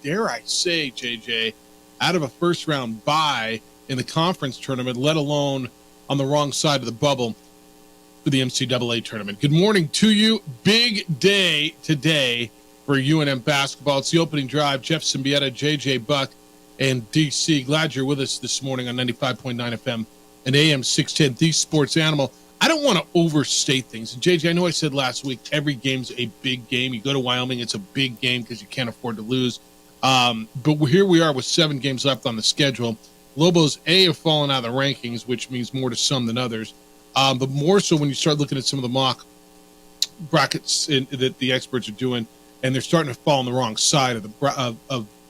dare I say, JJ, out of a first-round bye in the conference tournament, let alone on the wrong side of the bubble for the NCAA tournament. Good morning to you. Big day today for UNM basketball. It's the opening drive. Jeff Symbieta, JJ Buck, and DC. Glad you're with us this morning on 95.9 FM and AM 610, the Sports Animal. I don't want to overstate things. And JJ, I know I said last week, every game's a big game. You go to Wyoming, it's a big game because you can't afford to lose. But here we are with 7 games left on the schedule. Lobos, have fallen out of the rankings, which means more to some than others. But more so when you start looking at some of the mock brackets that the experts are doing, and they're starting to fall on the wrong side of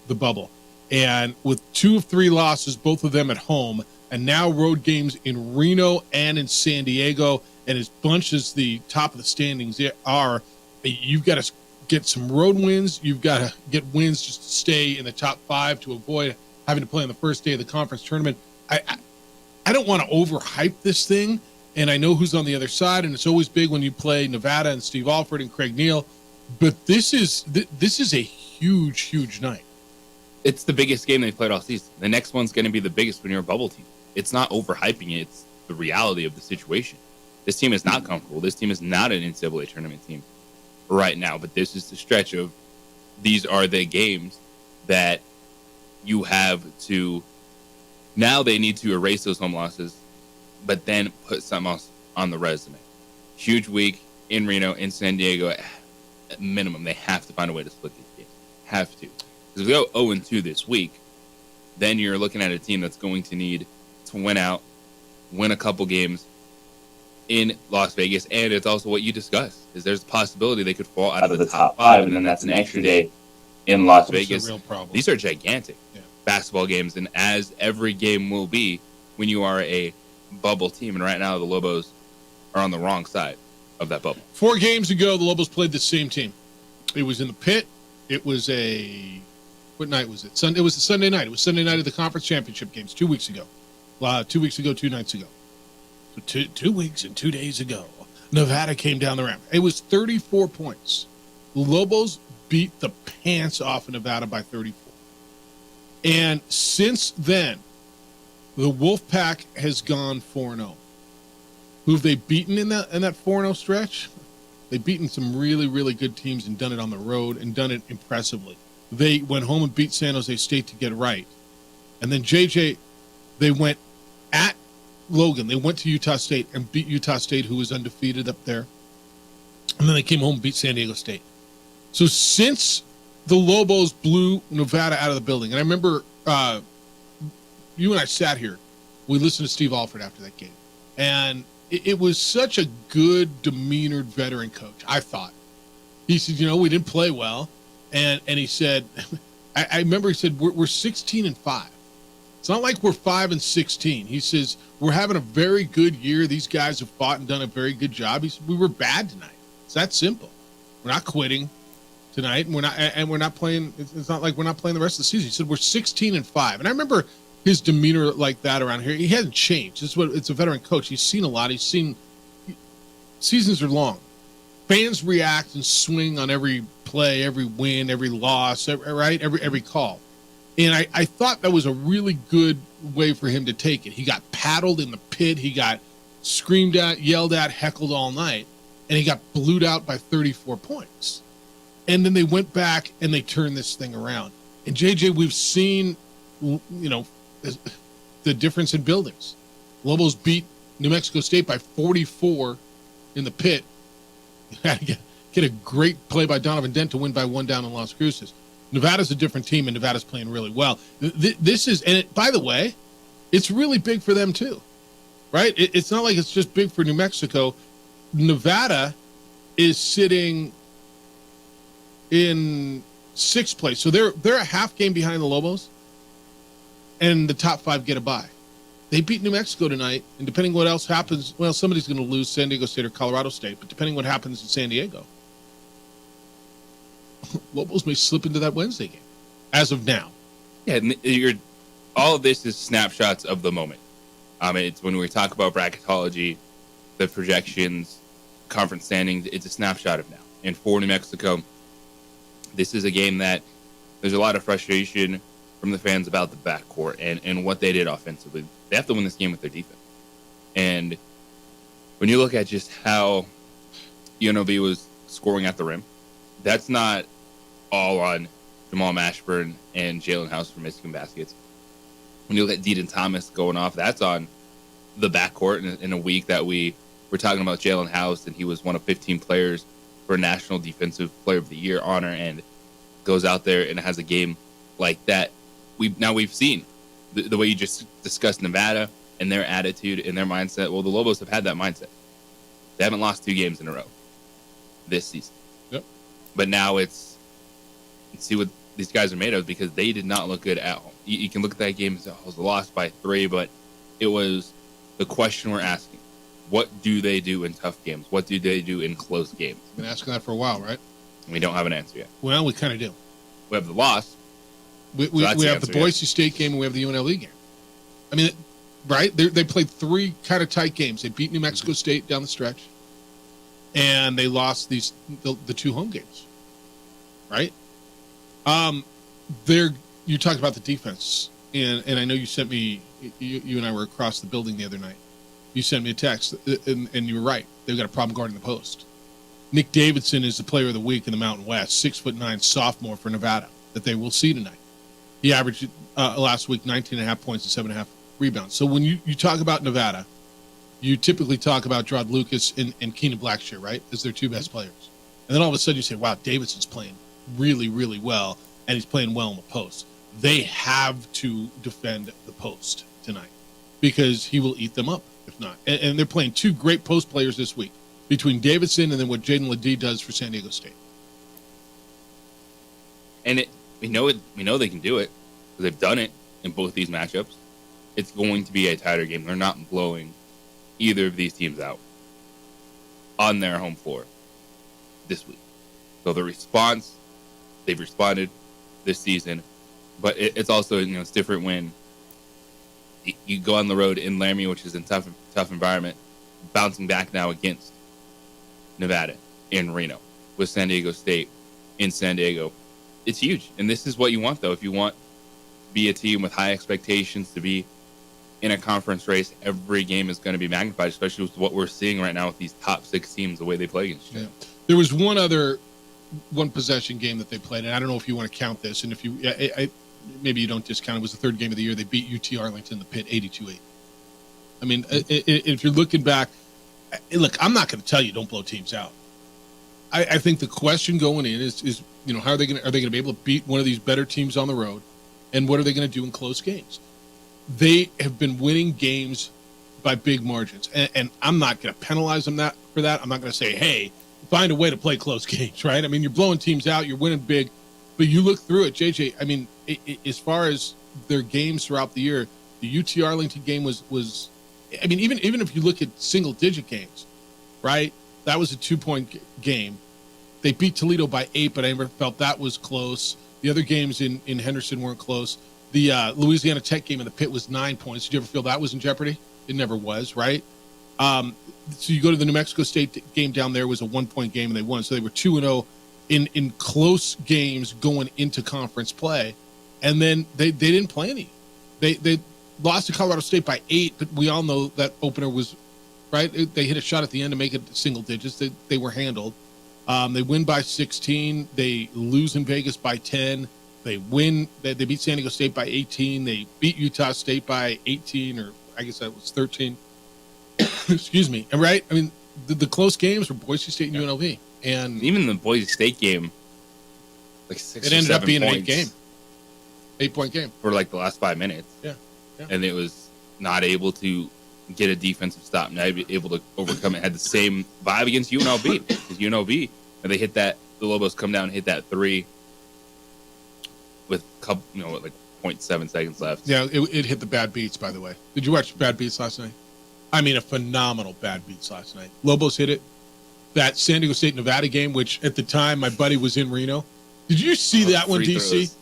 the bubble. And with 2 of 3 losses, both of them at home, and now road games in Reno and in San Diego, and as bunch as the top of the standings are, you've got to get some road wins. You've got to get wins just to stay in the top 5 to avoid having to play on the first day of the conference tournament. I don't want to overhype this thing. And I know who's on the other side, and it's always big when you play Nevada and Steve Alford and Craig Neal. But this is a huge, huge night. It's the biggest game they've played all season. The next one's going to be the biggest when you're a bubble team. It's not overhyping it. It's the reality of the situation. This team is not comfortable. This team is not an NCAA tournament team right now. But this is the stretch of these are the games that you have to – now they need to erase those home losses, but then put something else on the resume. Huge week in Reno, in San Diego. At minimum, they have to find a way to split these games. Have to. Because if we go 0-2 this week, then you're looking at a team that's going to need to win out, win a couple games in Las Vegas. And it's also what you discussed, is there's a possibility they could fall out of the top 5, and then that's an extra day in Las Vegas. A real problem. These are gigantic basketball games, and as every game will be when you are a bubble team, and right now the Lobos are on the wrong side of that bubble. 4 games ago, the Lobos played the same team. It was in the pit. It was what night was it? Sunday. It was the Sunday night. It was Sunday night of the conference championship games 2 weeks ago. 2 weeks ago, 2 nights ago. So 2 weeks and 2 days ago, Nevada came down the ramp. It was 34 points. The Lobos beat the pants off of Nevada by 34. And since then, the Wolfpack has gone 4-0. Who have they beaten in that 4-0 stretch? They've beaten some really, really good teams and done it on the road and done it impressively. They went home and beat San Jose State to get right. And then, JJ, they went at Logan. They went to Utah State and beat Utah State, who was undefeated up there. And then they came home and beat San Diego State. So since the Lobos blew Nevada out of the building, and I remember you and I sat here. We listened to Steve Alford after that game. And it was such a good, demeanored veteran coach, I thought. He said, we didn't play well. And he said, I remember he said, we're 16-5. It's not like we're 5-16. He says, we're having a very good year. These guys have fought and done a very good job. He said, we were bad tonight. It's that simple. We're not quitting tonight, and we're not playing. It's not like we're not playing the rest of the season. He said, we're 16-5. And I remember his demeanor like that around here. He hasn't changed. It's a veteran coach. He's seen a lot. Seasons are long. Fans react and swing on every play, every win, every loss, every call. And I thought that was a really good way for him to take it. He got paddled in the pit. He got screamed at, yelled at, heckled all night. And he got blued out by 34 points. And then they went back and they turned this thing around. And, JJ, we've seen, the difference in buildings. Lobos beat New Mexico State by 44 in the pit. Get a great play by Donovan Dent to win by 1 down in Las Cruces. Nevada's a different team, and Nevada's playing really well. This is, and by the way, it's really big for them too, right? It's not like it's just big for New Mexico. Nevada is sitting in 6th place, so they're a half game behind the Lobos, and the top 5 get a bye. They beat New Mexico tonight, and depending what else happens, well, somebody's going to lose San Diego State or Colorado State, but depending what happens in San Diego, Lobos may slip into that Wednesday game as of now. Yeah, all of this is snapshots of the moment. It's when we talk about bracketology, the projections, conference standings, it's a snapshot of now. And for New Mexico, this is a game that There's a lot of frustration from the fans about the backcourt and what they did offensively. They have to win this game with their defense. And when you look at just how UNLV was scoring at the rim, that's not all on Jamal Mashburn and Jalen House for missing baskets. When you look at Deaton Thomas going off, that's on the backcourt in a week that we were talking about Jalen House, and he was one of 15 players for National Defensive Player of the Year honor, and goes out there and has a game like that. We've seen the way you just discussed Nevada and their attitude and their mindset. Well, the Lobos have had that mindset. They haven't lost 2 games in a row this season. Yep. But now it's see what these guys are made of, because they did not look good at home. You can look at that game and say, oh, it was lost by 3, but it was the question we're asking. What do they do in tough games? What do they do in close games? Been asking that for a while, right? We don't have an answer yet. Well, we kind of do. We have the loss. We have the Boise State game and we have the UNLV game. I mean, right? They played 3 kind of tight games. They beat New Mexico State down the stretch, and they lost the 2 home games, right? You talked about the defense, and I know you sent me. You and I were across the building the other night. You sent me a text, and you were right. They've got a problem guarding the post. Nick Davidson is the player of the week in the Mountain West, 6'9" sophomore for Nevada that they will see tonight. He averaged last week 19.5 points and 7.5 rebounds. So when you talk about Nevada, you typically talk about Gerard Lucas and Keenan Blackshear, right, as their 2 best players. And then all of a sudden you say, wow, Davidson's playing really, really well, and he's playing well in the post. They have to defend the post tonight because he will eat them up if not. And they're playing 2 great post players this week, between Davidson and then what Jaden Ledee does for San Diego State. And we know they can do it because they've done it in both these matchups. It's going to be a tighter game. They're not blowing either of these teams out on their home floor this week. So the response, they've responded this season, but it's also, it's different when you go on the road in Laramie, which is a tough environment, bouncing back now against Nevada in Reno with San Diego State in San Diego. It's huge. And this is what you want, though. If you want to be a team with high expectations to be in a conference race, every game is going to be magnified, especially with what we're seeing right now with these top 6 teams, the way they play against each other. Yeah. There was one possession game that they played, and I don't know if you want to count this, and if you maybe you don't discount it. It was the 3rd game of the year. They beat UT Arlington, the Pit, 82-8. I mean, if you're looking back, look, I'm not going to tell you don't blow teams out. I think the question going in is how are they going to be able to beat one of these better teams on the road, and what are they going to do in close games? They have been winning games by big margins, and I'm not going to penalize them for that. I'm not going to say, hey, find a way to play close games, right? I mean, you're blowing teams out, you're winning big, but you look through it, JJ. I mean, as far as their games throughout the year, the UT Arlington game was. I mean, even if you look at single-digit games, right? That was a 2-point game. They beat Toledo by 8, but I never felt that was close. The other games in Henderson weren't close. The Louisiana Tech game in the Pit was 9 points. Did you ever feel that was in jeopardy? It never was, right? So you go to the New Mexico State game down there, was a 1-point game, and they won. So they were 2-0 in close games going into conference play. And then they didn't play any. They lost to Colorado State by 8, but we all know that opener was, right? They hit a shot at the end to make it single digits. They were handled. They win by 16. They lose in Vegas by 10. They win. They beat San Diego State by 18. They beat Utah State by 18, or I guess that was 13. Excuse me. And right? I mean, the close games were Boise State and UNLV. And even the Boise State game, like 6 it or ended 7 up being points an 8-point game for like the last 5 minutes. Yeah. And it was not able to get a defensive stop, not able to overcome it. Had the same vibe against UNLV. Because UNLV, and they hit that, the Lobos come down and hit that 3 with couple, like 0.7 seconds left. Yeah, it hit the Bad Beats, by the way. Did you watch Bad Beats last night? I mean, a phenomenal Bad Beats last night. Lobos hit it. That San Diego State Nevada game, which at the time my buddy was in Reno. Did you see that one, DC?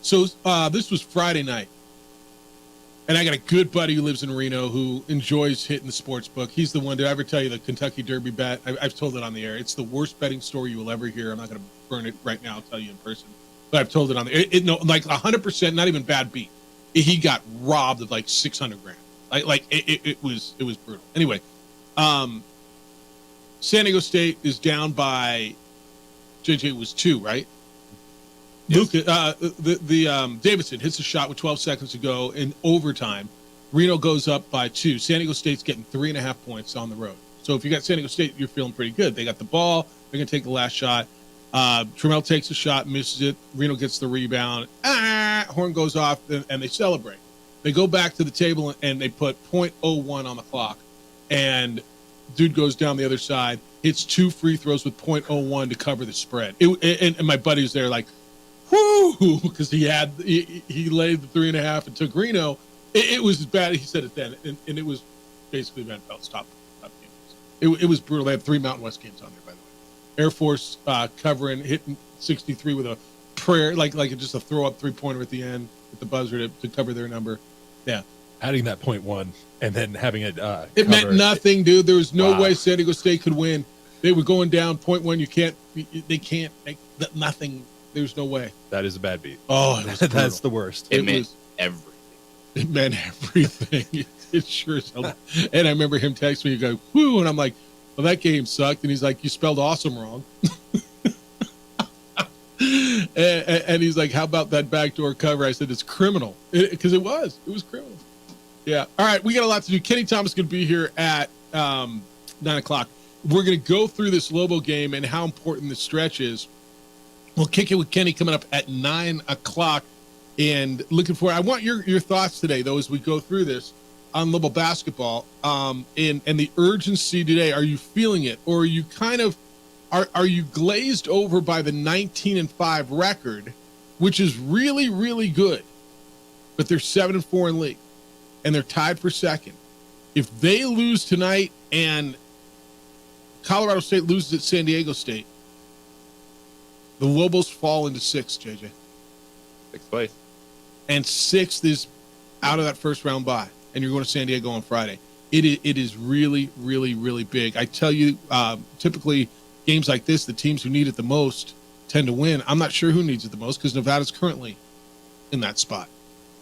So this was Friday night. And I got a good buddy who lives in Reno who enjoys hitting the sports book. He's the one. Did I ever tell you the Kentucky Derby bet? I've told it on the air. It's the worst betting story you will ever hear. I'm not going to burn it right now. I'll tell you in person. but I've told it on there. No, like 100%, not even bad beat. He got robbed of like $600,000. It was brutal. Anyway, San Diego State is down by JJ was 2, right? Yes. Luka, Davidson hits a shot with 12 seconds to go in overtime. Reno goes up by 2. San Diego State's getting 3.5 points on the road. So if you got San Diego State, you're feeling pretty good. They got the ball. They're going to take the last shot. Trammell takes a shot, misses it. Reno gets the rebound. Horn goes off, and they celebrate. They go back to the table, and they put .01 on the clock. And dude goes down the other side, hits 2 free throws with .01 to cover the spread. And my buddy's there like, whoo, because he laid the 3.5 and took Reno. It was as bad. He said it then, and it was basically Van Pelt's top game. It was brutal. They had 3 Mountain West games on there, by the way. Air Force covering, hitting 63 with a prayer, like just a throw up 3-pointer at the end with the buzzer to cover their number. Yeah, adding that .1 and then having it. It meant nothing, dude. There was no Wow. way San Diego State could win. They were going down .1. They can't. Nothing. There's no way. That is a bad beat. Oh, it was That's brutal. the worst. It It meant was- everything. It meant everything. It sure as hell. And I remember him text me, go, whoo, and I'm like, well, that game sucked. And he's like, you spelled awesome wrong. and he's like, how about that backdoor cover? I said, it's criminal. Because it was criminal. Yeah. All right. We got a lot to do. Kenny Thomas going to be here at 9 o'clock. We're going to go through this Lobo game and how important the stretch is. We'll kick it with Kenny coming up at 9 o'clock. And looking forward, I want your thoughts today, though, as we go through this on Lobo basketball and the urgency today. Are you feeling it, or are you kind of are you glazed over by the 19-5 record, which is really, really good, but they're 7-4 in league, and they're tied for second. If they lose tonight and Colorado State loses at San Diego State, the Lobos fall into 6th, JJ. 6th place. And 6th is out of that first round bye, and you're going to San Diego on Friday. It is really, really, really big. I tell you, typically games like this, the teams who need it the most tend to win. I'm not sure who needs it the most because Nevada's currently in that spot,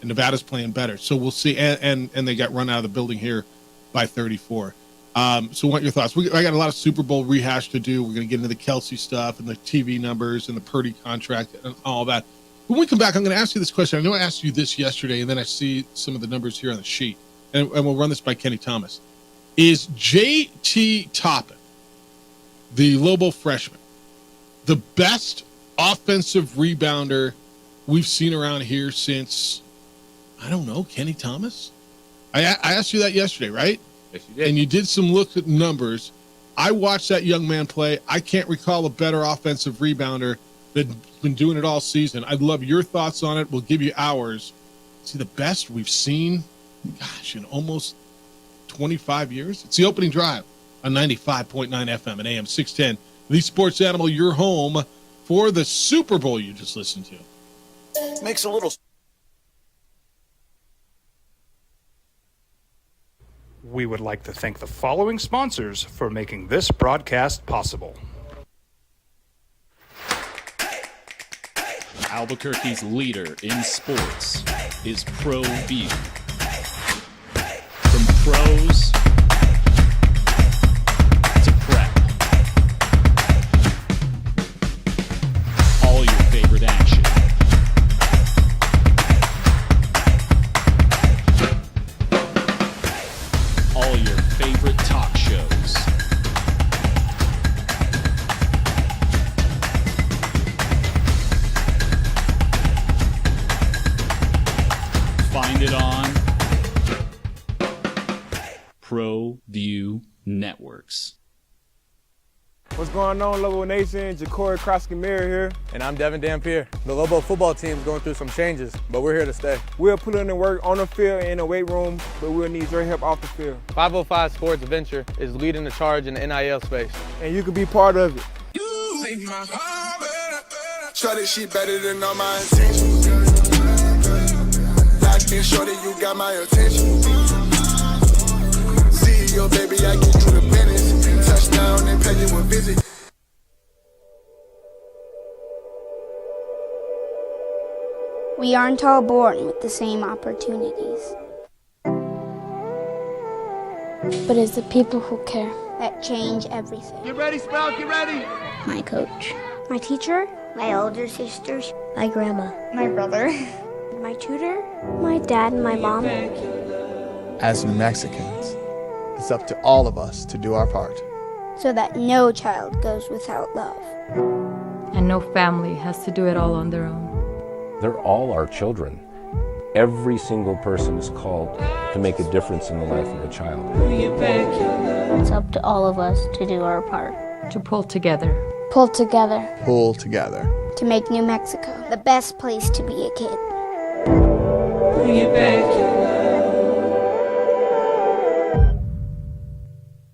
and Nevada's playing better. So we'll see. And they got run out of the building here by 34. So what are your thoughts? I got a lot of Super Bowl rehash to do. We're going to get into the Kelsey stuff and the TV numbers and the Purdy contract and all that. When we come back, I'm going to ask you this question. I know I asked you this yesterday, and then I see some of the numbers here on the sheet, and we'll run this by Kenny Thomas. Is J.T. Toppin, the Lobo freshman, the best offensive rebounder we've seen around here since, I don't know, Kenny Thomas? I asked you that yesterday, right? Yes, you did. And you did some looks at numbers. I watched that young man play. I can't recall a better offensive rebounder that's been doing it all season. I'd love your thoughts on it. We'll give you ours. See, the best we've seen, gosh, in almost 25 years. It's the opening drive on 95.9 FM and AM 610. The Sports Animal, your home for the Super Bowl you just listened to. Makes a little. We would like to thank the following sponsors for making this broadcast possible. Albuquerque's leader in sports is ProView. From pros to prep, all your favorite action. All your favorite talk shows. Find it on ProView Networks. What's going on, Lobo Nation? Ja'Cory Krosky-Miller here. And I'm Devin Dampier. The Lobo football team is going through some changes, but we're here to stay. We'll put in the work on the field and in the weight room, but we'll need your help off the field. 505 Sports Venture is leading the charge in the NIL space. And you can be part of it. Shorty, she better than all my intentions. Locked in, shorty, you got my attention. CEO, baby, I get you the business. Touchdown and pay you a visit. We aren't all born with the same opportunities. But it's the people who care that change everything. Get ready, Sprout, get ready. My coach, my teacher, my older sisters, my grandma, my brother, my tutor, my dad, and my mom. As New Mexicans, it's up to all of us to do our part. So that no child goes without love. And no family has to do it all on their own. They're all our children. Every single person is called to make a difference in the life of a child. It's up to all of us to do our part. To pull together. Pull together. Pull together. To make New Mexico the best place to be a kid.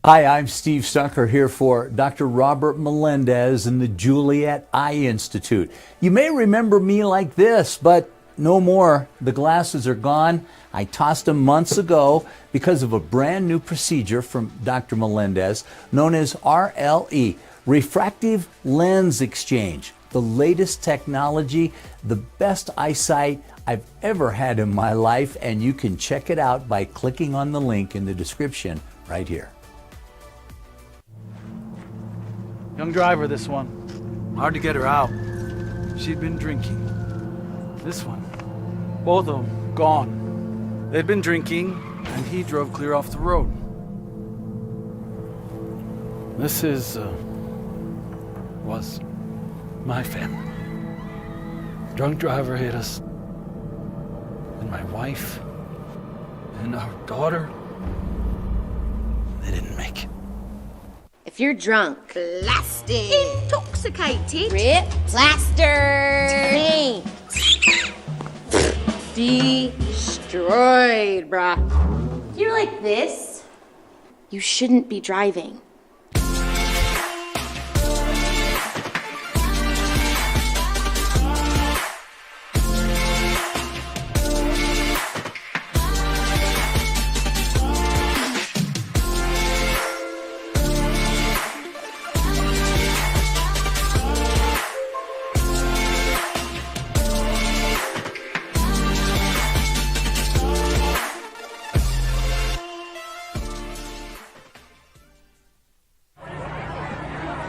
Hi, I'm Steve Stucker here for Dr. Robert Melendez and the Juliet Eye Institute. You may remember me like this, but no more. The glasses are gone. I tossed them months ago because of a brand new procedure from Dr. Melendez known as RLE, Refractive Lens Exchange. The latest technology, the best eyesight I've ever had in my life, and you can check it out by clicking on the link in the description right here. Young driver, this one. Hard to get her out. She'd been drinking. This one. Both of them gone. They'd been drinking, and he drove clear off the road. This was my family. Drunk driver hit us. And my wife. And our daughter. They didn't make it. If you're drunk, blasted, intoxicated, rip, plastered, destroyed, bruh. If you're like this, you shouldn't be driving.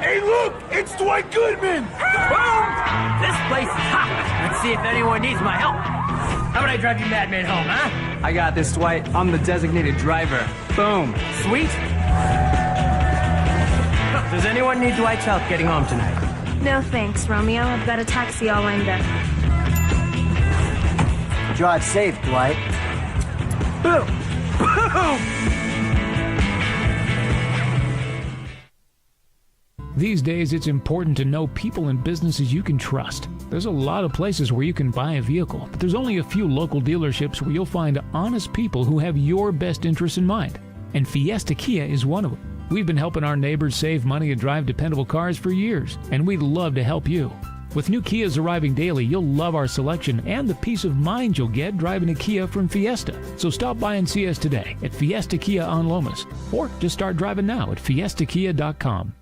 Hey, look, it's Dwight Goodman. This place is hot. Let's see if anyone needs my help. How about I drive you madman home, huh? I got this, Dwight. I'm the designated driver. Boom. Sweet. Does anyone need Dwight's help getting home tonight? No thanks, Romeo. I've got a taxi all lined up. Drive safe, Dwight. Boom. Boom. These days, it's important to know people and businesses you can trust. There's a lot of places where you can buy a vehicle, but there's only a few local dealerships where you'll find honest people who have your best interests in mind. And Fiesta Kia is one of them. We've been helping our neighbors save money and drive dependable cars for years, and we'd love to help you. With new Kias arriving daily, you'll love our selection and the peace of mind you'll get driving a Kia from Fiesta. So stop by and see us today at Fiesta Kia on Lomas, or just start driving now at fiestakia.com.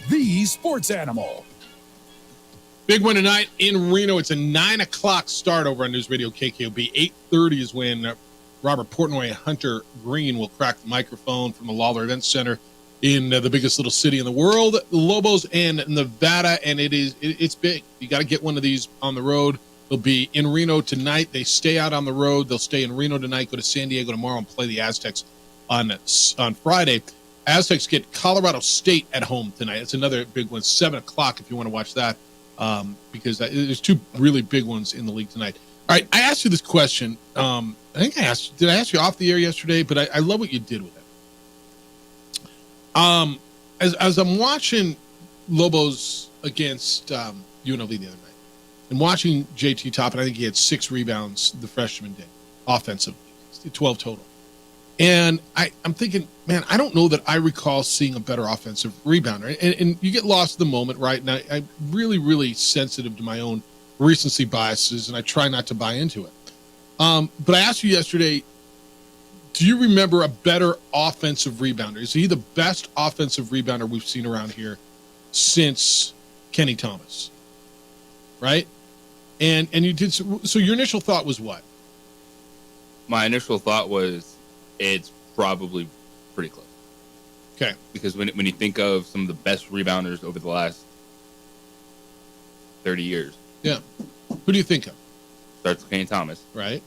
The Sports Animal. Big one tonight in Reno. It's a 9 o'clock start over on News Radio KKOB. 8:30 is when Robert Portnoy and Hunter Green will crack the microphone from the Lawler Events Center in the biggest little city in the world, Lobos and Nevada, and it's big. You got to get one of these on the road. They'll be in Reno tonight. They stay out on the road. They'll stay in Reno tonight, go to San Diego tomorrow, and play the Aztecs on Friday. Aztecs get Colorado State at home tonight. It's another big one, 7 o'clock if you want to watch that, because there's two really big ones in the league tonight. All right, I asked you this question. I think did I ask you off the air yesterday? But I love what you did with it. As I'm watching Lobos against UNLV the other night, and watching JT Toppin, I think he had 6 rebounds the freshman day, offensively, 12 total. And I'm thinking, man, I don't know that I recall seeing a better offensive rebounder. And you get lost in the moment, right? And I'm really, really sensitive to my own recency biases, and I try not to buy into it. But I asked you yesterday, do you remember a better offensive rebounder? Is he the best offensive rebounder we've seen around here since Kenny Thomas? Right? And you did, so your initial thought was what? My initial thought was it's probably pretty close. Okay. Because when you think of some of the best rebounders over the last 30 years. Yeah. Who do you think of? Starts with Kenny Thomas. Right.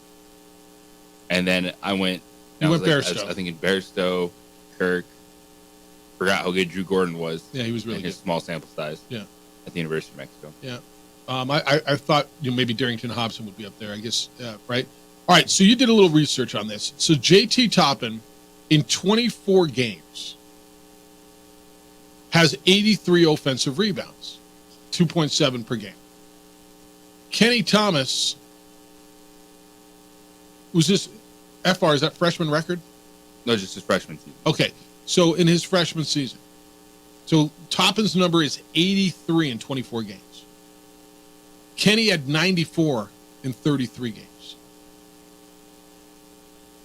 And then I went. You went I was Bairstow. thinking Bairstow, Kirk. Forgot how good Drew Gordon was. Yeah, he was really in his good. small sample size. Yeah. At the University of Mexico. Yeah. I thought maybe Darrington Hobson would be up there, I guess, right? All right, so you did a little research on this. So JT Toppin, in 24 games, has 83 offensive rebounds, 2.7 per game. Kenny Thomas, was this FR, is that freshman record? No, just his freshman season. Okay, so in his freshman season. So Toppin's number is 83 in 24 games. Kenny had 94 in 33 games.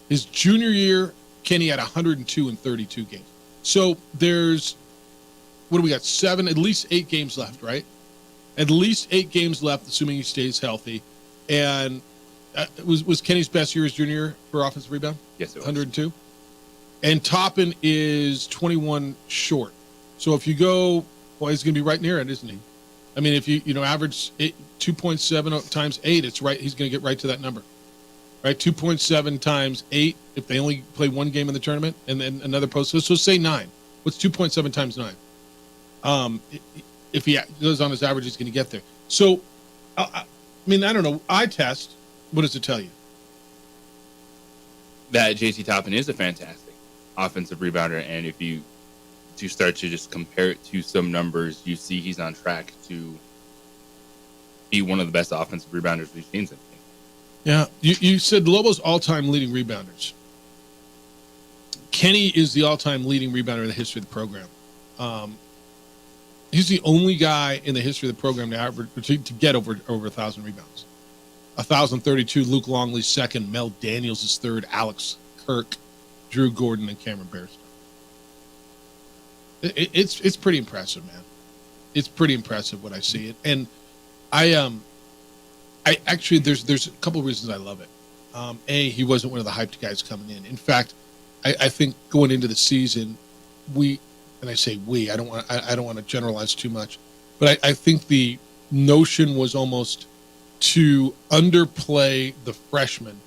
His junior year, Kenny had 102 in 32 games. So there's, what do we got? At least 8 games left, right? At least 8 games left, assuming he stays healthy. And was Kenny's best year his junior year for offensive rebound? Yes, it was. 102. And Toppin is 21 short. So if you go, well, he's going to be right near it, isn't he? I mean, if you average 2.7 times 8, it's right. He's going to get right to that number, right? 2.7 times 8. If they only play one game in the tournament, and then another post. So say 9. What's 2.7 times 9? If he goes on his average, he's going to get there. So, I mean, I don't know. Eye test. What does it tell you? That JT Toppin is a fantastic offensive rebounder, and if you start to just compare it to some numbers, you see he's on track to be one of the best offensive rebounders we've seen since. Yeah, you said Lobo's all-time leading rebounders. Kenny is the all-time leading rebounder in the history of the program. He's the only guy in the history of the program to get over 1,000 rebounds. 1,032. Luke Longley's second. Mel Daniels is third. Alex Kirk, Drew Gordon, and Cameron Bairstow. It's pretty impressive, man. It's pretty impressive what I see it, and I actually there's a couple of reasons I love it. He wasn't one of the hyped guys coming in. In fact, I think going into the season, I don't want to generalize too much, but I think the notion was almost to underplay the freshmen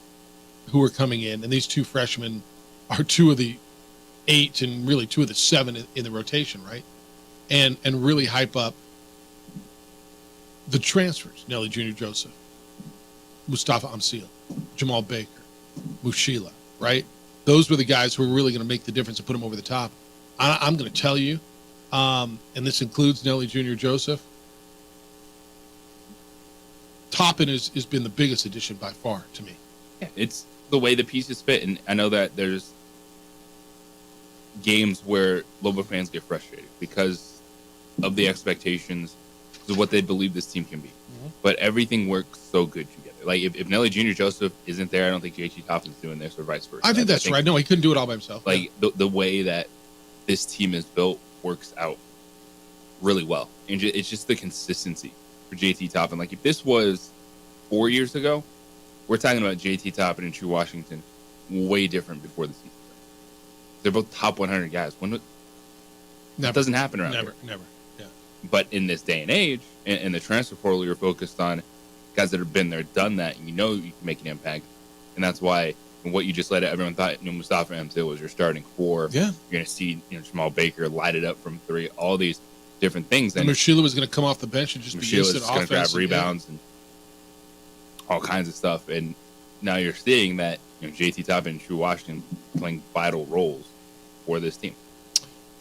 who are coming in, and these 2 freshmen are 2 of the 8 and really 2 of the 7 in the rotation, right? And really hype up the transfers. Nelly Jr. Joseph, Mustafa Amsil, Jamal Baker, Mushila, right? Those were the guys who were really going to make the difference and put them over the top. I'm going to tell you, and this includes Nelly Jr. Joseph, Toppin has been the biggest addition by far to me. Yeah, it's the way the pieces fit, and I know that there's games where Lobo fans get frustrated because of the expectations of what they believe this team can be. Mm-hmm. But everything works so good together. Like if Nelly Jr. Joseph isn't there, I don't think JT Toppin's doing this, or vice versa. I think that's right. No, he couldn't do it all by himself. Like the way that this team is built works out really well, and it's just the consistency for JT Toppin. Like if this was 4 years ago, we're talking about JT Toppin and True Washington way different before the season. They're both top 100 guys. That doesn't happen around here. Never. Yeah. But in this day and age, in the transfer portal, you're focused on guys that have been there, done that, and you know you can make an impact. And that's why, and what you just let everyone thought, Mustafa Amsil was your starting 4. Yeah. You're going to see, Jamal Baker light it up from 3. All these different things. And Mushila was going to come off the bench and just be Mushila's going to grab rebounds and all kinds of stuff. And now you're seeing that JT Toppin and True Washington playing vital roles for this team.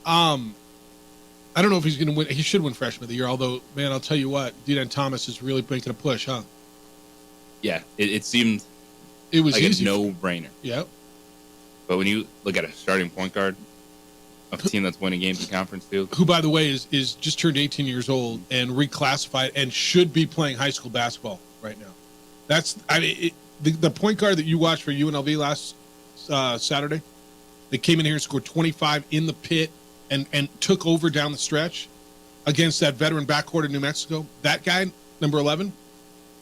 I don't know if he's going to win. He should win Freshman of the Year, although, man, I'll tell you what, Dedan Thomas is really making a push, huh? Yeah, it seemed it was like easy. a no-brainer. Yeah. But when you look at a starting point guard of a team that's winning games in Conference Field, who, by the way, is just turned 18 years old and reclassified and should be playing high school basketball right now. The point guard that you watched for UNLV last Saturday, they came in here and scored 25 in the pit and took over down the stretch against that veteran backcourt in New Mexico. That guy, number 11,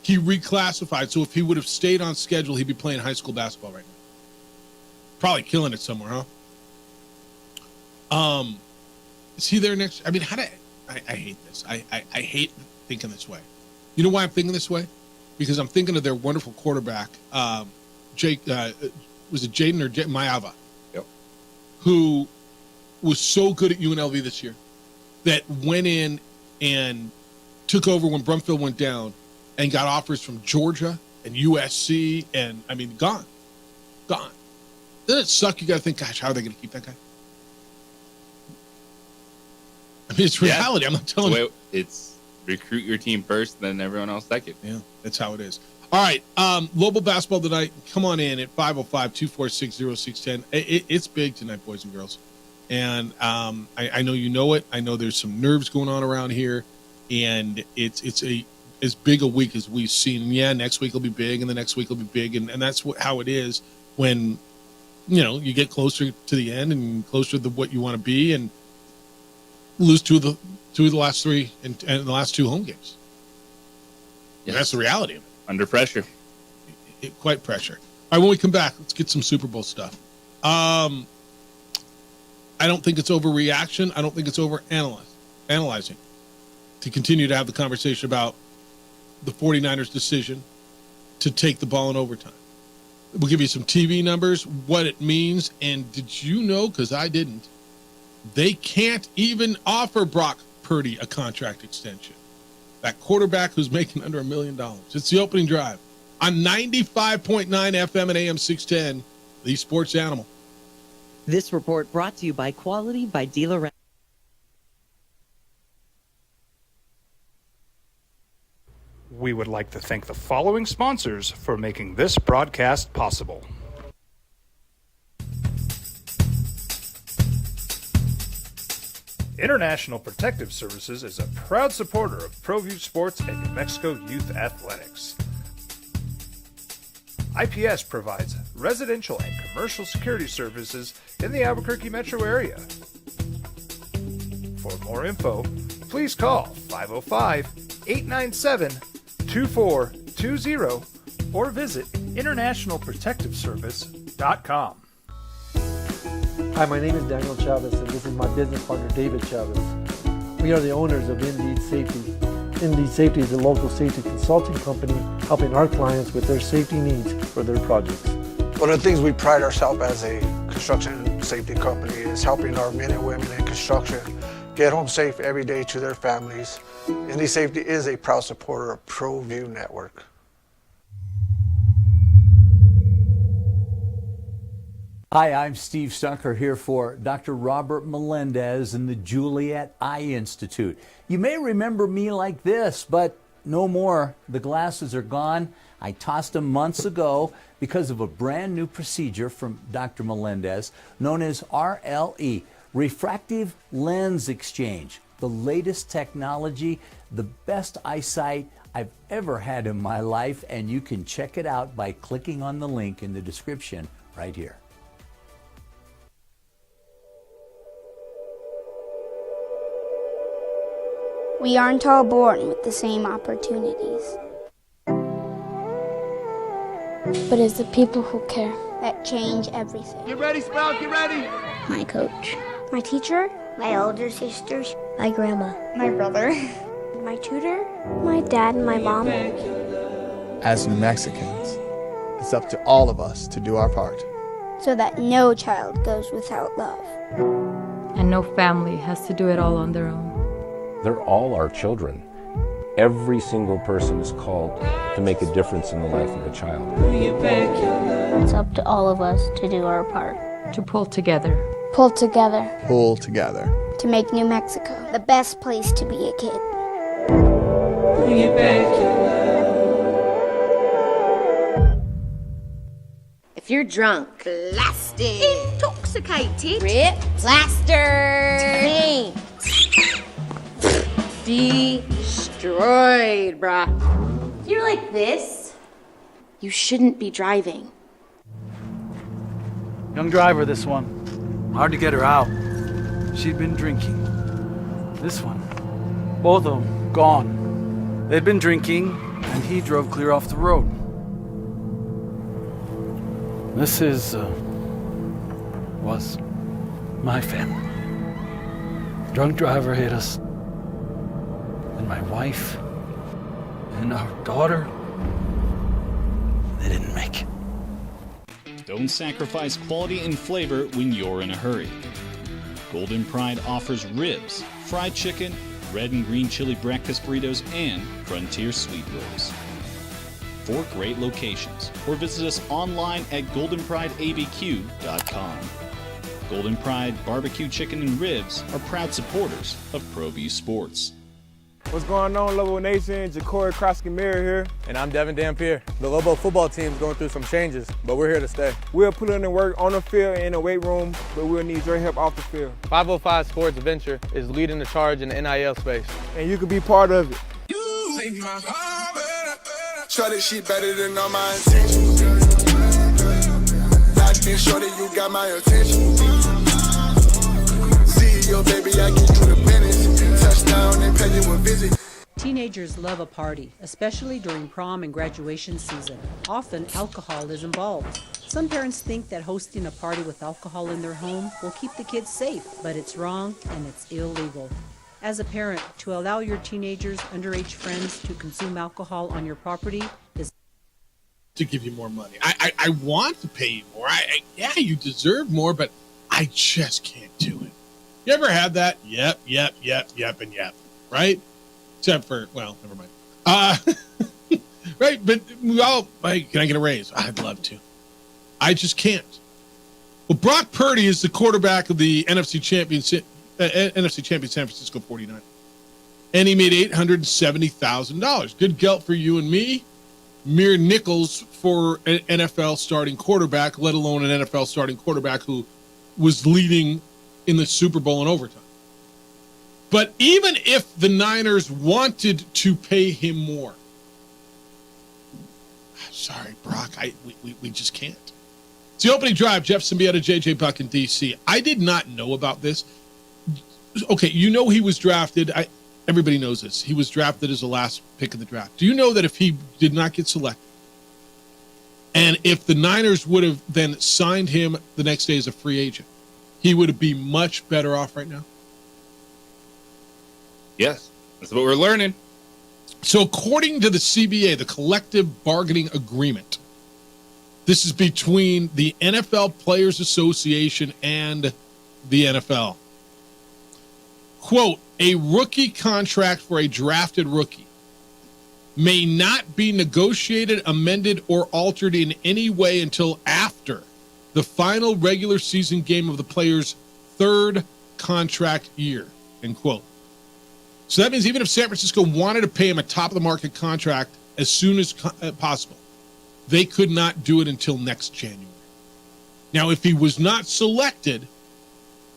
he reclassified. So if he would have stayed on schedule, he'd be playing high school basketball right now. Probably killing it somewhere, huh? Is he there next? I mean, I hate this. I hate thinking this way. You know why I'm thinking this way? Because I'm thinking of their wonderful quarterback, Jake. Was it Jaden or Mayava? Yep. Who was so good at UNLV this year that went in and took over when Brumfield went down and got offers from Georgia and USC and, I mean, gone. Doesn't it suck? You got to think, gosh, how are they going to keep that guy? I mean, it's reality. I'm not telling you. It's recruit your team first, then everyone else second. Yeah, that's how it is. All right, Lobel basketball tonight. Come on in at 505-246-0610. It's big tonight, boys and girls. And I know you know it. I know there's some nerves going on around here. And it's as big a week as we've seen. Yeah, next week will be big, and the next week will be big. And that's how it is when, you get closer to the end and closer to what you want to be and lose two of the last three and the last two home games. Yes. That's the reality of it. Under pressure. Quite pressure. All right, when we come back, let's get some Super Bowl stuff. I don't think it's overreaction. I don't think it's analyzing to continue to have the conversation about the 49ers' decision to take the ball in overtime. We'll give you some TV numbers, what it means, and did you know, because I didn't, they can't even offer Brock Purdy a contract extension. That quarterback who's making under $1 million. It's the opening drive on 95.9 FM and AM 610, the Sports Animal. This report brought to you by Quality by Dealer. We would like to thank the following sponsors for making this broadcast possible. International Protective Services is a proud supporter of ProView Sports and New Mexico Youth Athletics. IPS provides residential and commercial security services in the Albuquerque metro area. For more info, please call 505-897-2420 or visit internationalprotectiveservice.com. Hi, my name is Daniel Chavez, and this is my business partner, David Chavez. We are the owners of Indeed Safety. Indeed Safety is a local safety consulting company helping our clients with their safety needs for their projects. One of the things we pride ourselves as a construction safety company is helping our men and women in construction get home safe every day to their families. Indeed Safety is a proud supporter of ProView Network. Hi, I'm Steve Stunker here for Dr. Robert Melendez and the Juliet Eye Institute. You may remember me like this, but no more. The glasses are gone. I tossed them months ago because of a brand new procedure from Dr. Melendez known as RLE, Refractive Lens Exchange. The latest technology, the best eyesight I've ever had in my life, and you can check it out by clicking on the link in the description right here. We aren't all born with the same opportunities. But it's the people who care that change everything. Get ready, Sprout, get ready! My coach. My teacher. My older sisters. My grandma. My brother. My tutor. My dad and my mom. As New Mexicans, it's up to all of us to do our part. So that no child goes without love. And no family has to do it all on their own. They're all our children. Every single person is called to make a difference in the life of a child. It's up to all of us to do our part. To pull together. Pull together. Pull together. To make New Mexico the best place to be a kid. If If you're drunk, blasted, intoxicated, Rip. Plaster. destroyed, bruh. If you're like this, you shouldn't be driving. Young driver, this one. Hard to get her out. She'd been drinking. This one. Both of them gone. They'd been drinking, and he drove clear off the road. This was my family. Drunk driver hit us. And my wife and our daughter, they didn't make it. Don't sacrifice quality and flavor when you're in a hurry. Golden Pride offers ribs, fried chicken, red and green chili breakfast burritos, and frontier sweet rolls. 4 great locations, or visit us online at goldenprideabq.com. Golden Pride Barbecue Chicken and Ribs are proud supporters of ProView Sports. What's going on, Lobo Nation? Ja'Cory Krosky-Mir here. And I'm Devin Dampier. The Lobo football team's going through some changes, but we're here to stay. We'll put in the work on the field and in the weight room, but we'll need your help off the field. 505 Sports Venture is leading the charge in the NIL space. And you can be part of it. Shorty, she better than all my intentions. Locked in, shorty, you got my attention. CEO, baby, I get you the business. Touchdown and pay you a visit. Teenagers love a party, especially during prom and graduation season. Often, alcohol is involved. Some parents think that hosting a party with alcohol in their home will keep the kids safe, but it's wrong and it's illegal. As a parent, to allow your teenagers' underage friends to consume alcohol on your property is to give you more money. I want to pay you more. Yeah, you deserve more, but I just can't do it. You ever had that? Yep, and yep. Right? Except for, well, never mind. Right, but we all, like, can I get a raise? I'd love to. I just can't. Well, Brock Purdy is the quarterback of the NFC champion San Francisco 49ers. And he made $870,000. Good gelt for you and me. Mere nickels for an NFL starting quarterback, let alone an NFL starting quarterback who was leading in the Super Bowl in overtime. But even if the Niners wanted to pay him more, sorry, Brock, we just can't. It's the opening drive, Jeff Symbieta, J.J. Buck in D.C. I did not know about this. Okay, you know he was drafted. Everybody knows this. He was drafted as the last pick of the draft. Do you know that if he did not get selected, and if the Niners would have then signed him the next day as a free agent, he would be much better off right now? Yes, that's what we're learning. So according to the CBA, the collective bargaining agreement, this is between the NFL Players Association and the NFL. Quote, a rookie contract for a drafted rookie may not be negotiated, amended, or altered in any way until after the final regular season game of the player's third contract year, end quote. So that means even if San Francisco wanted to pay him a top-of-the-market contract as soon as possible, they could not do it until next January. Now, if he was not selected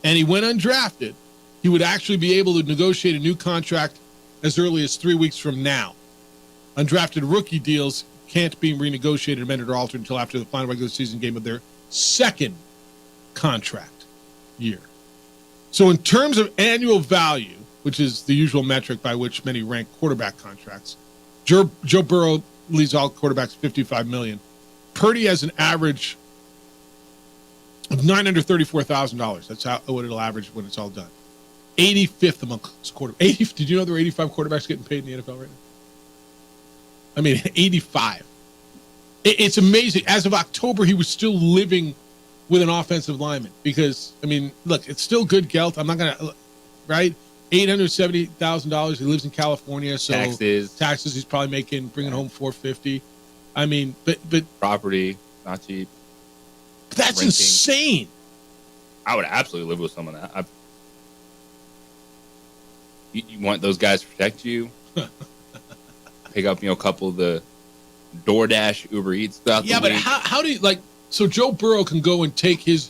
and he went undrafted, he would actually be able to negotiate a new contract as early as 3 weeks from now. Undrafted rookie deals can't be renegotiated, amended, or altered until after the final regular season game of their second contract year. So in terms of annual value, which is the usual metric by which many rank quarterback contracts, Joe Burrow leads all quarterbacks $55 million. Purdy has an average of $934,000. That's what it'll average when it's all done. 85th amongst quarterbacks. Did you know there are 85 quarterbacks getting paid in the NFL right now? I mean, 85. It's amazing. As of October, he was still living with an offensive lineman because, I mean, look, it's still good gelt. I'm not going to, right? $870,000. He lives in California, so taxes he's probably bringing home $450. I mean, but property not cheap. But that's renting. Insane. I would absolutely live with some of that. You want those guys to protect you? Pick up, a couple of the DoorDash, Uber Eats stuff. Yeah, but how do you So Joe Burrow can go and take his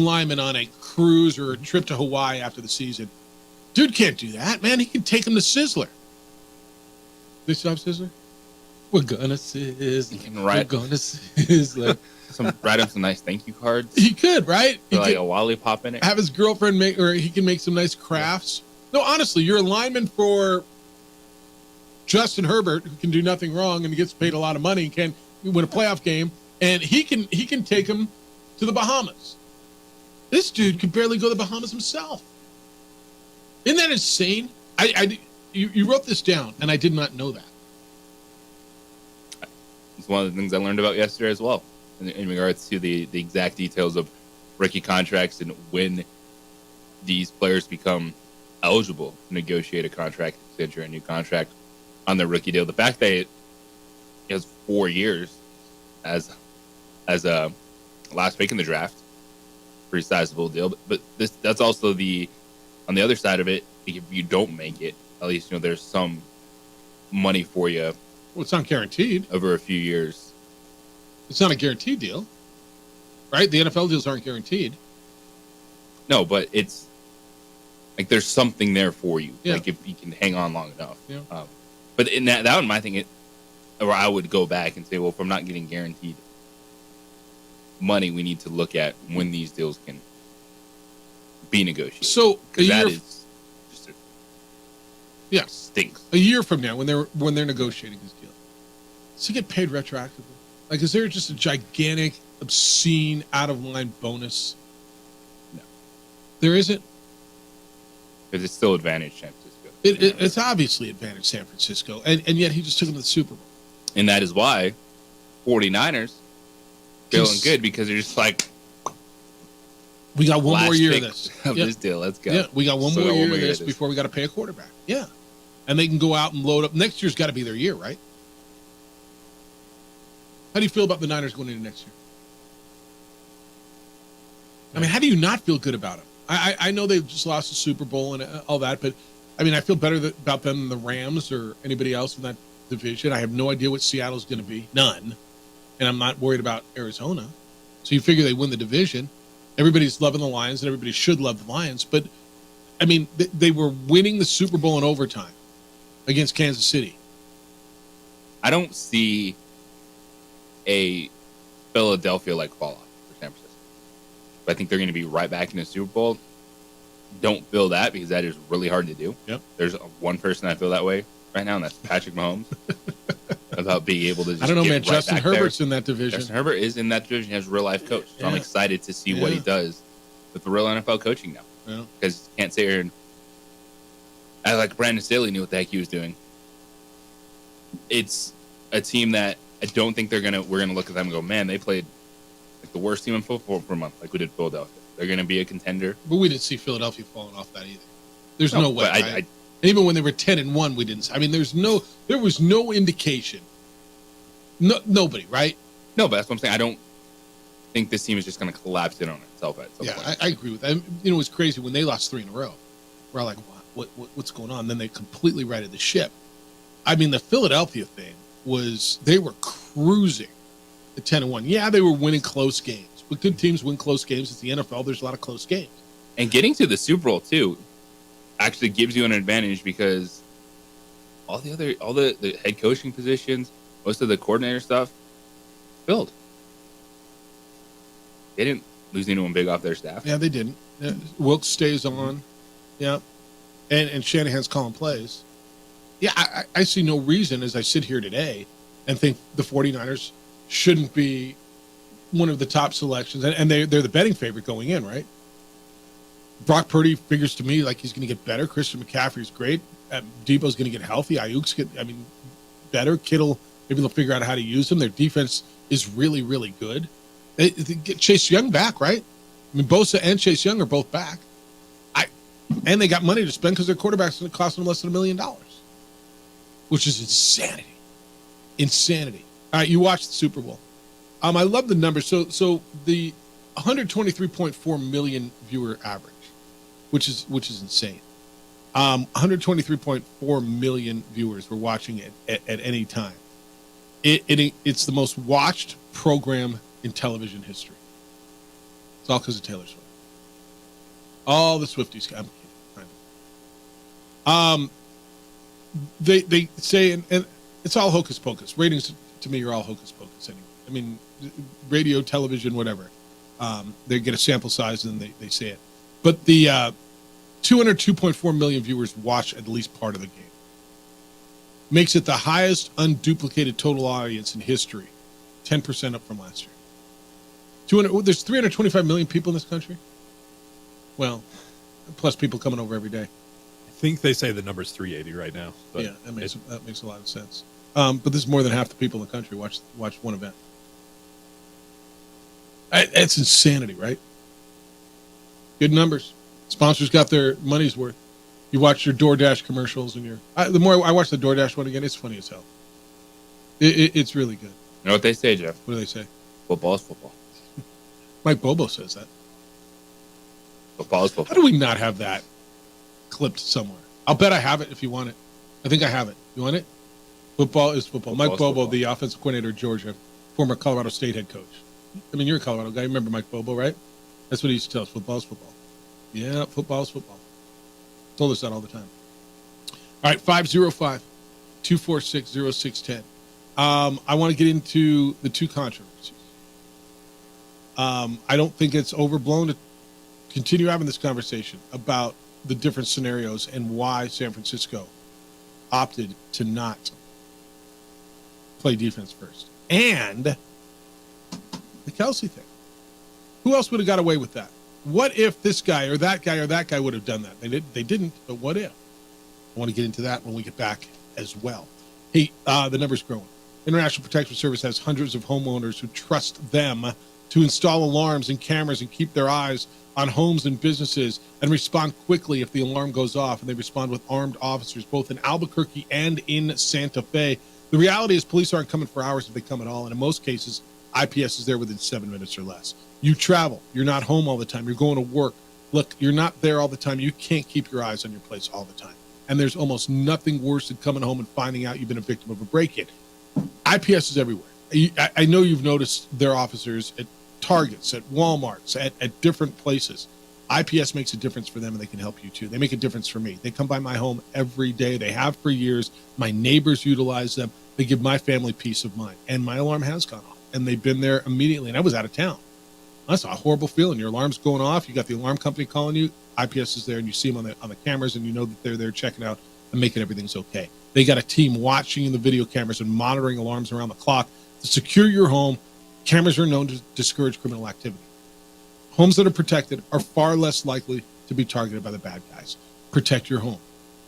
lineman on a cruise or a trip to Hawaii after the season. Dude can't do that, man. He can take him to Sizzler. They still have Sizzler? We're gonna sizzle. He can write, We're gonna sizzle. write him some nice thank you cards. He could, right? He Like could a lollipop in it. have his girlfriend make, or he can make some nice crafts. No, honestly, you're a lineman for Justin Herbert, who can do nothing wrong and gets paid a lot of money and can win a playoff game, and he can take him to the Bahamas. This dude could barely go to the Bahamas himself. Isn't that insane? You wrote this down, and I did not know that. It's one of the things I learned about yesterday as well, in regards to the exact details of rookie contracts and when these players become eligible to negotiate a contract extension or a new contract on their rookie deal. The fact that it has 4 years as a last pick in the draft, pretty sizable deal. But that's also on the other side of it. If you don't make it, at least there's some money for you. Well, it's not guaranteed over a few years. It's not a guaranteed deal, right? The NFL deals aren't guaranteed. No, but it's like there's something there for you. Yeah. Like if you can hang on long enough. Yeah. But in that one, my thing, or I would go back and say, well, if I'm not getting guaranteed money, we need to look at when these deals can be negotiated. So that is yeah, stinks. A year from now, when they're negotiating his deal, does he get paid retroactively? Like, is there just a gigantic, obscene, out of line bonus? No, there isn't. Because it's still advantage San Francisco. It's obviously advantage San Francisco, and yet he just took him to the Super Bowl. And that is why 49ers feeling good, because they're just like, we got one more year of pick this. of this deal. Let's go. Yeah, we got one Still more got year of this before we got to pay a quarterback. Yeah, and they can go out and load up. Next year's got to be their year, right? How do you feel about the Niners going into next year? I mean, how do you not feel good about them? I know they've just lost the Super Bowl and all that, but I mean, I feel better about them than the Rams or anybody else in that division. I have no idea what Seattle's going to be. None. And I'm not worried about Arizona. So you figure they win the division. Everybody's loving the Lions, and everybody should love the Lions. But, I mean, they were winning the Super Bowl in overtime against Kansas City. I don't see a Philadelphia-like fallout for San Francisco. But I think they're going to be right back in the Super Bowl. Don't feel that, because that is really hard to do. Yep. There's one person I feel that way right now, and that's Patrick Mahomes. About being able to just I don't know, get man. right Justin back Herbert's there. in that division. Justin Herbert is in that division. He has a real life coach. So I'm Yeah. excited to see what he Yeah. does with the real NFL coaching now. Yeah. Because you can't sit here and I like Brandon Staley knew what the heck he was doing. It's a team that I don't think we're gonna look at them and go, man, they played like the worst team in football for a month, like we did Philadelphia. They're gonna be a contender. But we didn't see Philadelphia falling off that either. There's no way. but Right? And even when they were 10-1, we didn't. I mean, there was no indication. No, nobody, right? No, but that's what I'm saying. I don't think this team is just going to collapse in on itself at some point. I agree with that. You know, it was crazy when they lost 3 in a row. We're all like, what's going on? Then they completely righted the ship. I mean, the Philadelphia thing was they were cruising at 10-1. Yeah, they were winning close games, but good teams win close games. It's the NFL. There's a lot of close games. And getting to the Super Bowl too actually gives you an advantage, because all the head coaching positions, most of the coordinator stuff, filled. They didn't lose anyone big off their staff. Yeah, they didn't. Wilkes stays on. Yeah. And Shanahan's calling plays. Yeah, I see no reason as I sit here today and think the 49ers shouldn't be one of the top selections. And they're the betting favorite going in, right? Brock Purdy figures to me like he's going to get better. Christian McCaffrey's great. Debo's going to get healthy. Ayuk's better. Kittle, maybe they'll figure out how to use him. Their defense is really, really good. They get Chase Young back, right? I mean, Bosa and Chase Young are both back. And they got money to spend because their quarterback's going to cost them less than $1 million, which is insanity. Insanity. All right, you watched the Super Bowl. I love the numbers. So the 123.4 million viewer average, which is insane. 123.4 million viewers were watching it at any time. It's the most watched program in television history. It's all because of Taylor Swift. All the Swifties. I'm kidding. They say, and it's all hocus pocus. Ratings to me are all hocus pocus anyway. I mean, radio, television, whatever. They get a sample size and they say it. But the 202.4 million viewers watch at least part of the game. Makes it the highest unduplicated total audience in history, 10% up from last year. There's 325 million people in this country. Well, plus people coming over every day. I think they say the number's 380 right now. But yeah, that makes a lot of sense. But this is more than half the people in the country watch one event. It's insanity, right? Good numbers. Sponsors got their money's worth. You watch your DoorDash commercials and the more I watch the DoorDash one again, it's funny as hell. It's really good. You know what they say, Jeff? What do they say? Football is football. Mike Bobo says that. Football is football. How do we not have that clipped somewhere? I'll bet I have it if you want it. I think I have it. You want it? Football is football. Mike Bobo, the offensive coordinator of Georgia, former Colorado State head coach. I mean, you're a Colorado guy. You remember Mike Bobo, right? That's what he used to tell us. Football is football. Yeah, football is football. Told us that all the time. All right, 505-246-0610. I want to get into the two controversies. I don't think it's overblown to continue having this conversation about the different scenarios and why San Francisco opted to not play defense first. And the Kelsey thing. Who else would have got away with that? What if this guy or that guy would have done that? They didn't, but what if? I want to get into that when we get back as well. Hey, the number's growing. International Protection Service has hundreds of homeowners who trust them to install alarms and cameras and keep their eyes on homes and businesses and respond quickly if the alarm goes off. And they respond with armed officers, both in Albuquerque and in Santa Fe. The reality is police aren't coming for hours if they come at all. And in most cases, IPS is there within 7 minutes or less. You travel. You're not home all the time. You're going to work. Look, you're not there all the time. You can't keep your eyes on your place all the time. And there's almost nothing worse than coming home and finding out you've been a victim of a break-in. IPS is everywhere. I know you've noticed their officers at Targets, at Walmarts, at different places. IPS makes a difference for them, and they can help you too. They make a difference for me. They come by my home every day. They have for years. My neighbors utilize them. They give my family peace of mind. And my alarm has gone off, and they've been there immediately. And I was out of town. That's a horrible feeling. Your alarm's going off. You got the alarm company calling you. IPS is there, and you see them on the cameras, and you know that they're there checking out and making everything's okay. They got a team watching the video cameras and monitoring alarms around the clock to secure your home. Cameras are known to discourage criminal activity. Homes that are protected are far less likely to be targeted by the bad guys. Protect your home.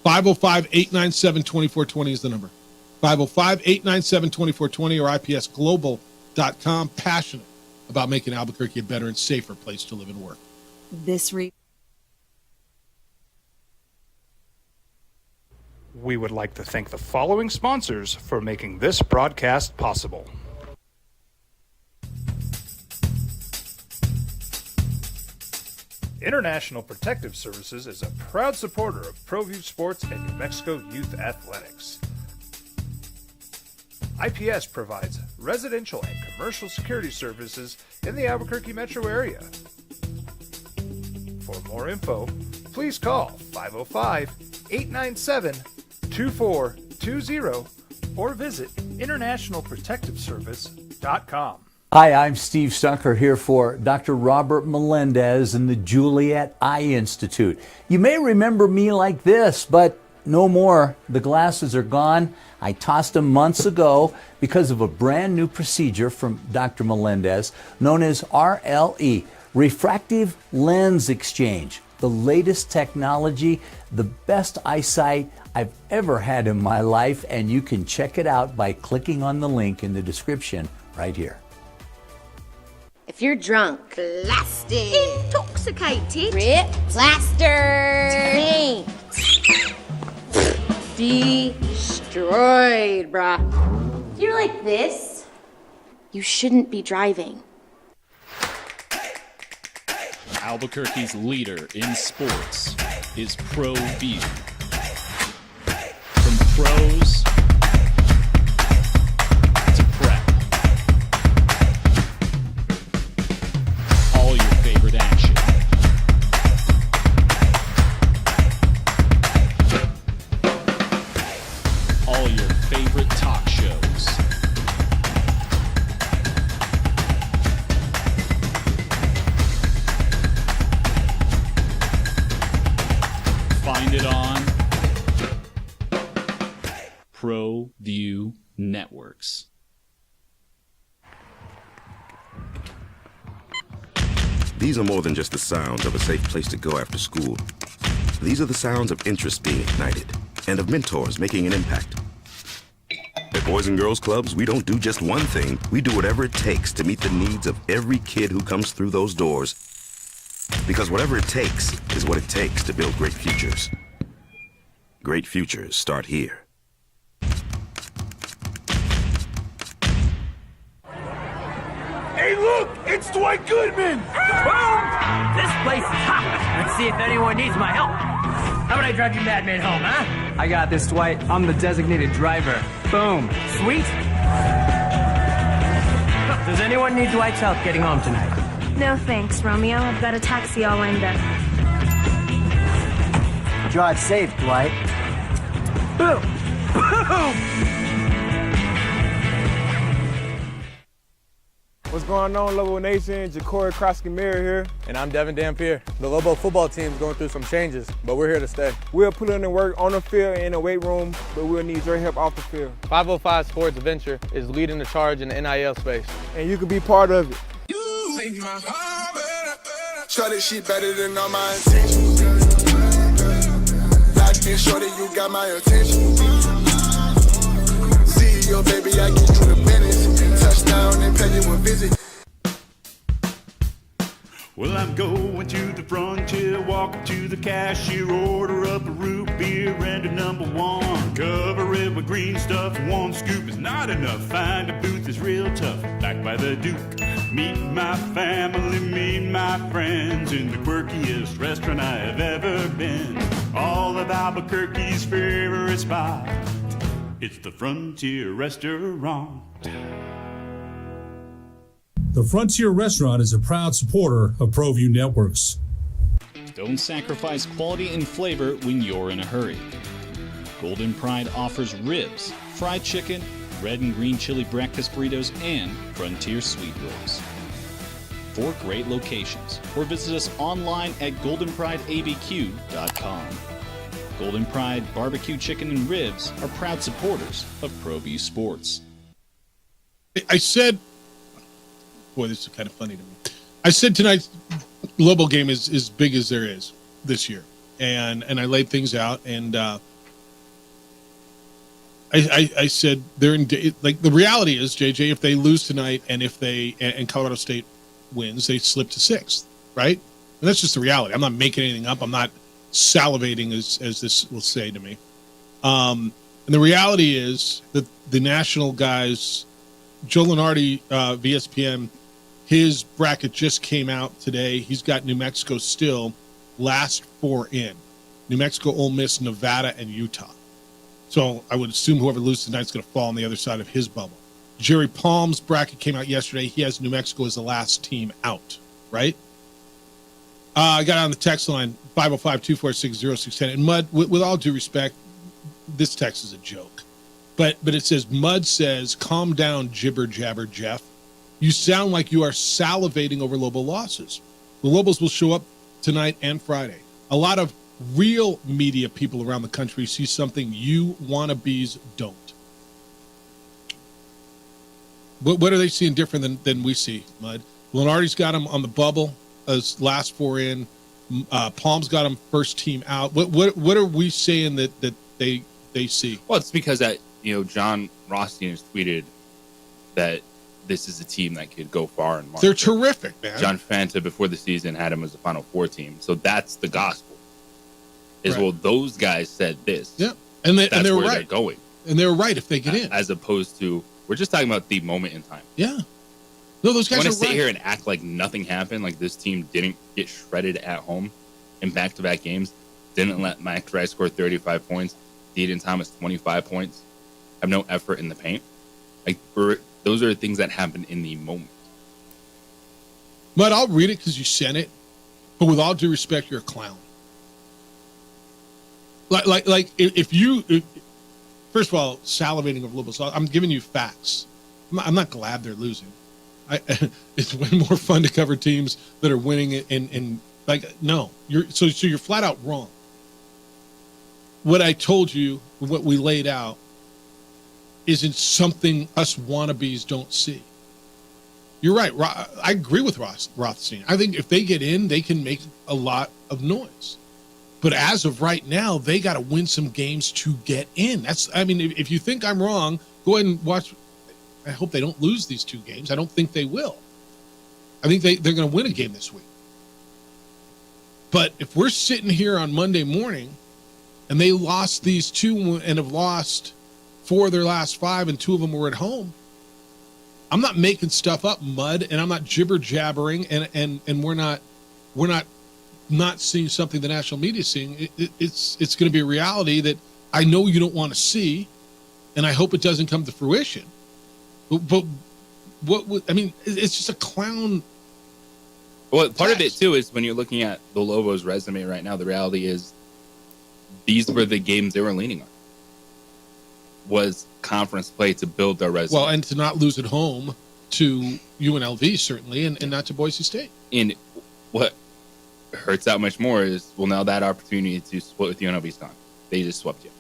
505-897-2420 is the number. 505-897-2420 or ipsglobal.com. Passionate about making Albuquerque a better and safer place to live and work. We would like to thank the following sponsors for making this broadcast possible. International Protective Services is a proud supporter of ProView Sports and New Mexico Youth Athletics. IPS provides residential and commercial security services in the Albuquerque metro area. For more info, please call 505-897-2420 or visit internationalprotectiveservice.com. Hi, I'm Steve Stunker here for Dr. Robert Melendez and the Juliet Eye Institute. You may remember me like this, but no more. The glasses are gone. I tossed them months ago because of a brand new procedure from Dr. Melendez known as RLE, Refractive Lens Exchange. The latest technology, the best eyesight I've ever had in my life, and you can check it out by clicking on the link in the description right here. If you're drunk, blasted, intoxicated, ripped, plastered, destroyed, bruh. If you're like this, you shouldn't be driving. Albuquerque's leader in sports is ProView. From pros to prep, These are more than just the sounds of a safe place to go after school. These are the sounds of interest being ignited and of mentors making an impact. At Boys and Girls Clubs, we don't do just one thing. We do whatever it takes to meet the needs of every kid who comes through those doors. Because whatever it takes is what it takes to build great futures. Great futures start here. Hey, look! It's Dwight Goodman! Boom! This place is hot. Let's see if anyone needs my help. How about I drive you madman home, huh? I got this, Dwight. I'm the designated driver. Boom. Sweet. Does anyone need Dwight's help getting home tonight? No thanks, Romeo. I've got a taxi all lined up. Drive safe, Dwight. Boom! Boom! What's going on, Lobo Nation? Ja'Cory Cross-Camara here. And I'm Devin Dampier. The Lobo football team's going through some changes, but we're here to stay. We'll put in the work on the field and in the weight room, but we'll need your help off the field. 505 Sports Venture is leading the charge in the NIL space. And you can be part of it. Shorty, she better than all my intentions. Locked in, shorty, you got my attention. CEO, baby, I get you the business. Touchdown and pay you a visit. Well, I'm going to the frontier, walking to the cashier, order up a root beer and a number one. Cover it with green stuff, one scoop is not enough. Find a booth is real tough, back by the Duke. Meet my family, meet my friends in the quirkiest restaurant I have ever been. All of Albuquerque's favorite spot, it's the Frontier Restaurant. The Frontier Restaurant is a proud supporter of ProView Networks. Don't sacrifice quality and flavor when you're in a hurry. Golden Pride offers ribs, fried chicken, red and green chili breakfast burritos, and Frontier sweet rolls. 4 great locations, or visit us online at goldenprideabq.com. Golden Pride Barbecue Chicken and Ribs are proud supporters of ProView Sports. I said, boy, this is kind of funny to me. I said tonight's Lobo game is as big as there is this year. And I laid things out, and I said they're in, like, the reality is, JJ, if they lose tonight and if they and Colorado State wins, they slip to 6th, right? And that's just the reality. I'm not making anything up. I'm not salivating, as this will say to me. And the reality is that the national guys, Joe Lunardi, VSPN, his bracket just came out today. He's got New Mexico still last 4 in. New Mexico, Ole Miss, Nevada, and Utah. So I would assume whoever loses tonight is going to fall on the other side of his bubble. Jerry Palm's bracket came out yesterday. He has New Mexico as the last team out, right? I got on the text line, 505-246-0610. And Mud, with all due respect, this text is a joke. But it says, Mud says, calm down, jibber jabber Jeff. You sound like you are salivating over Lobo losses. The Lobos will show up tonight and Friday. A lot of real media people around the country see something you wannabes don't. What are they seeing different than we see, Mud? Lunardi's got him on the bubble as last 4 in. Palm's got him first team out. What are we saying that they see? Well, it's because that, John Rothstein has tweeted that this is a team that could go far in March. They're terrific, man. John Fanta before the season had him as a Final Four team, so that's the gospel. Well, those guys said this. Yeah, and they were where right. They're going, and they were right if they get in, as opposed to we're just talking about the moment in time. Yeah. No, those guys want are to sit right. here and act like nothing happened, like this team didn't get shredded at home in back-to-back games, didn't let Max Rice score 35 points, Deaton Thomas 25 points, have no effort in the paint. Like, those are things that happen in the moment. Mud, I'll read it because you sent it, but with all due respect, you're a clown. Like if first of all, salivating over Lobos, I'm giving you facts. I'm not glad they're losing. It's way more fun to cover teams that are winning it, and no, you're flat out wrong. What I told you, what we laid out, isn't something us wannabes don't see. You're right. I agree with Rothstein. I think if they get in, they can make a lot of noise. But as of right now, they got to win some games to get in. If you think I'm wrong, go ahead and watch. I hope they don't lose these 2 games. I don't think they will. I think they're going to win a game this week. But if we're sitting here on Monday morning and they lost these 2 and have lost 4 of their last 5 and 2 of them were at home, I'm not making stuff up, Mud, and I'm not jibber jabbering, and we're not seeing something the national media is seeing. It's going to be a reality that I know you don't want to see, and I hope it doesn't come to fruition. But it's just a clown. Well, part of it too is when you're looking at the Lobos' resume right now, the reality is these were the games they were leaning on. Was conference play to build their resume. Well, and to not lose at home to UNLV, certainly, and not to Boise State. And what hurts that much more is, well, now that opportunity to split with UNLV's gone. They just swept you.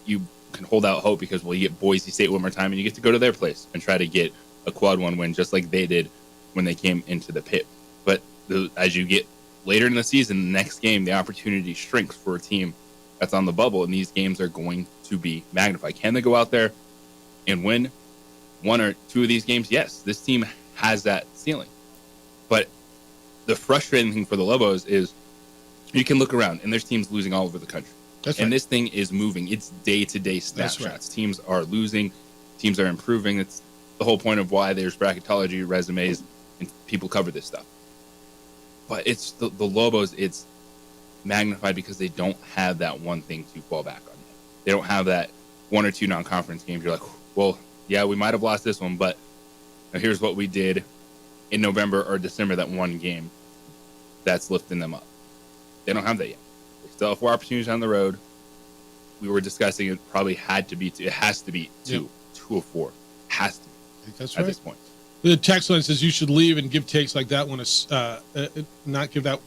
You can hold out hope because, well, you get Boise State one more time and you get to go to their place and try to get a quad 1 win just like they did when they came into the pit. But as you get later in the season, the next game, the opportunity shrinks for a team that's on the bubble, and these games are going to be magnified. Can they go out there and win 1 or 2 of these games? Yes, this team has that ceiling. But the frustrating thing for the Lobos is you can look around, and there's teams losing all over the country. That's and right. this thing is moving. It's day-to-day snapshots. That's right. Teams are losing. Teams are improving. It's the whole point of why there's bracketology, resumes, and people cover this stuff. But it's the Lobos, it's magnified because they don't have that one thing to fall back on. They don't have that 1 or 2 non-conference games. You're like, well, yeah, we might have lost this one, but here's what we did in November or December, that one game that's lifting them up. They don't have that yet. They still have 4 opportunities on the road. We were discussing it probably had to be 2. It has to be 2. Yep. 2 of 4. Has to be. I think that's at right. this point. The text line says you should leave and give takes like that one not give that.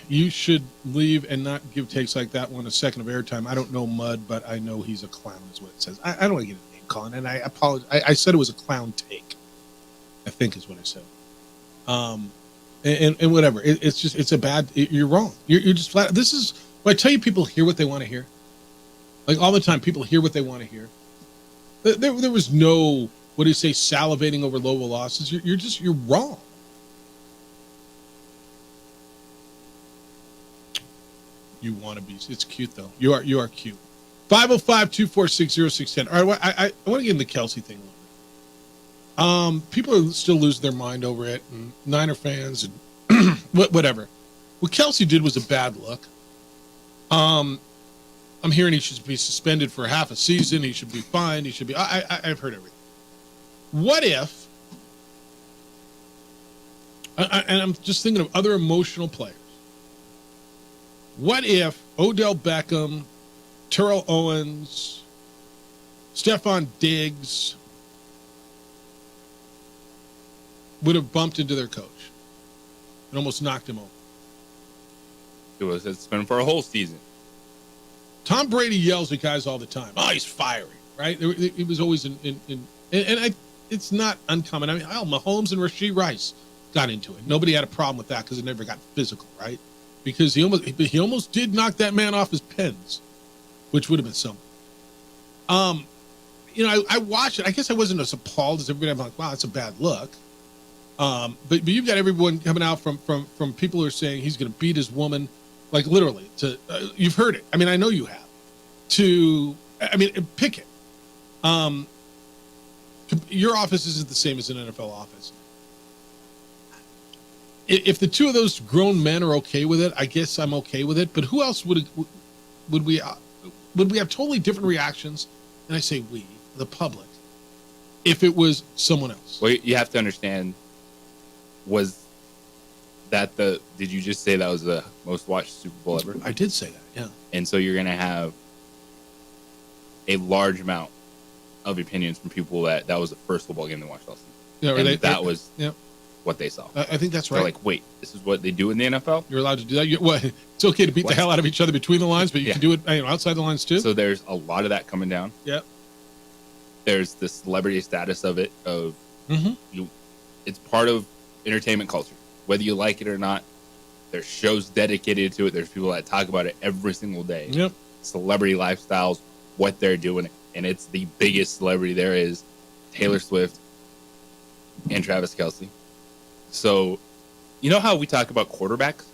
You should leave and not give takes like that one a second of airtime. I don't know Mud, but I know he's a clown, is what it says. I don't want to get a name calling, and I apologize. I said it was a clown take, I think is what I said. And whatever. It's a bad. You're wrong. You're just flat. This is. When I tell you, people hear what they want to hear. Like all the time, people hear what they want to hear. There was no, what do you say, salivating over Lobo losses. You're wrong. You want to be. It's cute though. You are cute. 505-246-0610. All right, I want to get into the Kelsey thing a little bit. People are still losing their mind over it, and Niner fans and whatever. What Kelsey did was a bad look. I'm hearing he should be suspended for half a season. He should be fined. He should be. I've heard everything. What if? And I'm just thinking of other emotional players. What if Odell Beckham, Terrell Owens, Stephon Diggs would have bumped into their coach and almost knocked him over? It was suspended for a whole season. Tom Brady yells at guys all the time. Oh, he's fiery, right? It was always it's not uncommon. I mean, Mahomes and Rashee Rice got into it. Nobody had a problem with that because it never got physical, right? Because he almost did knock that man off his pins, which would have been something. I watched it. I guess I wasn't as appalled as everybody. I'm like, wow, that's a bad look. But you've got everyone coming out from people who are saying he's going to beat his woman, like literally. You've heard it. I mean, I know you have. Pick it. Your office isn't the same as an NFL office. If the two of those grown men are okay with it, I guess I'm okay with it. But who else would we have totally different reactions? And I say we, the public, if it was someone else. Well, you have to understand, did you just say that was the most watched Super Bowl ever? I did say that, yeah. And so you're going to have a large amount of opinions from people that was the first football game they watched all season. Yeah, that was what they saw. I think that's right. They're like, wait, this is what they do in the NFL? You're allowed to do that? It's okay to beat the hell out of each other between the lines, but you can do it outside the lines too? So there's a lot of that coming down. Yep. There's the celebrity status of it, It's part of entertainment culture, whether you like it or not. There's shows dedicated to it. There's people that talk about it every single day. Yep. Celebrity lifestyles, what they're doing, and it's the biggest celebrity there is, Taylor Swift and Travis Kelce. So, you know how we talk about quarterbacks?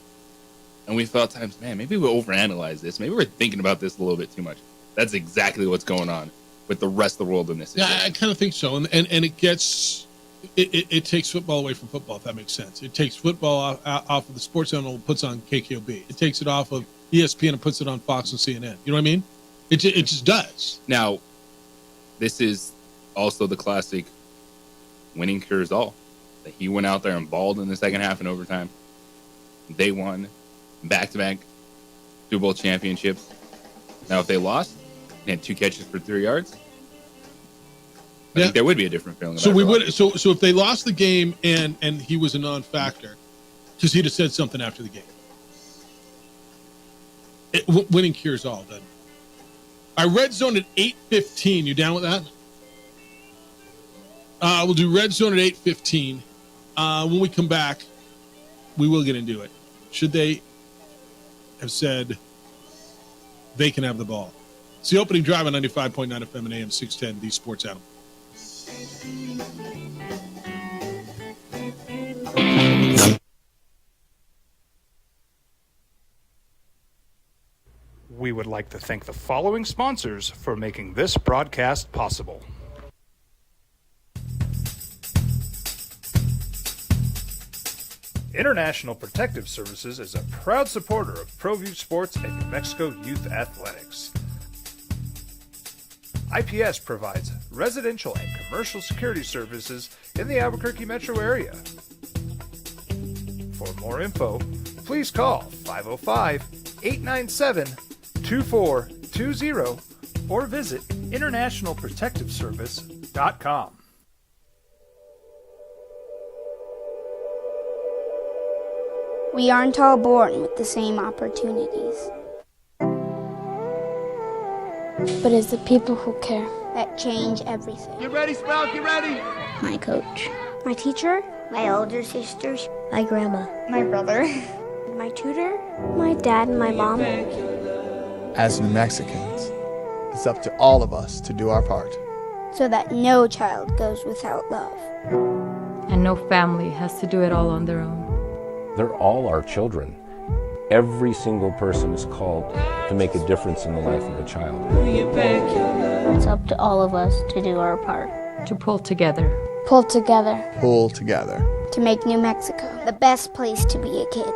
And we felt at times, man, maybe we overanalyze this. Maybe we're thinking about this a little bit too much. That's exactly what's going on with the rest of the world in this situation. Yeah, I kind of think so. And it gets, it takes football away from football, if that makes sense. It takes football off of the Sports Channel and puts on KKOB. It takes it off of ESPN and puts it on Fox and CNN. You know what I mean? It just does. Now, this is also the classic winning cures all. That he went out there and balled in the second half in overtime. They won back-to-back Super Bowl championships. Now, if they lost, he had 2 catches for 3 yards. I think there would be a different feeling. So we would. So if they lost the game and he was a non-factor, because he'd have said something after the game. Winning cures all, doesn't it? I Red Zone at 8:15. You down with that? We'll do Red Zone at 8:15. When we come back, we will get into it. Should they have said they can have the ball? It's the opening drive on 95.9 FM and AM 610, the Sports Animal. We would like to thank the following sponsors for making this broadcast possible. International Protective Services is a proud supporter of ProView Sports and New Mexico Youth Athletics. IPS provides residential and commercial security services in the Albuquerque metro area. For more info, please call 505-897-2420 or visit internationalprotectiveservice.com. We aren't all born with the same opportunities. But it's the people who care that change everything. Get ready, Sprout, get ready! My coach, my teacher, my older sisters, my grandma, my brother, my tutor, my dad, and my mom. As New Mexicans, it's up to all of us to do our part. So that no child goes without love. And no family has to do it all on their own. They're all our children. Every single person is called to make a difference in the life of a child. It's up to all of us to do our part. To pull together. Pull together. Pull together. To make New Mexico the best place to be a kid.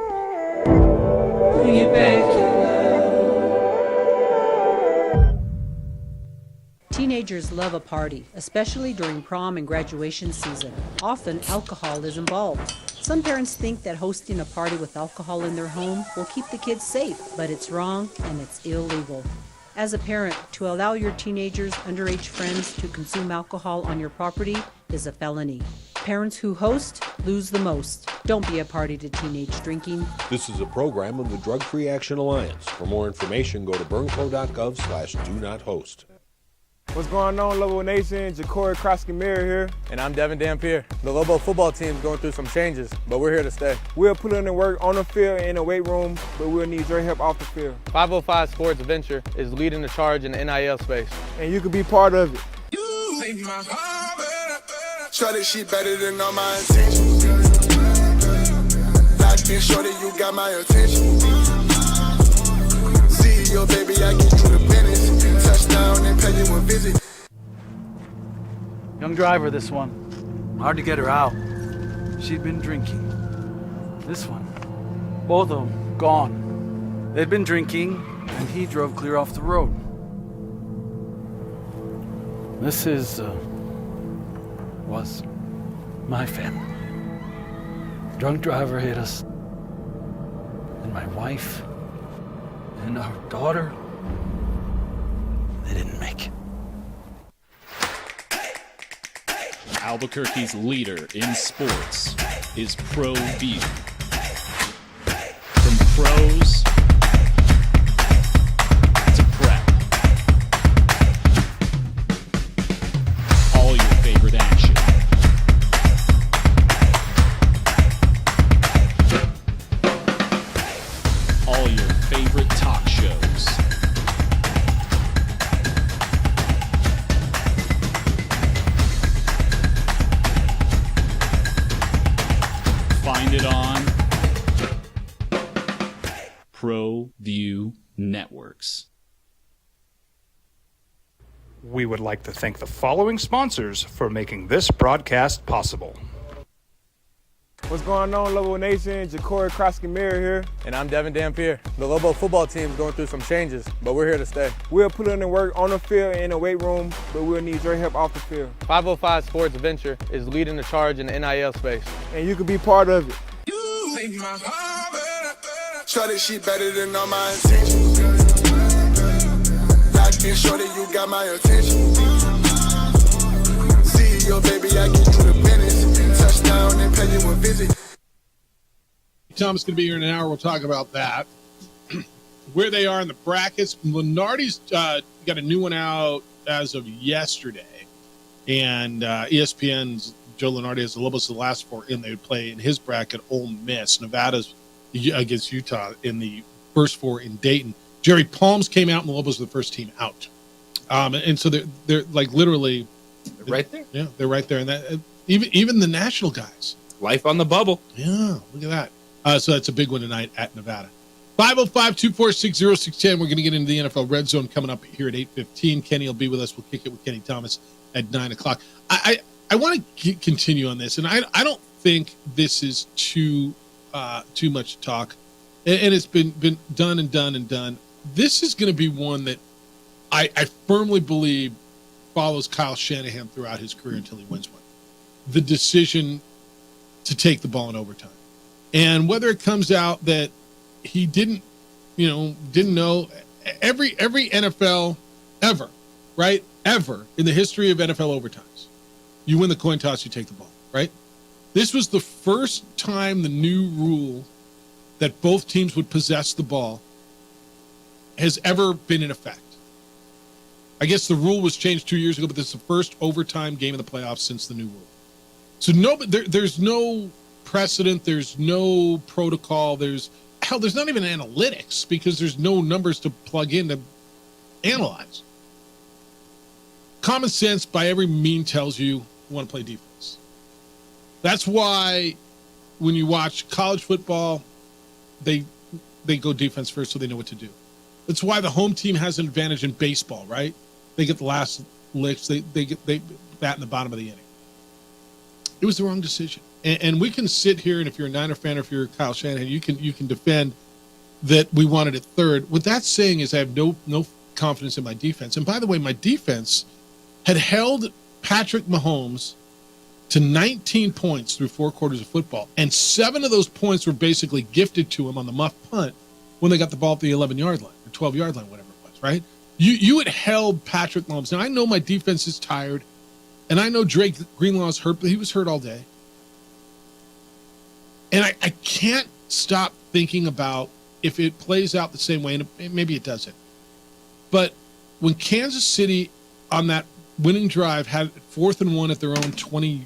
Teenagers love a party, especially during prom and graduation season. Often, alcohol is involved. Some parents think that hosting a party with alcohol in their home will keep the kids safe, but it's wrong and it's illegal. As a parent, to allow your teenagers' underage friends to consume alcohol on your property is a felony. Parents who host lose the most. Don't be a party to teenage drinking. This is a program of the Drug Free Action Alliance. For more information, go to burnco.gov/do-not-host. What's going on, Lobo Nation? Ja'Cory Krosky-Mir here. And I'm Devin Dampier. The Lobo football team's going through some changes, but we're here to stay. We'll put in the work on the field and in the weight room, but we'll need your help off the field. 505 Sports Venture is leading the charge in the NIL space. And you can be part of it. Try this shit better than all my intentions. Like this shorty, you got my attention. See your baby, I get you the business. Touchdown and pay you a visit. Young driver, this one. Hard to get her out. She'd been drinking. This one. Both of them gone. They'd been drinking, and he drove clear off the road. This was my family. Drunk driver hit us. And my wife and our daughter, they didn't make it. Albuquerque's leader in sports is ProView. From pros to prep. All your favorite action. ProView Networks. We would like to thank the following sponsors for making this broadcast possible. What's going on, Lobo Nation? Ja'Cory Krosky-Miller here. And I'm Devin Dampier. The Lobo football team is going through some changes, but we're here to stay. We'll put in the work on the field and in the weight room, but we'll need your help off the field. 505 Sports Venture is leading the charge in the NIL space. And you can be part of it. Shorty, she better than all my intentions. Locked in, shorty, you got my attention. CEO, baby, I get you the business. Touchdown and pay you a visit. Tom's going to be here in an hour. We'll talk about that. Where they are in the brackets. Lunardi's got a new one out as of yesterday. And ESPN's Joe Lunardi has the Lobos the last four in. They would play in his bracket Ole Miss. Nevada's against Utah in the first four in Dayton. Jerry Palms came out and the Lobos were the first team out. And so they're like literally right there. Yeah, they're right there. And that even the national guys. Life on the bubble. Yeah, look at that. So that's a big one tonight at Nevada. 505-246-0610. We're going to get into the NFL Red Zone coming up here at 8:15. Kenny will be with us. We'll kick it with Kenny Thomas at 9 o'clock. I want to continue on this, and I don't think this is too much talk, and it's been done and done and done. This is going to be one that I firmly believe follows Kyle Shanahan throughout his career until he wins one. The decision to take the ball in overtime. And whether it comes out that he didn't know every NFL ever, right? Ever in the history of NFL overtimes, you win the coin toss, you take the ball, right? This was the first time the new rule that both teams would possess the ball has ever been in effect. I guess the rule was changed 2 years ago, but this is the first overtime game of the playoffs since the new rule. So there's no precedent, there's no protocol, there's not even analytics because there's no numbers to plug in to analyze. Common sense by every mean tells you want to play defense. That's why when you watch college football, they go defense first so they know what to do. That's why the home team has an advantage in baseball, right? They get the last licks, they bat in the bottom of the inning. It was the wrong decision. And we can sit here, and if you're a Niner fan or if you're Kyle Shanahan, you can defend that we wanted it third. What that's saying is I have no confidence in my defense. And by the way, my defense had held Patrick Mahomes to 19 points through 4 quarters of football, and 7 of those points were basically gifted to him on the muff punt when they got the ball at the 11-yard line or 12-yard line, whatever it was, right? You had held Patrick Mahomes. Now, I know my defense is tired, and I know Drake Greenlaw's hurt, but he was hurt all day. And I can't stop thinking about if it plays out the same way, and maybe it doesn't. But when Kansas City on that winning drive had 4th and 1 at their own 20,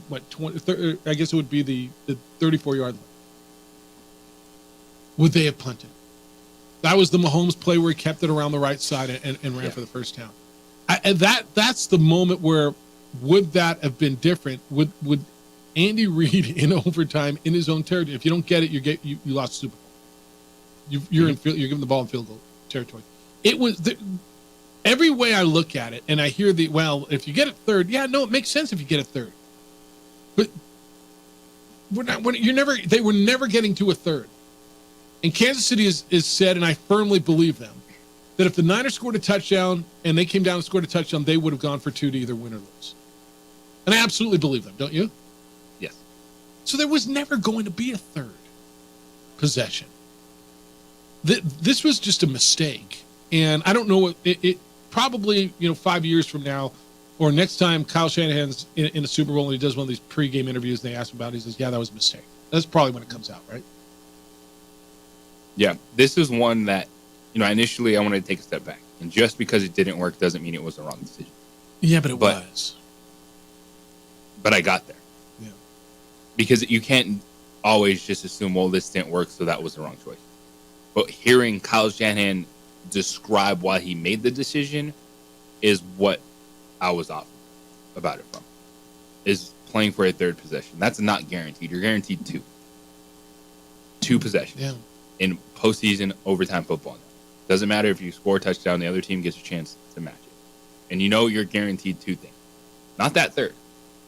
I guess it would be the 34-yard line, would they have punted? That was the Mahomes play where he kept it around the right side and ran for the first down. That's the moment where would that have been different? Would Andy Reid in overtime in his own territory? If you don't get it, you lost the Super Bowl. You're giving the ball in field goal territory. It was every way I look at it, and I hear if you get it third, it makes sense if you get it third. But they were never getting to a third. And Kansas City is said, and I firmly believe them, that if the Niners scored a touchdown and they came down and scored a touchdown, they would have gone for 2 to either win or lose. And I absolutely believe them, don't you? Yes. So there was never going to be a third possession. This was just a mistake. And I don't know what it probably, 5 years from now or next time Kyle Shanahan's in a Super Bowl and he does one of these pregame interviews and they ask him about it, he says, yeah, that was a mistake. That's probably when it comes out, right? Yeah, this is one that, initially I wanted to take a step back. And just because it didn't work doesn't mean it was the wrong decision. Yeah, but it was. But I got there. Yeah. Because you can't always just assume, well, this didn't work, so that was the wrong choice. But hearing Kyle Shanahan describe why he made the decision is what I was off about it from. Is playing for a third possession. That's not guaranteed. You're guaranteed 2. 2 possessions. Yeah. in postseason overtime football now. Doesn't matter if you score a touchdown, the other team gets a chance to match it. And you know you're guaranteed two things, not that third.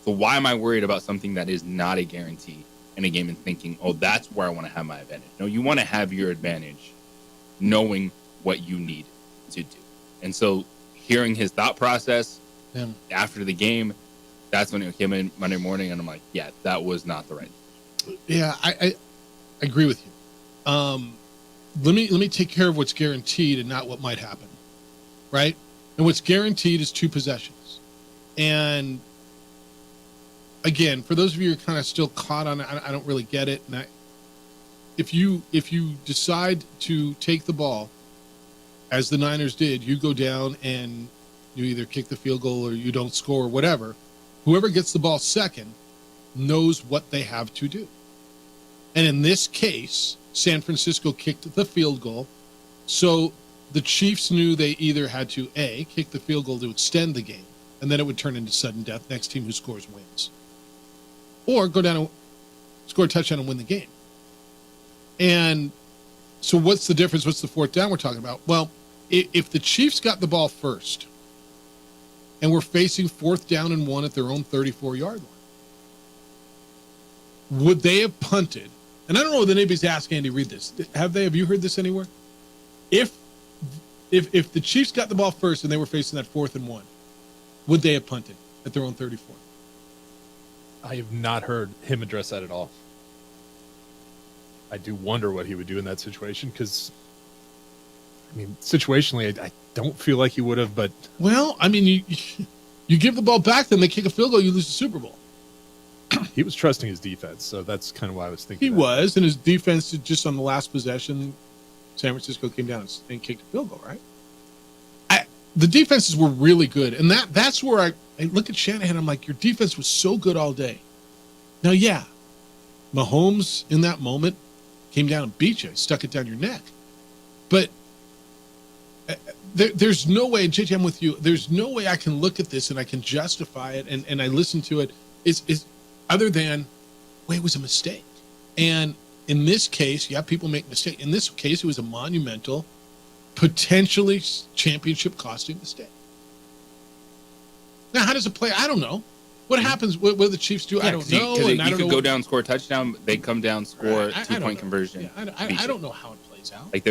So why am I worried about something that is not a guarantee in a game and thinking, oh, that's where I want to have my advantage? No, you want to have your advantage knowing what you need to do. And so hearing his thought process after the game, that's when it came in Monday morning, and I'm like, yeah, that was not the right decision. Yeah, I agree with you. Let me take care of what's guaranteed and not what might happen, right? And what's guaranteed is 2 possessions. And again, for those of you who are kind of still caught on it, I don't really get it. And if you decide to take the ball, as the Niners did, you go down and you either kick the field goal or you don't score or whatever. Whoever gets the ball second knows what they have to do. And in this case, San Francisco kicked the field goal. So the Chiefs knew they either had to, A, kick the field goal to extend the game, and then it would turn into sudden death. Next team who scores wins. Or go down and score a touchdown and win the game. And so what's the difference? What's the fourth down we're talking about? Well, if the Chiefs got the ball first and we're facing 4th down and 1 at their own 34-yard line, would they have punted? And I don't know if anybody's asked Andy Reid this. Have you heard this anywhere? If the Chiefs got the ball first and they were facing that 4th and 1, would they have punted at their own 34? I have not heard him address that at all. I do wonder what he would do in that situation because, I mean, situationally, I don't feel like he would have, but... Well, I mean, you give the ball back, then they kick a field goal, you lose the Super Bowl. He was trusting his defense, so that's kind of why I was thinking. He was, and his defense, just on the last possession, San Francisco came down and kicked a field goal, right? The defenses were really good, and that's where I look at Shanahan, I'm like, your defense was so good all day. Now, yeah, Mahomes in that moment came down and beat you, stuck it down your neck. But there's no way, JJ, I'm with you, there's no way I can look at this and I can justify it, and I listen to it, is other than, well, it was a mistake. And in this case, yeah, people make mistakes. In this case, it was a monumental, potentially championship costing mistake. Now, how does it play? I don't know. What happens? What do the Chiefs do? I don't know. Because you could go down, score a touchdown. They come down, score two-point conversion. Yeah, I don't know how it plays out. Like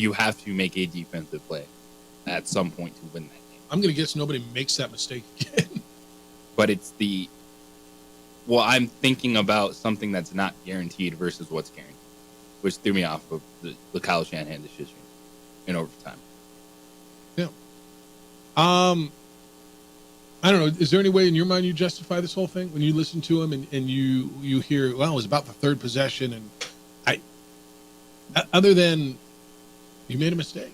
you have to make a defensive play at some point to win that game. I'm going to guess nobody makes that mistake again. But it's I'm thinking about something that's not guaranteed versus what's guaranteed, which threw me off of the Kyle Shanahan decision in overtime. Yeah. I don't know. Is there any way in your mind you justify this whole thing when you listen to him and you hear, well, it was about the 3rd possession, and other than you made a mistake?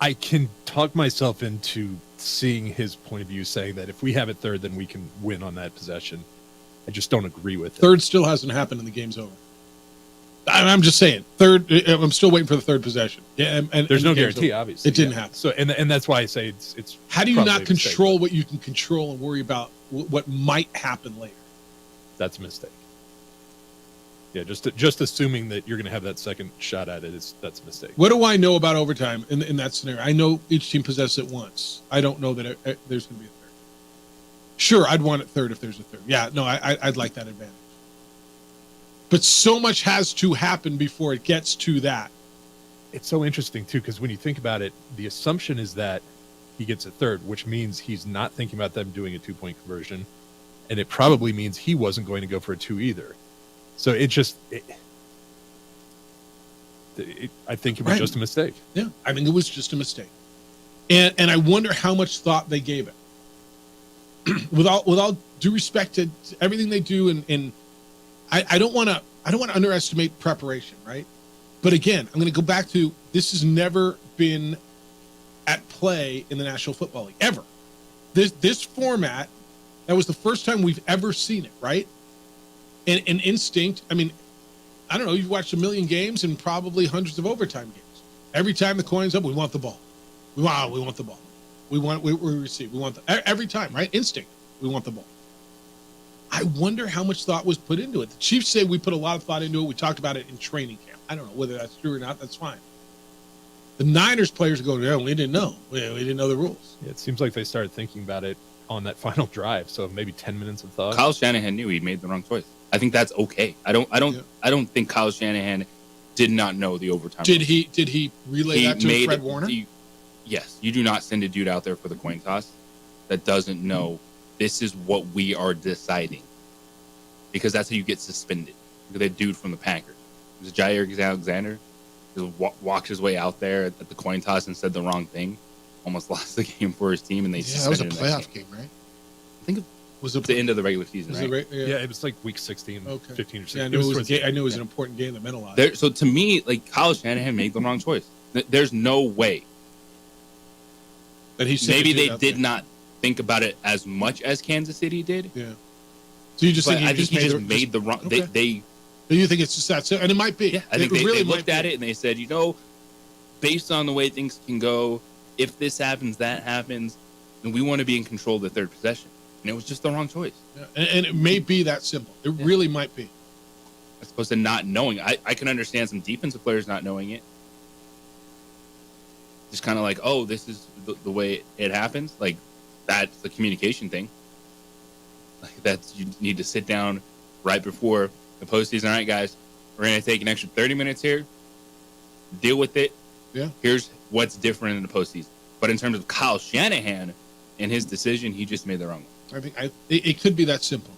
I can talk myself into seeing his point of view, saying that if we have it 3rd, then we can win on that possession. I just don't agree with it. 3rd still hasn't happened and the game's over. I'm just saying, 3rd. I'm still waiting for the 3rd possession. Yeah, and there's no guarantee, obviously. It didn't happen. So, and that's why I say it's. How do you not control what you can control and worry about what might happen later? That's a mistake. Yeah, just assuming that you're going to have that second shot at it that's a mistake. What do I know about overtime in that scenario? I know each team possesses it once. I don't know that there's going to be a 3rd. Sure, I'd want it 3rd if there's a 3rd. Yeah, no, I'd like that advantage. But so much has to happen before it gets to that. It's so interesting, too, because when you think about it, the assumption is that he gets a 3rd, which means he's not thinking about them doing a 2-point conversion. And it probably means he wasn't going to go for a 2 either. So I think it was just a mistake. Yeah, I think it was just a mistake. And I wonder how much thought they gave it. with all due respect to everything they do, and I don't want to underestimate preparation, right? But again, I'm going to go back to, this has never been at play in the National Football League, ever. This format, that was the first time we've ever seen it, right? And instinct, I mean, I don't know, you've watched a million games and probably hundreds of overtime games. Every time the coin's up, we want the ball. We want the ball. We receive. We want every time, right? Instinct. We want the ball. I wonder how much thought was put into it. The Chiefs say we put a lot of thought into it. We talked about it in training camp. I don't know whether that's true or not. That's fine. The Niners players are going, no, we didn't know. We didn't know the rules. Yeah, it seems like they started thinking about it on that final drive. So maybe 10 minutes of thought. Kyle Shanahan knew he made the wrong choice. I think that's okay. I don't think Kyle Shanahan did not know the overtime. Did he relay that to Fred Warner? Yes. You do not send a dude out there for the coin toss that doesn't know this is what we are deciding, because that's how you get suspended. Look at that dude from the Packers. It was Jair Alexander. Just walked his way out there at the coin toss and said the wrong thing. Almost lost the game for his team, and they suspended him. That was a playoff game, right? I think it was the end of the regular season, right? Yeah, it was like week 16, 15 or 16. Yeah, I knew it was an important game that meant a lot. So to me, like, Kyle Shanahan made the wrong choice. There's no way. But he said maybe they did not think about it as much as Kansas City did. Yeah. So you just think I think he just made the wrong. Okay. You think it's just that simple? And it might be. Yeah, I think they looked at it and they said, based on the way things can go, if this happens, that happens, then we want to be in control of the third possession. And it was just the wrong choice. Yeah. And it may be that simple. It really might be. As opposed to not knowing. I can understand some defensive players not knowing it. Just kind of like, oh, this is the way it happens. Like, that's the communication thing. Like, that's, you need to sit down right before the postseason. All right, guys, we're going to take an extra 30 minutes here. Deal with it. Yeah. Here's what's different in the postseason. But in terms of Kyle Shanahan and his decision, he just made the wrong one. I think it could be that simple.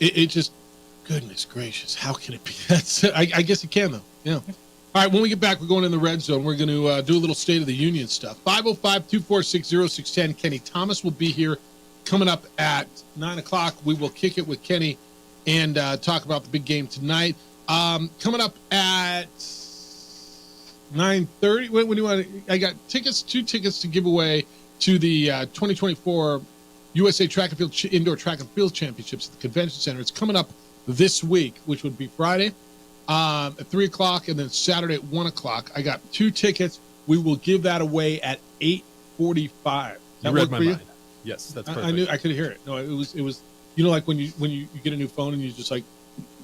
It just, goodness gracious, how can it be that simple? I guess it can, though. Yeah. All right, when we get back, we're going in the red zone. We're going to do a little State of the Union stuff. 505-246-0610. Kenny Thomas will be here coming up at 9 o'clock. We will kick it with Kenny and talk about the big game tonight. Coming up at 9:30. When do you want to? I got two tickets to give away to the 2024 USA Track and Field Indoor Track and Field Championships at the Convention Center. It's coming up this week, which would be Friday at 3 o'clock and then Saturday at 1 o'clock. I got 2 tickets. We will give that away at 8:45. You read my mind. Yes, that's perfect. I knew I could hear it. No, it was like when you get a new phone and you just like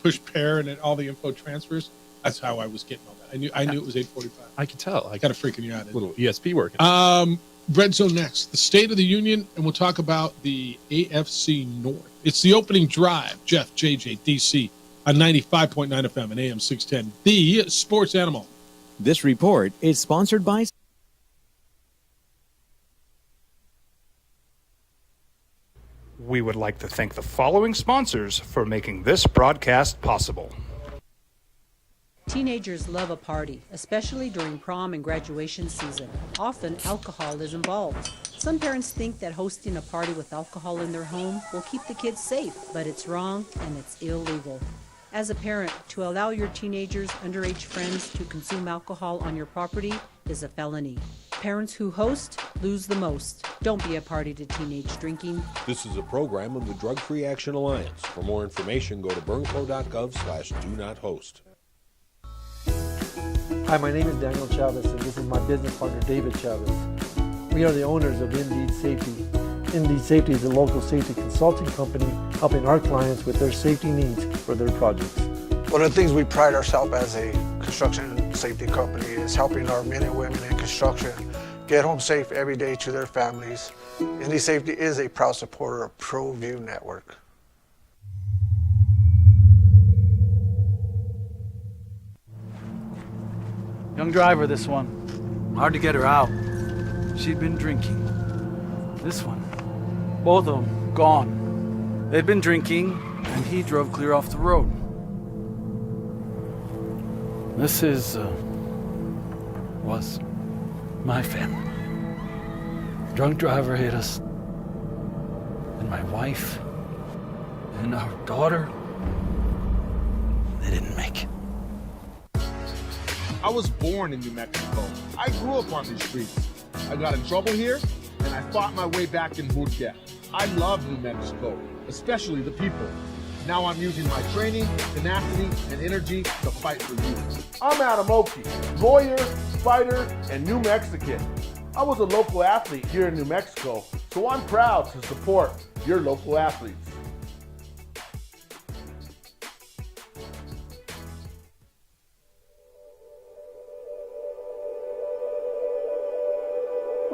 push pair and then all the info transfers. That's how I was getting all that. I knew it was 8:45. I could tell. I got to freaking you out. Little ESP working. Red Zone next, the State of the Union, and we'll talk about the AFC North. It's the opening drive. Jeff, JJ, DC on 95.9 FM and AM 610, the sports animal. This report is sponsored by. We would like to thank the following sponsors for making this broadcast possible. Teenagers love a party, especially during prom and graduation season. Often, alcohol is involved. Some parents think that hosting a party with alcohol in their home will keep the kids safe, but it's wrong and it's illegal. As a parent, to allow your teenagers' underage friends to consume alcohol on your property is a felony. Parents who host lose the most. Don't be a party to teenage drinking. This is a program of the Drug Free Action Alliance. For more information, go to burnco.gov/do-not-host. Hi, my name is Daniel Chavez, and this is my business partner, David Chavez. We are the owners of Indeed Safety. Indeed Safety is a local safety consulting company helping our clients with their safety needs for their projects. One of the things we pride ourselves as a construction safety company is helping our men and women in construction get home safe every day to their families. Indeed Safety is a proud supporter of ProView Network. Young driver, this one. Hard to get her out. She'd been drinking. This one. Both of them gone. They'd been drinking, and he drove clear off the road. This was my family. Drunk driver hit us. And my wife and our daughter, they didn't make it. I was born in New Mexico. I grew up on these streets. I got in trouble here, and I fought my way back in Burquia. I love New Mexico, especially the people. Now I'm using my training, tenacity, and energy to fight for you. I'm Adam Oki, lawyer, fighter, and New Mexican. I was a local athlete here in New Mexico, so I'm proud to support your local athletes.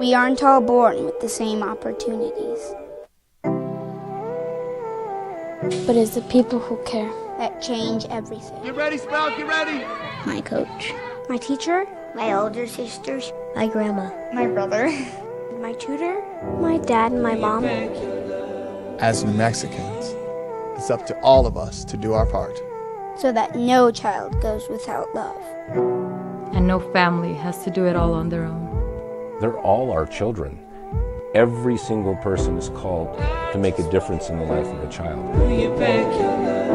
We aren't all born with the same opportunities. But it's the people who care that change everything. Get ready, Sprout, get ready! My coach, my teacher, my older sisters, my grandma, my brother, my tutor, my dad, and my mom. As New Mexicans, it's up to all of us to do our part. So that no child goes without love. And no family has to do it all on their own. They're all our children. Every single person is called to make a difference in the life of a child.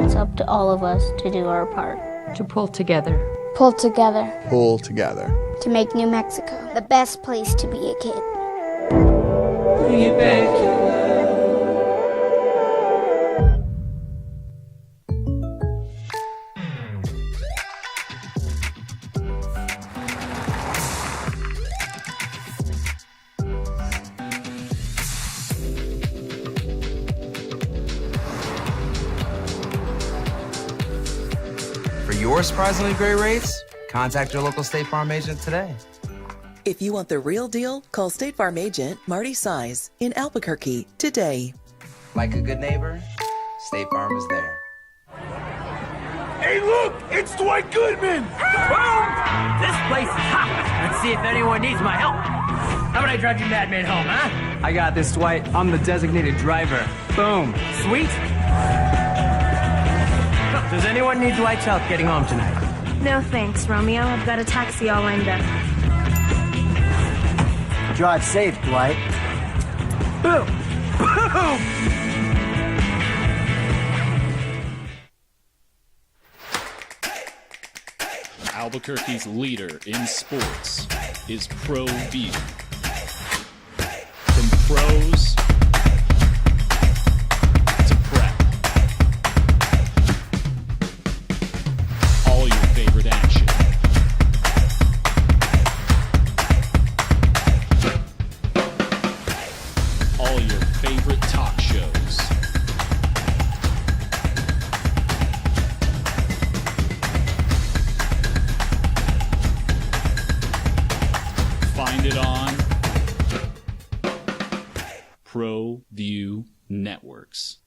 It's up to all of us to do our part. To pull together. Pull together. Pull together. To make New Mexico the best place to be a kid. For your surprisingly great rates, contact your local State Farm agent today. If you want the real deal, call State Farm agent Marty Size in Albuquerque today. Like a good neighbor, State Farm is there. Hey, look! It's Dwight Goodman! Boom! This place is hot. Let's see if anyone needs my help. How about I drive you madman home, huh? I got this, Dwight. I'm the designated driver. Boom. Sweet. Does anyone need Dwight's help getting home tonight? No thanks, Romeo. I've got a taxi all lined up. Drive safe, Dwight. Boom! Boom! Albuquerque's leader in sports is ProView. From pros to prep. All your favorite action. All your favorite talk shows. Find it on ProView Networks.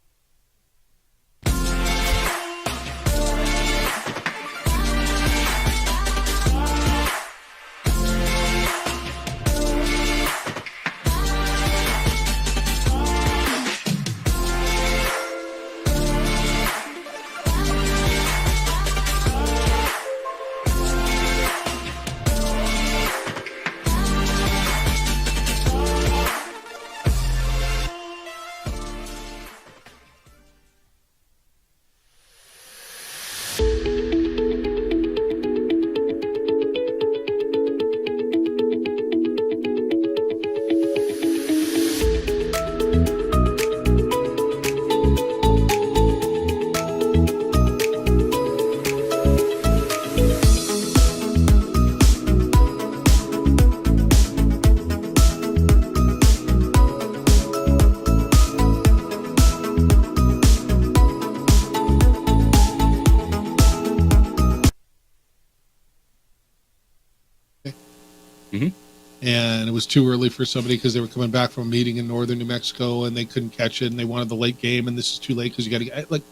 And it was too early for somebody because they were coming back from a meeting in northern New Mexico and they couldn't catch it and they wanted the late game and this is too late because you got to get like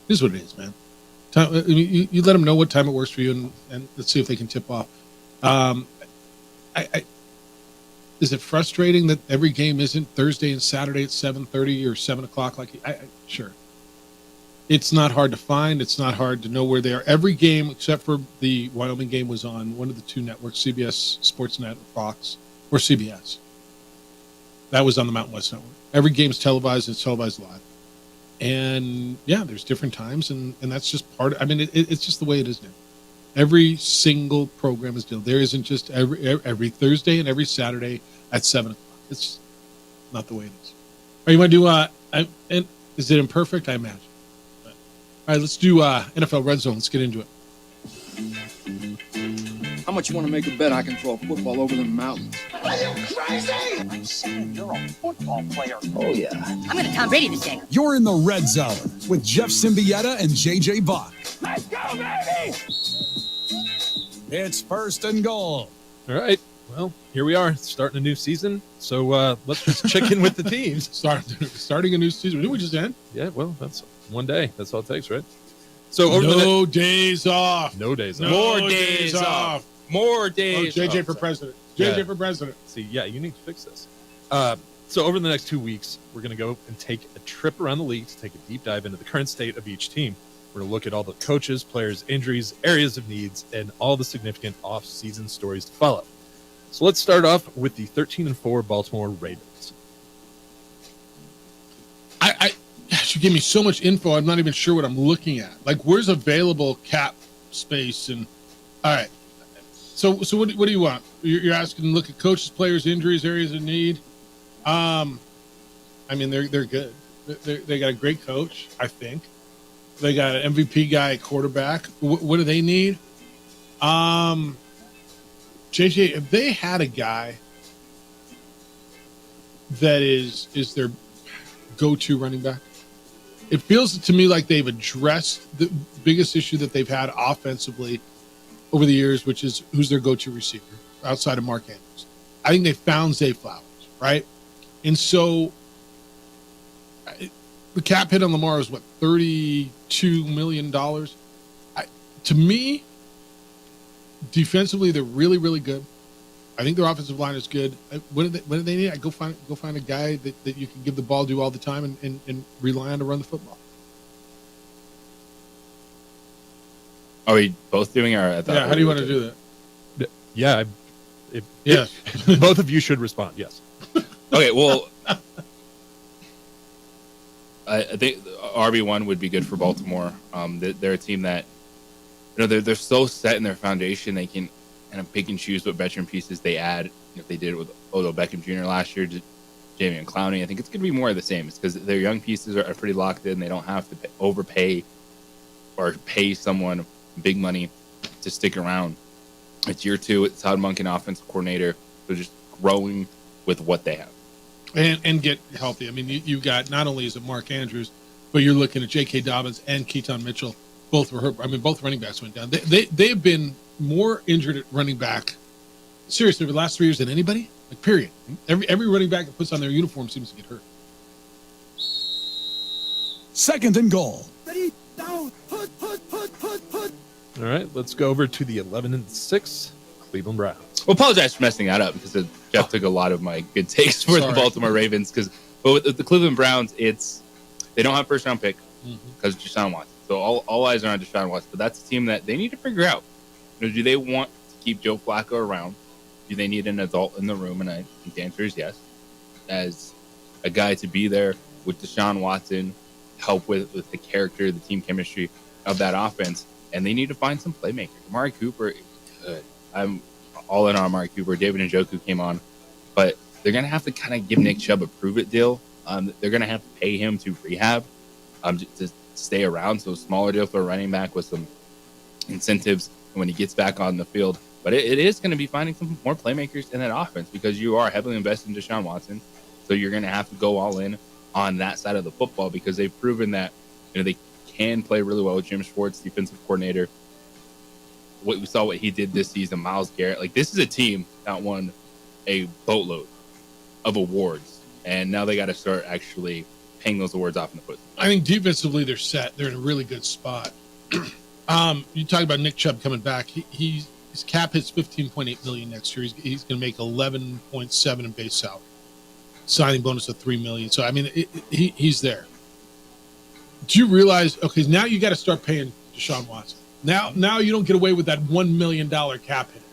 this is what it is, man. Time, I mean, you let them know what time it works for you and let's see if they can tip off. Is it frustrating that every game isn't Thursday and Saturday at 7:30 or 7 o'clock? Like, sure. It's not hard to find. It's not hard to know where they are. Every game, except for the Wyoming game, was on one of the two networks, CBS Sportsnet, or Fox, or CBS. That was on the Mountain West Network. Every game's televised. It's televised live. And, yeah, there's different times, and that's just part of, I mean, it's just the way it is now. Every single program is different. There isn't just every Thursday and every Saturday at 7 o'clock. It's just not the way it is. All right, you want to do, and is it imperfect? I imagine. All right, let's do NFL Red Zone. Let's get into it. How much you want to make a bet I can throw a football over the mountains? Are you crazy? I'm saying you're a football player. Oh, yeah. I'm going to Tom Brady this game. You're in the Red Zone with Jeff Symbieta and JJ Bach. Let's go, baby! It's first and goal. All right. Well, here we are, starting a new season. So let's just check in with the teams. Starting a new season. Didn't we just end? Yeah, well, that's one day. That's all it takes, right? So no days off. No days off. More days off. More days. Oh, JJ for president. JJ for president. See, yeah, you need to fix this. So over the next 2 weeks, we're going to go and take a trip around the league to take a deep dive into the current state of each team. We're going to look at all the coaches, players, injuries, areas of needs, and all the significant off-season stories to follow. So let's start off with the 13-4 Baltimore Ravens. Gosh, you give me so much info. I'm not even sure what I'm looking at. Like, where's available cap space? And all right. So what do you want? You're asking to look at coaches, players, injuries, areas of need. I mean, they're good. They got a great coach, I think. They got an MVP guy at quarterback. What do they need? JJ, if they had a guy that is their go-to running back, it feels to me like they've addressed the biggest issue that they've had offensively over the years, which is who's their go-to receiver outside of Mark Andrews. I think they found Zay Flowers, right? And so the cap hit on Lamar is what, $32 million? To me, defensively, they're really, really good. I think their offensive line is good. What do they need? I go find a guy that you can give the ball to all the time and rely on to run the football. Are we both doing our? Yeah. How do you want to do that? Yeah. Yes. Both of you should respond. Yes. Okay. Well, I think RB1 would be good for Baltimore. They're a team that, they're so set in their foundation. They can kind of pick and choose what veteran pieces they add. If they did it with Odell Beckham Jr. last year, Jadeveon Clowney, I think it's going to be more of the same. It's because their young pieces are pretty locked in. They don't have to overpay or pay someone big money to stick around. It's year 2. It's Todd Monken, offensive coordinator. They're just growing with what they have. And get healthy. I mean, you got, not only is it Mark Andrews, but you're looking at J.K. Dobbins and Keaton Mitchell. Both were hurt. I mean, both running backs went down. They've been more injured at running back, seriously, over the last 3 years than anybody. Like, period. Every running back that puts on their uniform seems to get hurt. 2nd and goal. Ready, down, put. All right, let's go over to the 11-6 Cleveland Browns. Well, apologize for messing that up because Jeff took a lot of my good takes for the Baltimore Ravens. But with the Cleveland Browns, they don't have a first-round pick because of Deshaun Watson. So all eyes are on Deshaun Watson. But that's a team that they need to figure out. Do they want to keep Joe Flacco around? Do they need an adult in the room? And I think the answer is yes. As a guy to be there with Deshaun Watson, help with the character, the team chemistry of that offense. And they need to find some playmakers. Amari Cooper, good. I'm all in on Amari Cooper. David Njoku came on. But they're going to have to kind of give Nick Chubb a prove-it deal. They're going to have to pay him to rehab to stay around. So a smaller deal for a running back with some incentives when he gets back on the field. But it is going to be finding some more playmakers in that offense because you are heavily invested in Deshaun Watson. So you're going to have to go all in on that side of the football because they've proven that they can play really well with Jim Schwartz, defensive coordinator. We saw what he did this season, Myles Garrett. Like, this is a team that won a boatload of awards, and now they got to start actually paying those awards off in the foot. I think defensively they're set. They're in a really good spot. You talk about Nick Chubb coming back. His cap hits $15.8 million next year. He's going to make $11.7 in base salary. Signing bonus of $3 million. So I mean, he's there. Do you realize? Okay, now you got to start paying Deshaun Watson. Now you don't get away with that $1 million cap hit.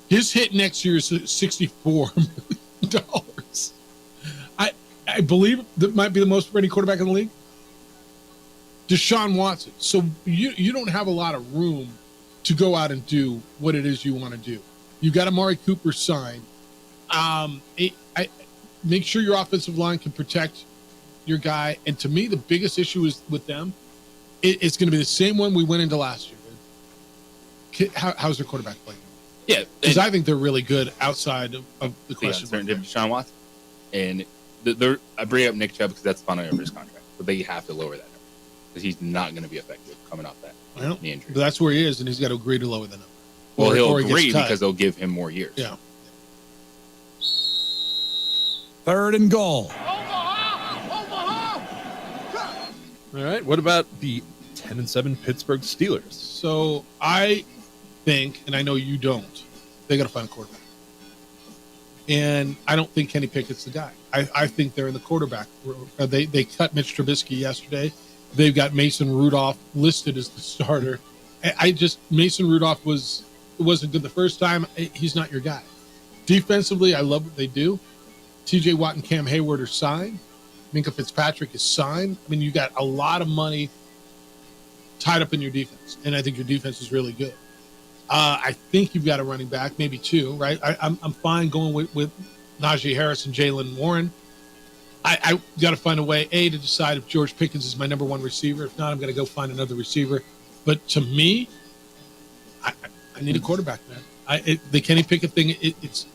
His hit next year is $64 million. I believe that might be the most for any quarterback in the league. Deshaun Watson. So you don't have a lot of room to go out and do what it is you want to do. You got Amari Cooper signed. Make sure your offensive line can protect your guy. And to me, the biggest issue is with them. It's going to be the same one we went into last year. How's their quarterback playing? Yeah, because I think they're really good outside of the question. Uncertainty of Deshaun Watson, and I bring up Nick Chubb because that's the final year of his contract, but they have to lower that number because he's not going to be effective coming off that knee injury. But that's where he is, and he's got to agree to lower the number. Well, he'll agree because they'll give him more years. Yeah. 3rd and goal. All right. What about the 10-7 Pittsburgh Steelers? So I think, and I know you don't, they got to find a quarterback. And I don't think Kenny Pickett's the guy. I think they're in the quarterback. They cut Mitch Trubisky yesterday. They've got Mason Rudolph listed as the starter. Mason Rudolph wasn't good the first time. He's not your guy. Defensively, I love what they do. TJ Watt and Cam Hayward are signed. Minka Fitzpatrick is signed. I mean, you got a lot of money tied up in your defense, and I think your defense is really good. I think you've got a running back, maybe two, right? I'm fine going with Najee Harris and Jaylen Warren. I got to find a way, to decide if George Pickens is my number one receiver. If not, I'm going to go find another receiver. But to me, I need a quarterback, man. The Kenny Pickett thing, it's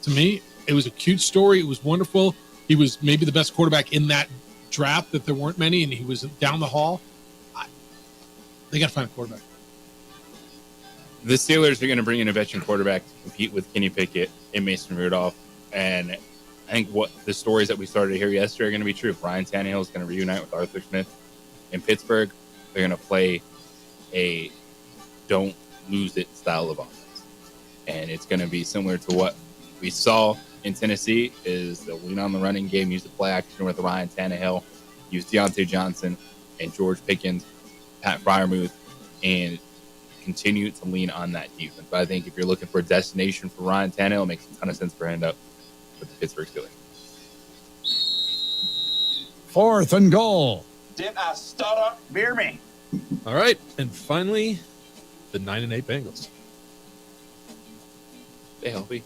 to me, it was a cute story. It was wonderful. He was maybe the best quarterback in that draft that there weren't many, and he was down the hall. They got to find a quarterback. The Steelers are going to bring in a veteran quarterback to compete with Kenny Pickett and Mason Rudolph. And I think what the stories that we started to hear yesterday are going to be true. Ryan Tannehill is going to reunite with Arthur Smith in Pittsburgh. They're going to play a don't lose it style of offense. And it's going to be similar to what we saw in Tennessee is they'll lean on the running game, use the play action with Ryan Tannehill, use Deontay Johnson and George Pickens, Pat Freiermuth, and continue to lean on that defense. But I think if you're looking for a destination for Ryan Tannehill, it makes a ton of sense for him to with the Pittsburgh Steelers. 4th and goal. Did I stutter? Beer me. All right. And finally, the 9-8 Bengals. Stay healthy.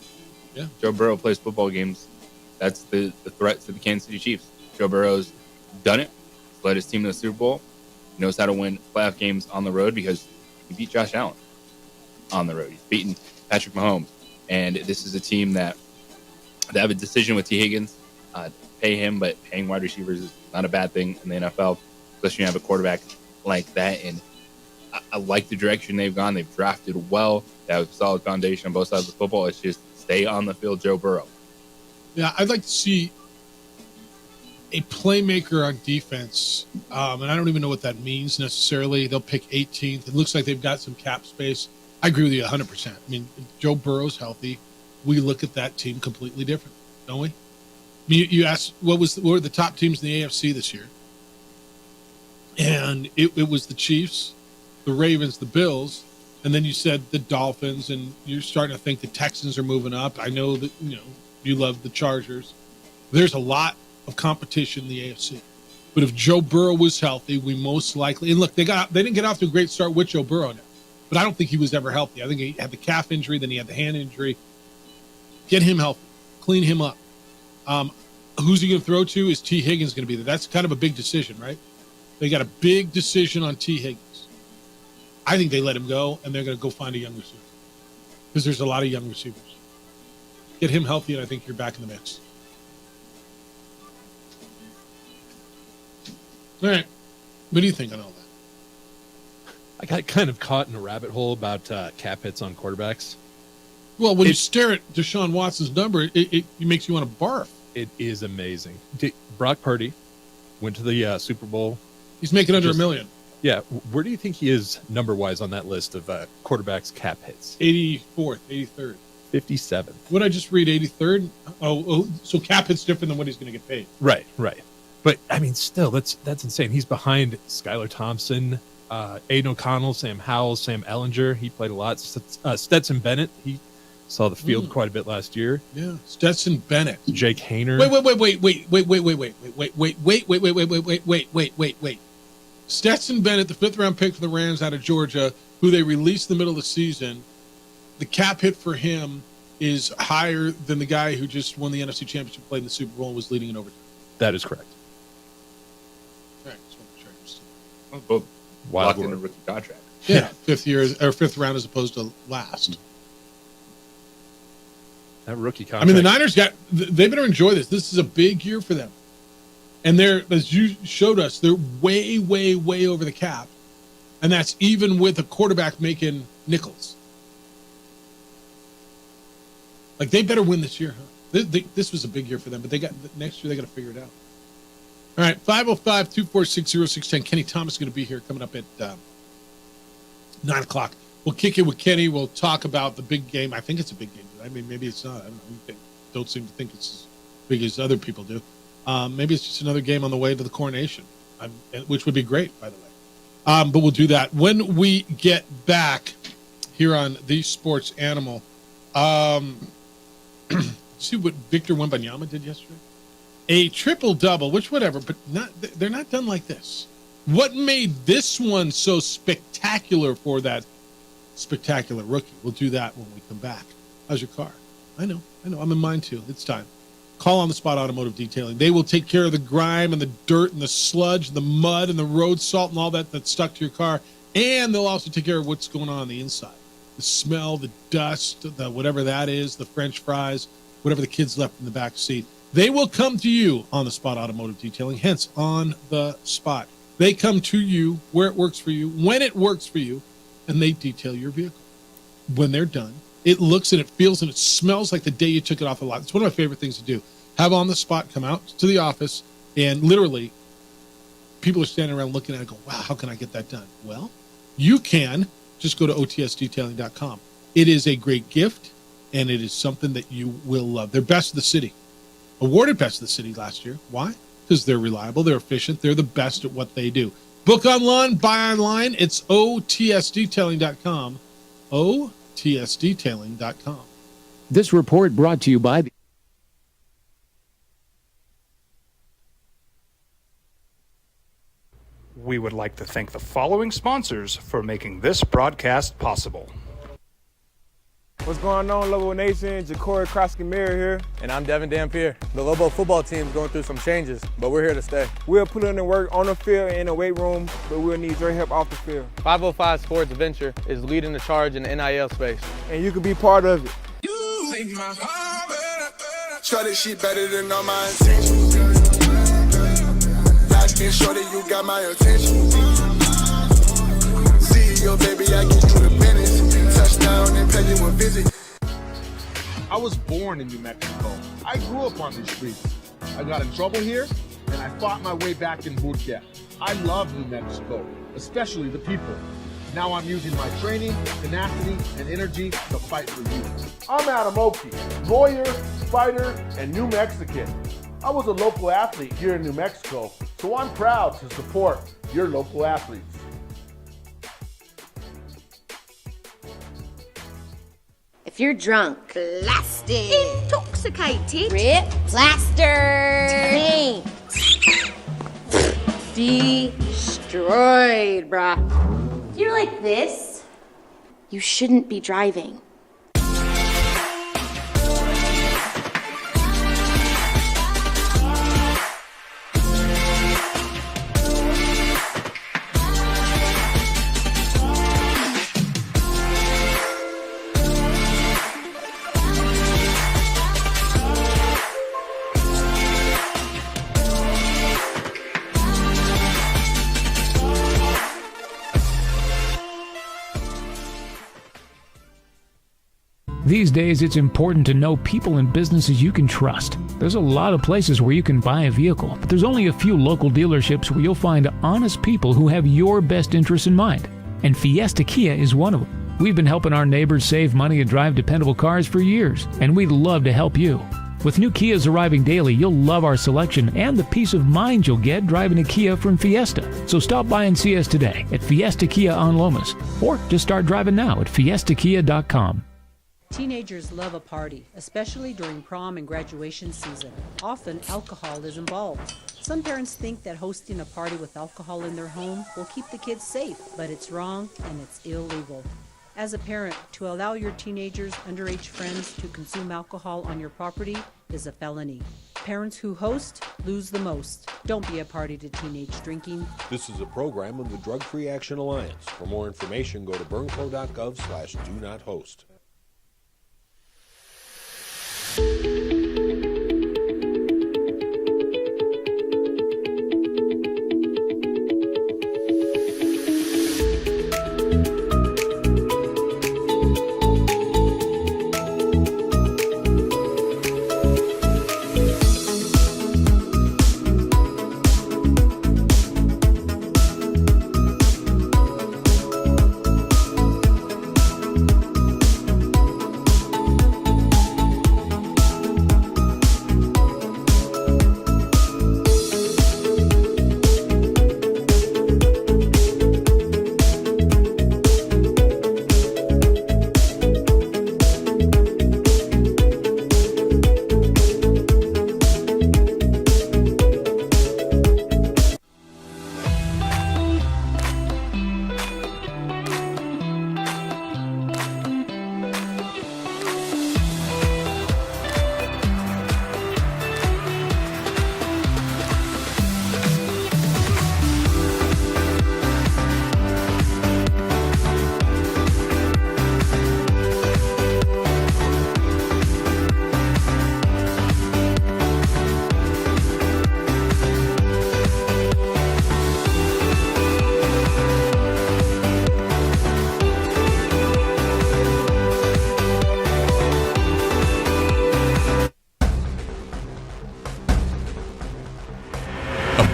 Yeah. Joe Burrow plays football games. That's the threat to the Kansas City Chiefs. Joe Burrow's done it. He's led his team to the Super Bowl. He knows how to win playoff games on the road because he beat Josh Allen on the road. He's beaten Patrick Mahomes. And this is a team that they have a decision with T. Higgins to pay him, but paying wide receivers is not a bad thing in the NFL, especially when you have a quarterback like that. And I like the direction they've gone. They've drafted well. They have a solid foundation on both sides of the football. It's just stay on the field, Joe Burrow. Yeah, I'd like to see a playmaker on defense, and I don't even know what that means necessarily. They'll pick 18th. It looks like they've got some cap space. I agree with you 100%. I mean, if Joe Burrow's healthy, we look at that team completely different, don't we? I mean, you asked what were the top teams in the AFC this year, and it was the Chiefs, the Ravens, the Bills, and then you said the Dolphins, and you're starting to think the Texans are moving up. I know that you love the Chargers. There's a lot of competition in the AFC, but if Joe Burrow was healthy, we most likely, and look, they didn't get off to a great start with Joe Burrow now, but I don't think he was ever healthy. I think he had the calf injury, then he had the hand injury. Get him healthy, clean him up. Who's he going to throw to? Is T. Higgins going to be there? That's kind of a big decision, right? They got a big decision on T. Higgins. I think they let him go, and they're going to go find a young receiver because there's a lot of young receivers. Get him healthy, and I think you're back in the mix. All right. What do you think on all that? I got kind of caught in a rabbit hole about cap hits on quarterbacks. Well, when you stare at Deshaun Watson's number, it makes you want to barf. It is amazing. Brock Purdy went to the Super Bowl. He's making under $1 million. Yeah. Where do you think he is number-wise on that list of quarterbacks cap hits? 84th, 83rd. 57th. What did I just read, 83rd? Oh, so cap hit's different than what he's going to get paid. Right. But, I mean, still, that's insane. He's behind Skylar Thompson, Aiden O'Connell, Sam Howell, Sam Ellinger. He played a lot. Stetson Bennett, he saw the field quite a bit last year. Yeah, Stetson Bennett. Jake Hayner. Wait. Stetson Bennett, the 5th round pick for the Rams out of Georgia, who they released in the middle of the season. The cap hit for him is higher than the guy who just won the NFC Championship, played in the Super Bowl, and was leading in overtime. That is correct. All right, just want to check this. Both Wild locked in a rookie contract. Yeah, 5th round as opposed to last. That rookie contract. I mean, the Niners they better enjoy this. This is a big year for them. And they're, as you showed us, they're way, way, way over the cap. And that's even with a quarterback making nickels. Like, they better win this year, huh? This was a big year for them, but next year they got to figure it out. All right, 505-246-0610. Kenny Thomas is going to be here coming up at 9 o'clock. We'll kick it with Kenny. We'll talk about the big game. I think it's a big game. I mean, maybe it's not. I don't know. You don't seem to think it's as big as other people do. Maybe it's just another game on the way to the coronation, which would be great, by the way. But we'll do that when we get back here on The Sports Animal. See what Victor Wembanyama did yesterday? A triple-double, which whatever, but they're not done like this. What made this one so spectacular for that spectacular rookie? We'll do that when we come back. How's your car? I know. I'm in mine too. It's time. Call On the Spot Automotive Detailing. They will take care of the grime and the dirt and the sludge and the mud and the road salt and all that's stuck to your car. And they'll also take care of what's going on the inside. The smell, the dust, the whatever that is, the French fries, whatever the kids left in the back seat. They will come to you On the Spot Automotive Detailing, hence On the Spot. They come to you where it works for you, when it works for you, and they detail your vehicle. When they're done, it looks and it feels and it smells like the day you took it off the lot. It's one of my favorite things to do. Have On the Spot come out to the office, and literally people are standing around looking at it and go, wow, how can I get that done? Well, you can just go to otsdetailing.com. It is a great gift, and it is something that you will love. They're best of the city. Awarded best of the city last year. Why? Because they're reliable, they're efficient, they're the best at what they do. Book online, buy online. It's otsdetailing.com. otsdetailing.com. This report brought to you by the... We would like to thank the following sponsors for making this broadcast possible. What's going on, Lobo Nation? Ja'Cory Krosky-Miller here. And I'm Devin Dampier. The Lobo football team is going through some changes, but we're here to stay. We'll put in the work on the field and in the weight room, but we'll need your help off the field. 505 Sports Venture is leading the charge in the NIL space. And you can be part of it. Try this shit better than all my intentions. Life shorty, you got my attention. CEO, baby, I get you the business. Touchdown and pay you a visit. I was born in New Mexico. I grew up on these streets. I got in trouble here, and I fought my way back in boot camp. I love New Mexico, especially the people. Now I'm using my training, tenacity, and energy to fight for you. I'm Adam Oki, lawyer, fighter, and New Mexican. I was a local athlete here in New Mexico, so I'm proud to support your local athletes. If you're drunk, blasted, intoxicated, ripped, plastered, destroyed, bruh. If you're like this, you shouldn't be driving. These days, it's important to know people and businesses you can trust. There's a lot of places where you can buy a vehicle, but there's only a few local dealerships where you'll find honest people who have your best interests in mind. And Fiesta Kia is one of them. We've been helping our neighbors save money and drive dependable cars for years, and we'd love to help you. With new Kias arriving daily, you'll love our selection and the peace of mind you'll get driving a Kia from Fiesta. So stop by and see us today at Fiesta Kia on Lomas, or just start driving now at fiestakia.com. Teenagers love a party, especially during prom and graduation season. Often, alcohol is involved. Some parents think that hosting a party with alcohol in their home will keep the kids safe, but it's wrong and it's illegal. As a parent, to allow your teenagers' underage friends to consume alcohol on your property is a felony. Parents who host lose the most. Don't be a party to teenage drinking. This is a program of the Drug Free Action Alliance. For more information, go to burnco.gov/do-not-host.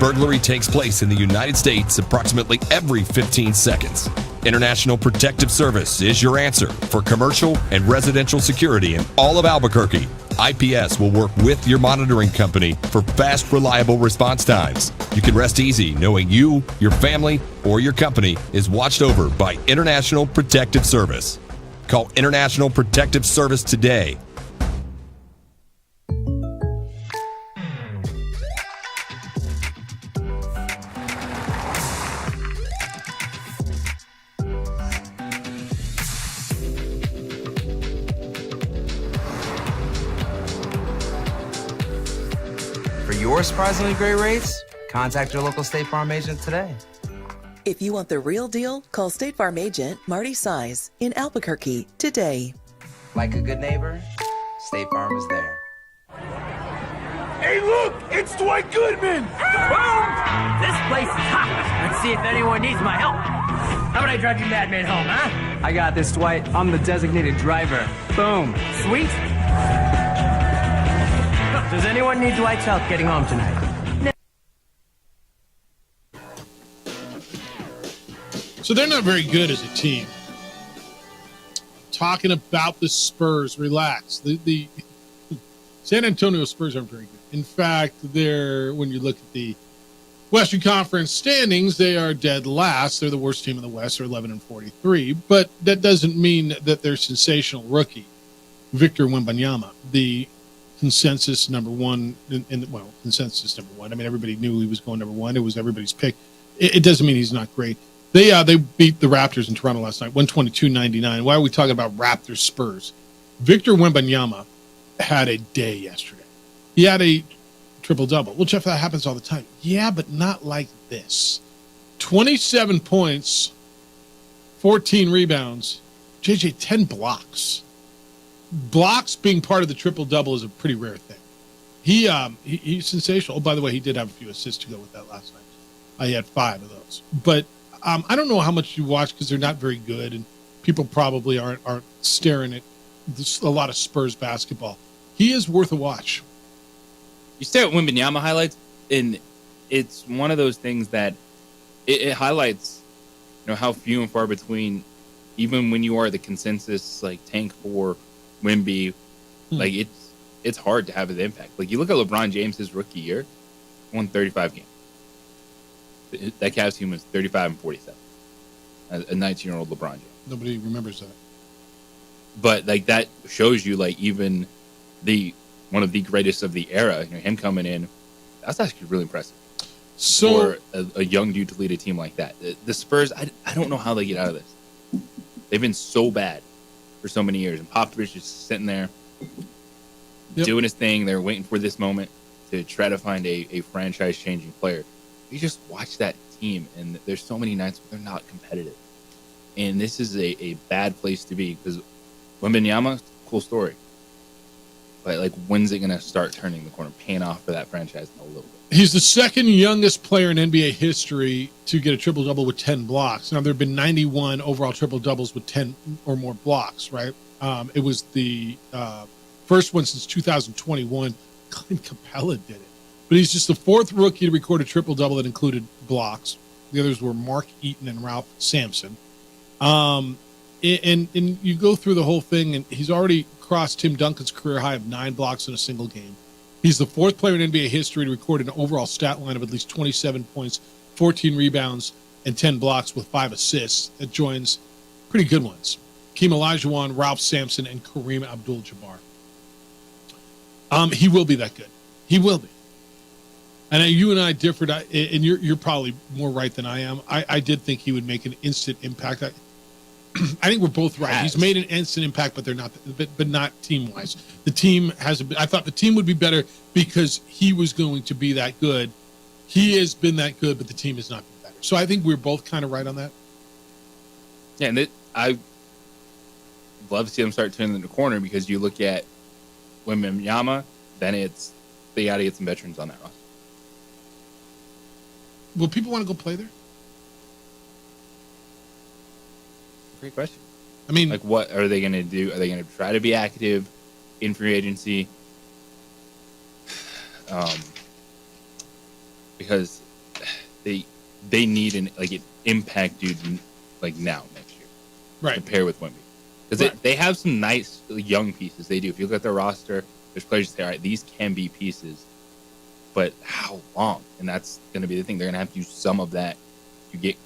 burglary takes place in the United States approximately every 15 seconds. International Protective Service is your answer for commercial and residential security in all of Albuquerque. IPS will work with your monitoring company for fast, reliable response times. You can rest easy knowing you, your family, or your company is watched over by International Protective Service. Call International Protective Service today. For your surprisingly great rates, contact your local State Farm agent today. If you want the real deal, call State Farm agent Marty Size in Albuquerque today. Like a good neighbor, State Farm is there. Hey, look! It's Dwight Goodman! Boom! This place is hot. Let's see if anyone needs my help. How about I drive you madman home, huh? I got this, Dwight. I'm the designated driver. Boom. Sweet. Does anyone need Dwight's help getting home tonight? So they're not very good as a team. Talking about the Spurs, relax. The San Antonio Spurs aren't very good. In fact, when you look at the Western Conference standings, they are dead last. They're the worst team in the West. They're 11-43. But that doesn't mean that their sensational rookie, Victor Wembanyama, the consensus number one, consensus number one. I mean, everybody knew he was going number one. It was everybody's pick. It doesn't mean he's not great. They beat the Raptors in Toronto last night, 122-99. Why are we talking about Raptors Spurs? Victor Wembanyama had a day yesterday. He had a triple-double. Well, Jeff, that happens all the time. Yeah, but not like this. 27 points, 14 rebounds. JJ, 10 blocks. Blocks being part of the triple-double is a pretty rare thing. He's sensational. Oh, by the way, he did have a few assists to go with that last night. He had 5 of those. But I don't know how much you watch because they're not very good, and people probably aren't staring at a lot of Spurs basketball. He is worth a watch. You stare at Wembanyama highlights, and it's one of those things that it highlights, how few and far between, even when you are the consensus tank for Wemby, it's hard to have an impact. Like you look at LeBron James, his rookie year, won 35 games. That Cavs team was 35-47. A 19-year-old LeBron James. Nobody remembers that. But that shows you even one of the greatest of the era, him coming in, that's actually really impressive. So for a young dude to lead a team like that. The Spurs, I don't know how they get out of this. They've been so bad for so many years, and Popovich is sitting there doing his thing. They're waiting for this moment to try to find a franchise-changing player. You just watch that team, and there's so many nights where they're not competitive. And this is a bad place to be because Wembanyama, cool story. But when's it going to start turning the corner, paying off for that franchise in a little bit? He's the second youngest player in NBA history to get a triple-double with 10 blocks. Now, there have been 91 overall triple-doubles with 10 or more blocks, right? It was the first one since 2021. Clint Capella did it. But he's just the fourth rookie to record a triple-double that included blocks. The others were Mark Eaton and Ralph Sampson. And you go through the whole thing, and he's already crossed Tim Duncan's career high of 9 blocks in a single game. He's the fourth player in NBA history to record an overall stat line of at least 27 points, 14 rebounds, and 10 blocks with 5 assists. That joins pretty good ones. Hakeem Olajuwon, Ralph Sampson, and Kareem Abdul-Jabbar. He will be that good. He will be. And you and I differed, and you're probably more right than I am. I did think he would make an instant impact. I think we're both right. He's made an instant impact, but they're not, but not team wise. The team I thought the team would be better because he was going to be that good. He has been that good, but the team has not been better. So I think we're both kind of right on that. Yeah, and I love to see them start turning the corner because you look at Wembanyama, then they got to get some veterans on that roster. Will people want to go play there? Great question. I mean, what are they going to do? Are they going to try to be active in free agency? Because they need an impact dude now next year, right? To pair with Wemby, because they have some nice young pieces. They do. If you look at their roster, there's players that say, all right, these can be pieces, but how long? And that's going to be the thing. They're going to have to use some of that to get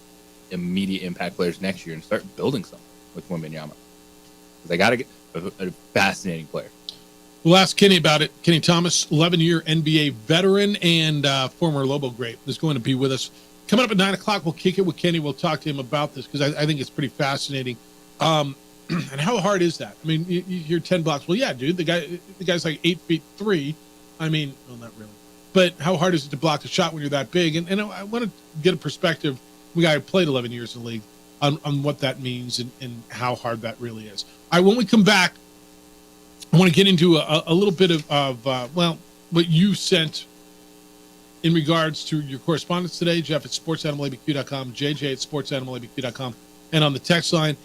immediate impact players next year and start building something with Wembanyama. Because they got to get a fascinating player. We'll ask Kenny about it. Kenny Thomas, 11-year NBA veteran and former Lobo great, is going to be with us. Coming up at 9 o'clock, we'll kick it with Kenny. We'll talk to him about this because I think it's pretty fascinating. And how hard is that? I mean, you hear 10 blocks. Well, yeah, dude, the guy's like 8'3". I mean, well, not really. But how hard is it to block the shot when you're that big? And I want to get a perspective. We guy who played 11 years in the league on what that means and how hard that really is. All right, when we come back, I want to get into a little bit of what you sent in regards to your correspondence today. Jeff at sportsanimalabq.com, JJ at sportsanimalabq.com. And on the text line,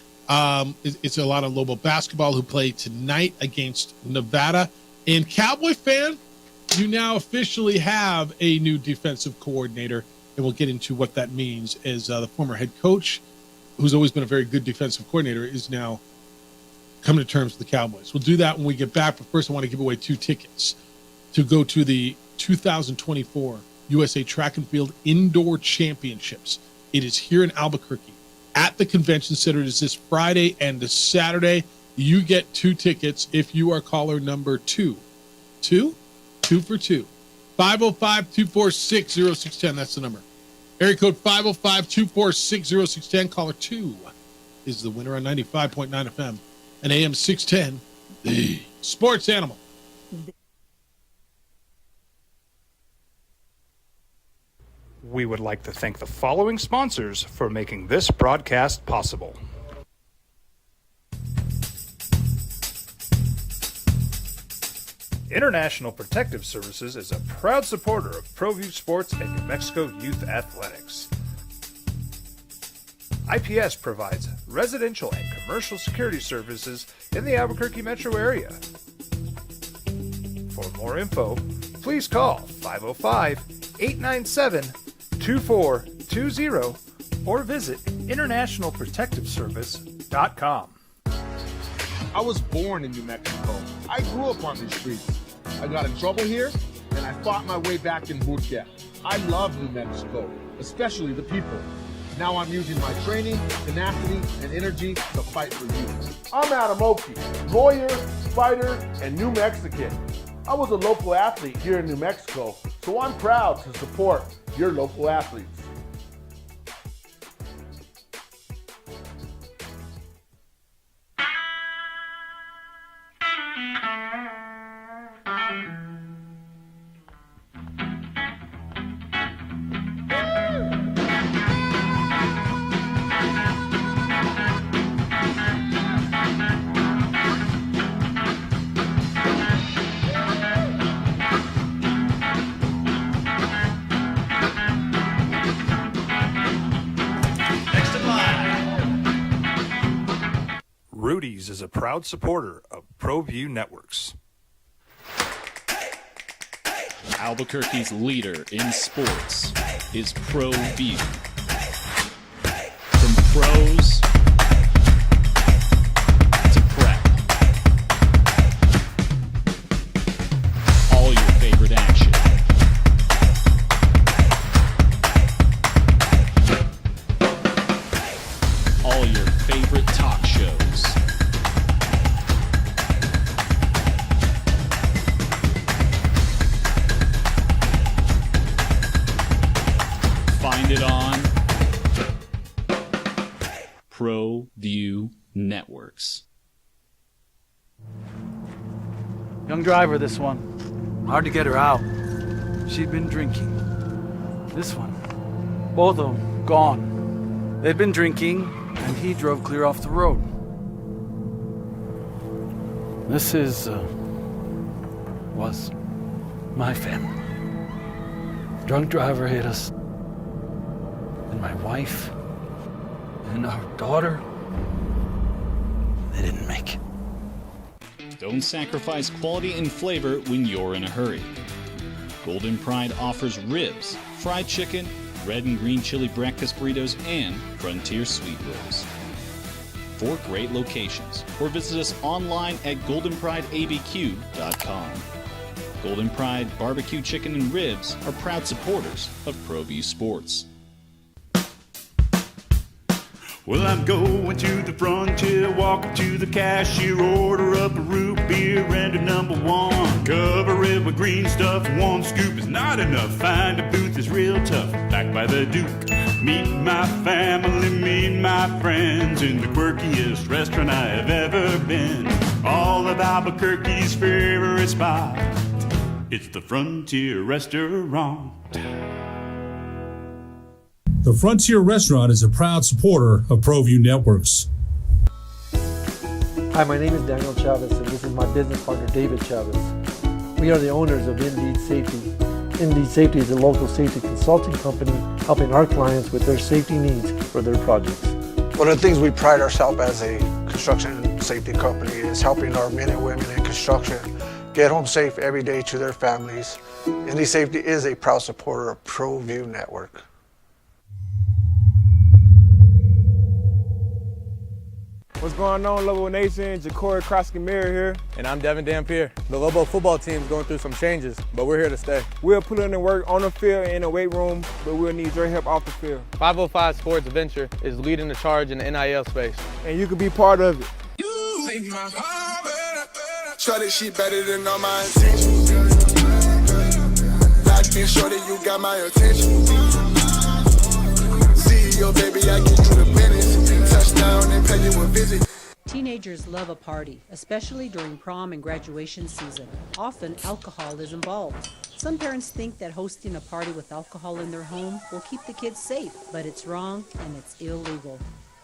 it's a lot of Lobo basketball who play tonight against Nevada. And Cowboy fan, you now officially have a new defensive coordinator. And we'll get into what that means as the former head coach, who's always been a very good defensive coordinator, is now coming to terms with the Cowboys. We'll do that when we get back. But first, I want to give away 2 tickets to go to the 2024 USA Track and Field Indoor Championships. It is here in Albuquerque at the Convention Center. It is this Friday and this Saturday. You get 2 tickets if you are caller number 2. 2 for 2. 505-246-0610. That's the number. Area code 505-246-0610. Caller 2 is the winner on 95.9 FM and AM 610, the Sports Animal. We would like to thank the following sponsors for making this broadcast possible. International Protective Services is a proud supporter of ProView Sports and New Mexico Youth Athletics. IPS provides residential and commercial security services in the Albuquerque metro area. For more info, please call 505-897-2420 or visit internationalprotectiveservice.com. I was born in New Mexico. I grew up on these streets. I got in trouble here, and I fought my way back in boot camp. I love New Mexico, especially the people. Now I'm using my training, tenacity, and energy to fight for you. I'm Adam Oki, lawyer, fighter, and New Mexican. I was a local athlete here in New Mexico, so I'm proud to support your local athletes. Rudy's is a proud supporter of ProView Networks. Albuquerque's leader in sports is ProView. From pros to prep, all your favorite action. All your favorite talk shows. Find it on ProView Networks. Young driver, this one. Hard to get her out. She'd been drinking. This one. Both of them gone. They'd been drinking, and he drove clear off the road. This was my family. Drunk driver hit us. And my wife and our daughter, they didn't make it. Don't sacrifice quality and flavor when you're in a hurry. Golden Pride offers ribs, fried chicken, red and green chili breakfast burritos, and Frontier sweet rolls. 4 great locations, or visit us online at goldenprideabq.com. Golden Pride Barbecue Chicken and Ribs are proud supporters of ProView Sports. Well, I'm going to the Frontier, walk up to the cashier, order up a root beer and a number 1. Cover it with green stuff, 1 scoop is not enough. Find a booth is real tough, backed by the Duke. Meet my family, meet my friends in the quirkiest restaurant I have ever been. All of Albuquerque's favorite spot, it's the Frontier Restaurant. The Frontier Restaurant is a proud supporter of ProView Networks. Hi, my name is Daniel Chavez, and this is my business partner, David Chavez. We are the owners of Indeed Safety. Indeed Safety is a local safety consulting company helping our clients with their safety needs for their projects. One of the things we pride ourselves as a construction safety company is helping our men and women in construction get home safe every day to their families. Indeed Safety is a proud supporter of ProView Network. What's going on, Lobo Nation? Ja'Cory Krosky-Miller here, and I'm Devin Dampier. The Lobo football team is going through some changes, but we're here to stay. We'll put in the work on the field and in the weight room, but we'll need your help off the field. 505 Sports Venture is leading the charge in the NIL space, and you can be part of it. Try this shit better than all my intentions. Locked in shorty, you got my attention. CEO, baby, I get you the business. Touchdown and pay you a visit. Teenagers love a party, especially during prom and graduation season. Often, alcohol is involved. Some parents think that hosting a party with alcohol in their home will keep the kids safe, but it's wrong and it's illegal.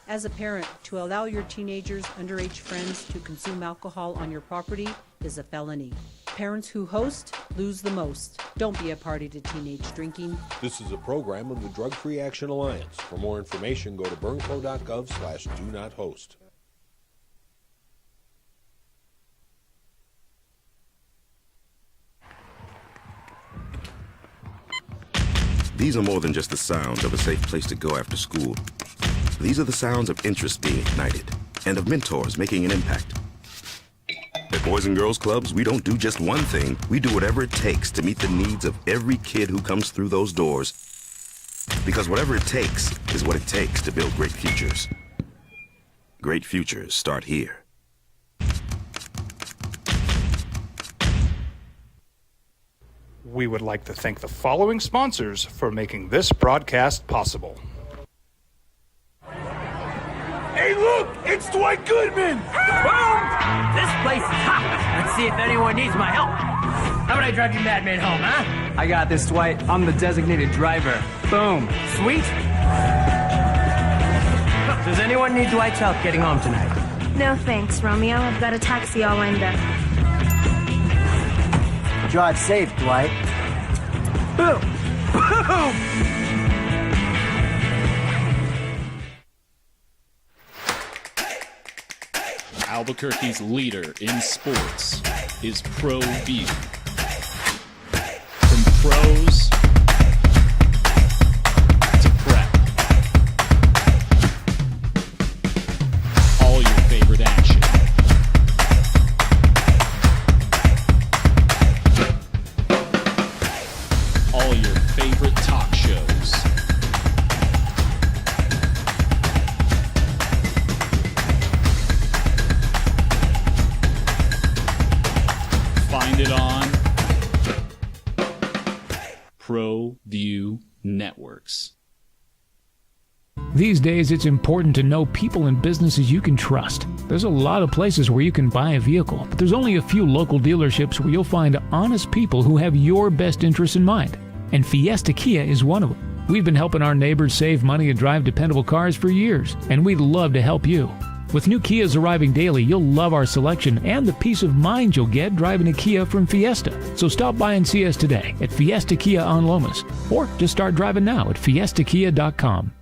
As a parent, to allow your teenagers' underage friends to consume alcohol on your property is a felony. Parents who host lose the most. Don't be a party to teenage drinking. This is a program of the Drug Free Action Alliance. For more information, go to burnco.gov/do-not-host. These are more than just the sounds of a safe place to go after school. These are the sounds of interest being ignited and of mentors making an impact. At Boys and Girls Clubs, we don't do just one thing. We do whatever it takes to meet the needs of every kid who comes through those doors. Because whatever it takes is what it takes to build great futures. Great futures start here. We would like to thank the following sponsors for making this broadcast possible. Hey, look! It's Dwight Goodman! Boom! This place is hot. Let's see if anyone needs my help. How about I drive you madman home, huh? I got this, Dwight. I'm the designated driver. Boom. Sweet. Does anyone need Dwight's help getting home tonight? No thanks, Romeo. I've got a taxi all lined up. Drive safe, Dwight. Boom! Boom! Albuquerque's leader in sports is ProView. From pros to prep, all your favorite action. All your favorite talk shows. Find it on ProView Networks. These days, it's important to know people and businesses you can trust. There's a lot of places where you can buy a vehicle, but there's only a few local dealerships where you'll find honest people who have your best interests in mind. And Fiesta Kia is one of them. We've been helping our neighbors save money and drive dependable cars for years, and we'd love to help you. With new Kias arriving daily, you'll love our selection and the peace of mind you'll get driving a Kia from Fiesta. So stop by and see us today at Fiesta Kia on Lomas, or just start driving now at fiestakia.com.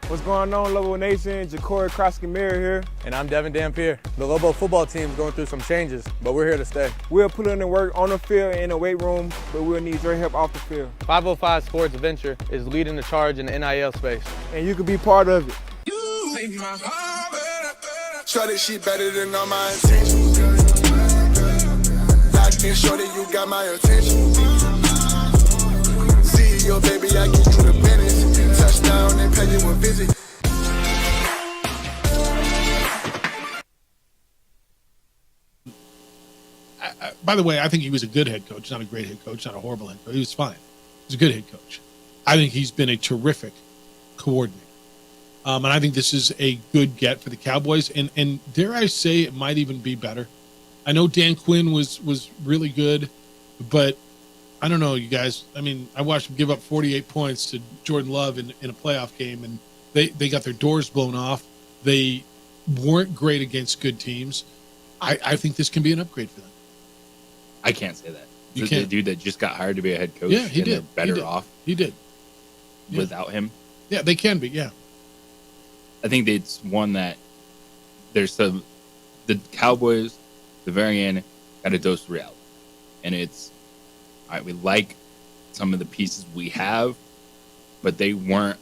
What's going on, Lobo Nation? Ja'Cory Krosky-Miller here, and I'm Devin Dampier. The Lobo football team is going through some changes, but we're here to stay. We'll put in the work on the field and in the weight room, but we'll need your help off the field. 505 Sports Venture is leading the charge in the NIL space, and you can be part of it. Shorty, she better than all my intentions. Locked in, shorty, you got my attention. CEO, baby, I give you the business. Touchdown and pay you a visit. By the way, I think he was a good head coach, not a great head coach, not a horrible head coach. He was fine. He was a good head coach. I think he's been a terrific coordinator. And I think this is a good get for the Cowboys. And dare I say, it might even be better. I know Dan Quinn was really good, but I don't know, you guys. I mean, I watched him give up 48 points to Jordan Love in a playoff game, and they got their doors blown off. They weren't great against good teams. I think this can be an upgrade for them. I can't say that. You The can't. dude that just got hired to be a head coach. Yeah, he and did. They're better He did. off. He did. Without him. Yeah, they can be. Yeah. I think it's one that there's the Cowboys, the very end, got a dose of reality. And it's, all right, we like some of the pieces we have, but they weren't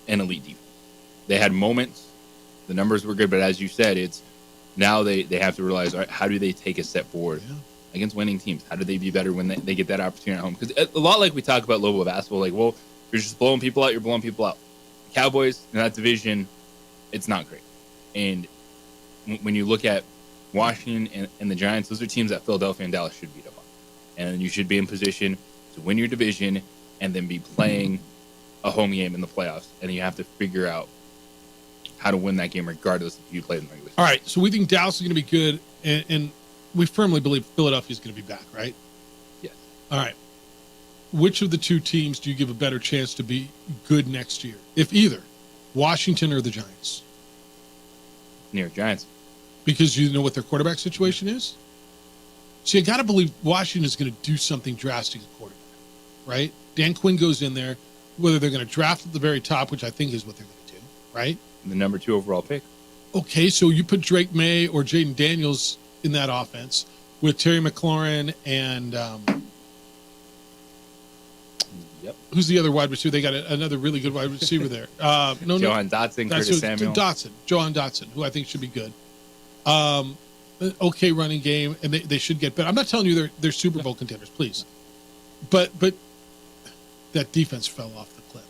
an elite defense. They had moments, the numbers were good, but as you said, it's now they have to realize, all right, how do they take a step forward against winning teams? How do they be better when they get that opportunity at home? Because a lot like we talk about Lobo basketball, like, well, you're just blowing people out, you're blowing people out. Cowboys in that division, it's not great. And when you look at Washington and the Giants, those are teams that Philadelphia and Dallas should beat up on. And you should be in position to win your division and then be playing a home game in the playoffs. And you have to figure out how to win that game regardless if you play in the regular season. All right, so we think Dallas is going to be good, and we firmly believe Philadelphia is going to be back, right? Yes. All right. Which of the two teams do you give a better chance to be good next year, if either, Washington or the Giants? New York Giants. Because you know what their quarterback situation is? So you got to believe Washington is going to do something drastic at quarterback, right? Dan Quinn goes in there, whether they're going to draft at the very top, which I think is what they're going to do, right? The number 2 overall pick. Okay, so you put Drake May or Jaden Daniels in that offense with Terry McLaurin and who's the other wide receiver? They got another really good wide receiver there. Johan Dotson, Curtis Samuel. Johan Dotson, who I think should be good. Okay running game, and they should get better. I'm not telling you they're Super Bowl contenders, please. But that defense fell off the cliff.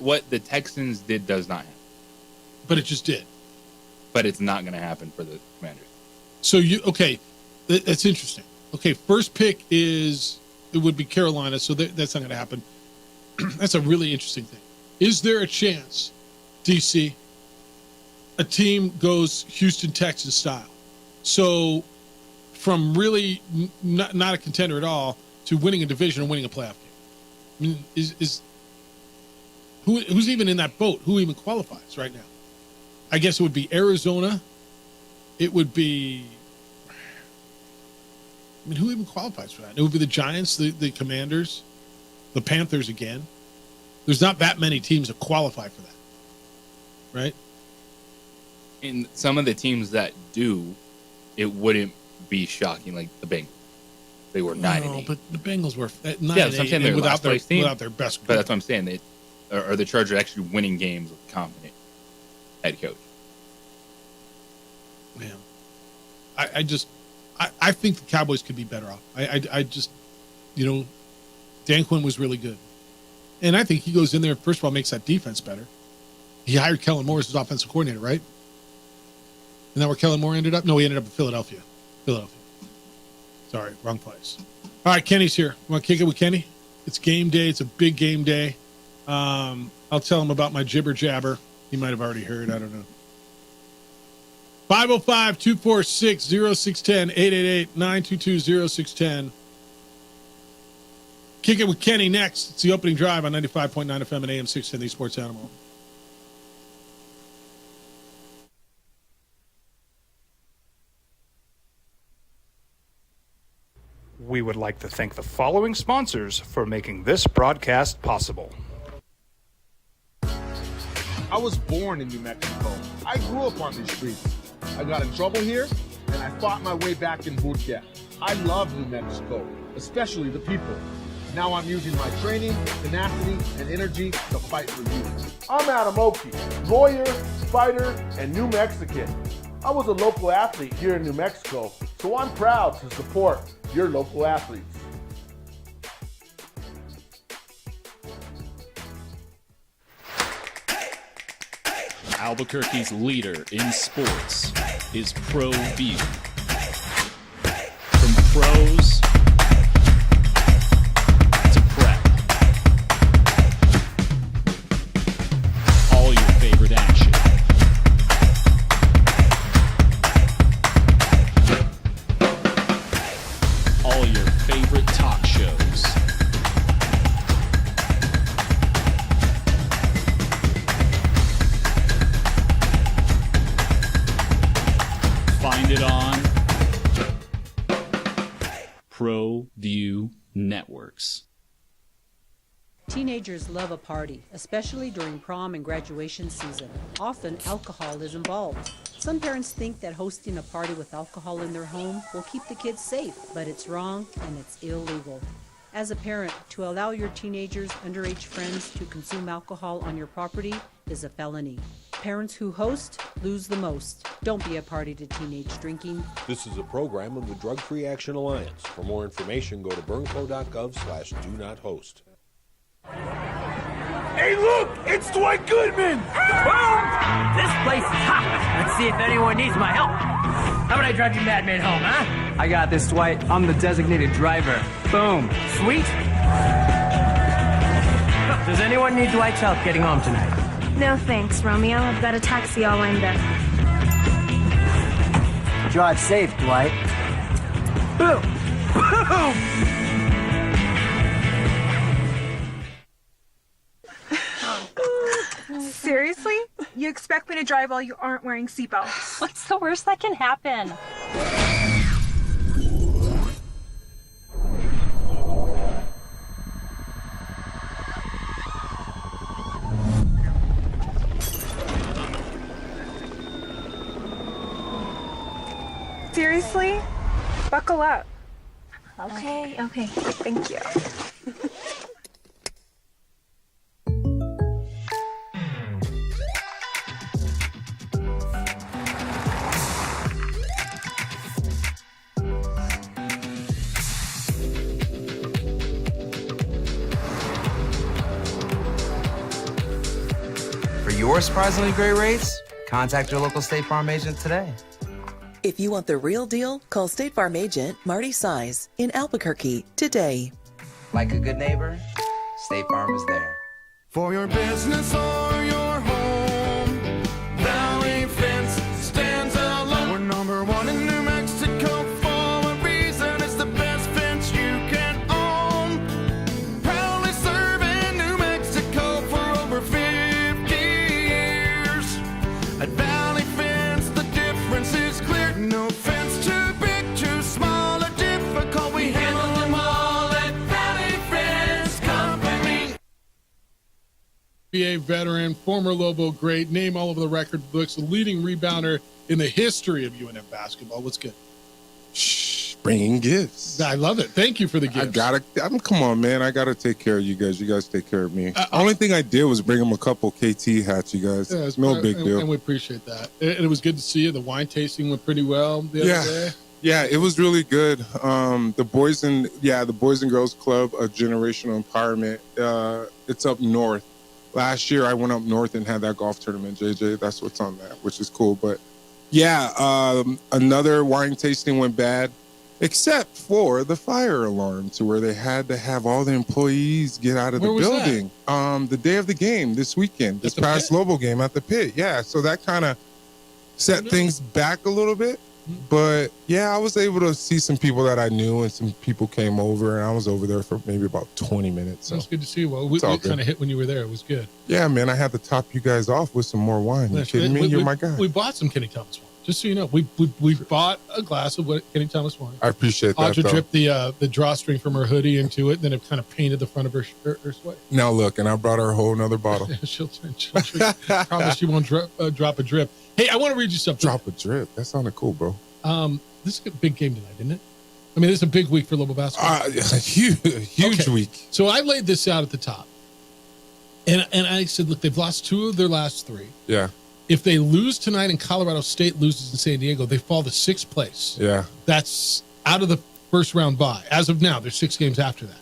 What the Texans did does not happen. But it just did. But it's not going to happen for the Commanders. So that's interesting. Okay, first pick it would be Carolina, so that's not going to happen. That's a really interesting thing. Is there a chance, DC, a team goes Houston Texans style? So from really not a contender at all to winning a division and winning a playoff game. I mean, who's even in that boat? Who even qualifies right now? I guess it would be Arizona. It would be, I mean, who even qualifies for that? It would be the Giants, the Commanders, the Panthers again. There's not that many teams that qualify for that, right? In some of the teams that do, it wouldn't be shocking, like the Bengals. They were 9-8. But the Bengals were 9-8 without their best. But that's what I'm saying. Are the Chargers actually winning games with confident head coach? Man, I think the Cowboys could be better off. I just, Dan Quinn was really good. And I think he goes in there, first of all, makes that defense better. He hired Kellen Moore as his offensive coordinator, right? Isn't that where Kellen Moore ended up? No, he ended up in Philadelphia. Sorry, wrong place. All right, Kenny's here. You want to kick it with Kenny? It's game day. It's a big game day. I'll tell him about my jibber jabber. He might have already heard. I don't know. 505-246-0610, 888-922-0610. Kick it with Kenny next. It's the opening drive on 95.9 FM and AM 610, the Sports Animal. We would like to thank the following sponsors for making this broadcast possible. I was born in New Mexico. I grew up on these streets. I got in trouble here, and I fought my way back in boot camp. I love New Mexico, especially the people. Now I'm using my training, tenacity, and energy to fight for you. I'm Adam Oki, lawyer, fighter, and New Mexican. I was a local athlete here in New Mexico, so I'm proud to support your local athletes. Albuquerque's leader in sports is ProView. From pros to prep, all your favorite action. All your favorite talk shows. Find it on ProView Networks. Teenagers love a party, especially during prom and graduation season. Often, alcohol is involved. Some parents think that hosting a party with alcohol in their home will keep the kids safe, but it's wrong and it's illegal. As a parent, to allow your teenagers' underage friends to consume alcohol on your property is a felony. Parents who host lose the most. Don't be a party to teenage drinking. This is a program of the Drug Free Action Alliance. For more information, go to burnco.gov/do-not-host. Hey, look! It's Dwight Goodman! Boom! This place is hot. Let's see if anyone needs my help. How about I drive you madman home, huh? I got this, Dwight. I'm the designated driver. Boom. Sweet. Does anyone need Dwight's help getting home tonight? No thanks, Romeo. I've got a taxi all lined up. Drive safe, Dwight. Boom! Boom! Seriously? You expect me to drive while you aren't wearing seatbelts? What's the worst that can happen? Seriously? Buckle up. Okay. Thank you. For your surprisingly great rates, contact your local State Farm agent today. If you want the real deal, call State Farm agent Marty Size in Albuquerque today. Like a good neighbor, State Farm is there. For your business or your home, Valley Fence stands alone. We're number one in New Mexico for a reason. It's the best fence you can own. Proudly serving New Mexico for over 50 years. At Valley Fence, the difference is clear. No fence too big, too small, or difficult. We handle them all at Valley Fence Company. NBA veteran, former Lobo great, name all over the record books, the leading rebounder in the history of UNM basketball. What's good? Bringing gifts. I love it. Thank you for the gifts. Come on, man. I gotta take care of you guys. You guys take care of me. Only thing I did was bring them a couple KT hats, you guys. Yeah, It's no big deal. And we appreciate that. And it was good to see you. The wine tasting went pretty well the other day. Yeah, it was really good. The Boys and Girls Club, a generational empowerment. It's up north. Last year I went up north and had that golf tournament, JJ. That's what's on that, which is cool. But yeah, another wine tasting went bad, except for the fire alarm, to where they had to have all the employees get out of the building. The day of the game this weekend, this past Lobo game at the pit. Yeah, so that kind of set things back a little bit. But yeah, I was able to see some people that I knew, and some people came over, and I was over there for maybe about 20 minutes. So That's good to see you. Well, we kind of hit when you were there. It was good. Yeah, man, I had to top you guys off with some more wine. You kidding me? You're my guy. We bought some Kenny Thomas wine. Just so you know, we bought a glass of what Kenny Thomas wanted. I appreciate that. Audra though. dripped the drawstring from her hoodie into it, and then it kind of painted the front of her sweater. Now look, and I brought her a whole nother bottle. she'll promise she won't drop a drip. Hey, I want to read you something. Drop a drip. That sounded cool, bro. This is a big game tonight, isn't it? I mean, this is a big week for Lobo basketball. Huge week. So I laid this out at the top, and I said, look, they've lost 2 of their last 3. Yeah. If they lose tonight and Colorado State loses in San Diego, they fall to 6th place. Yeah. That's out of the first round bye. As of now, there's 6 games after that.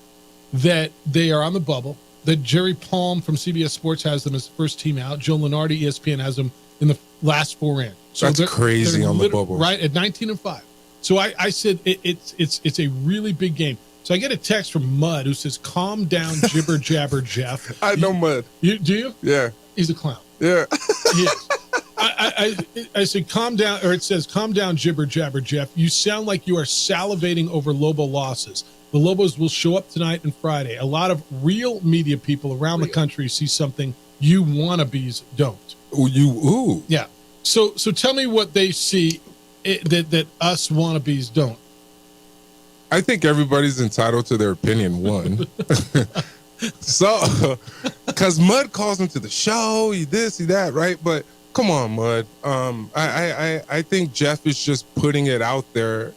That they are on the bubble. That Jerry Palm from CBS Sports has them as the first team out. Joe Lenardi, ESPN, has them in the last 4 in. So that's crazy on the bubble. Right, at 19-5. So I said it's a really big game. So I get a text from Mud who says, calm down, jibber jabber Jeff. I know Mud. Do you? Yeah. He's a clown. Yeah. He is. I said, calm down, or it says, calm down, jibber jabber Jeff. You sound like you are salivating over Lobo losses. The Lobos will show up tonight and Friday. A lot of real media people around the country see something you wannabes don't. Ooh. Yeah. So tell me what they see that us wannabes don't. I think everybody's entitled to their opinion, one. So, because Mud calls him to the show, he this, he that, right? But come on, Mud. I think Jeff is just putting it out there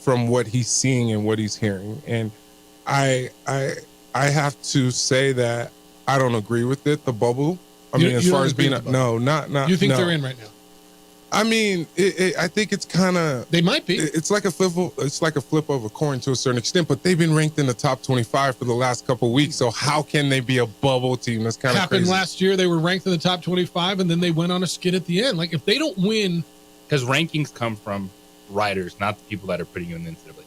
from what he's seeing and what he's hearing. And I have to say that I don't agree with it, the bubble. I mean, as far as being, not. You think no. they're in right now? I mean, I think it's kind of. They might be. It's like a flip. It's like a flip of a coin to a certain extent. But they've been ranked in the top 25 for the last couple of weeks. So how can they be a bubble team? That's kind of happened crazy. last year. They were ranked in the top 25, and then they went on a skid at the end. Like if they don't win, because rankings come from writers, not the people that are putting you in the NCAA.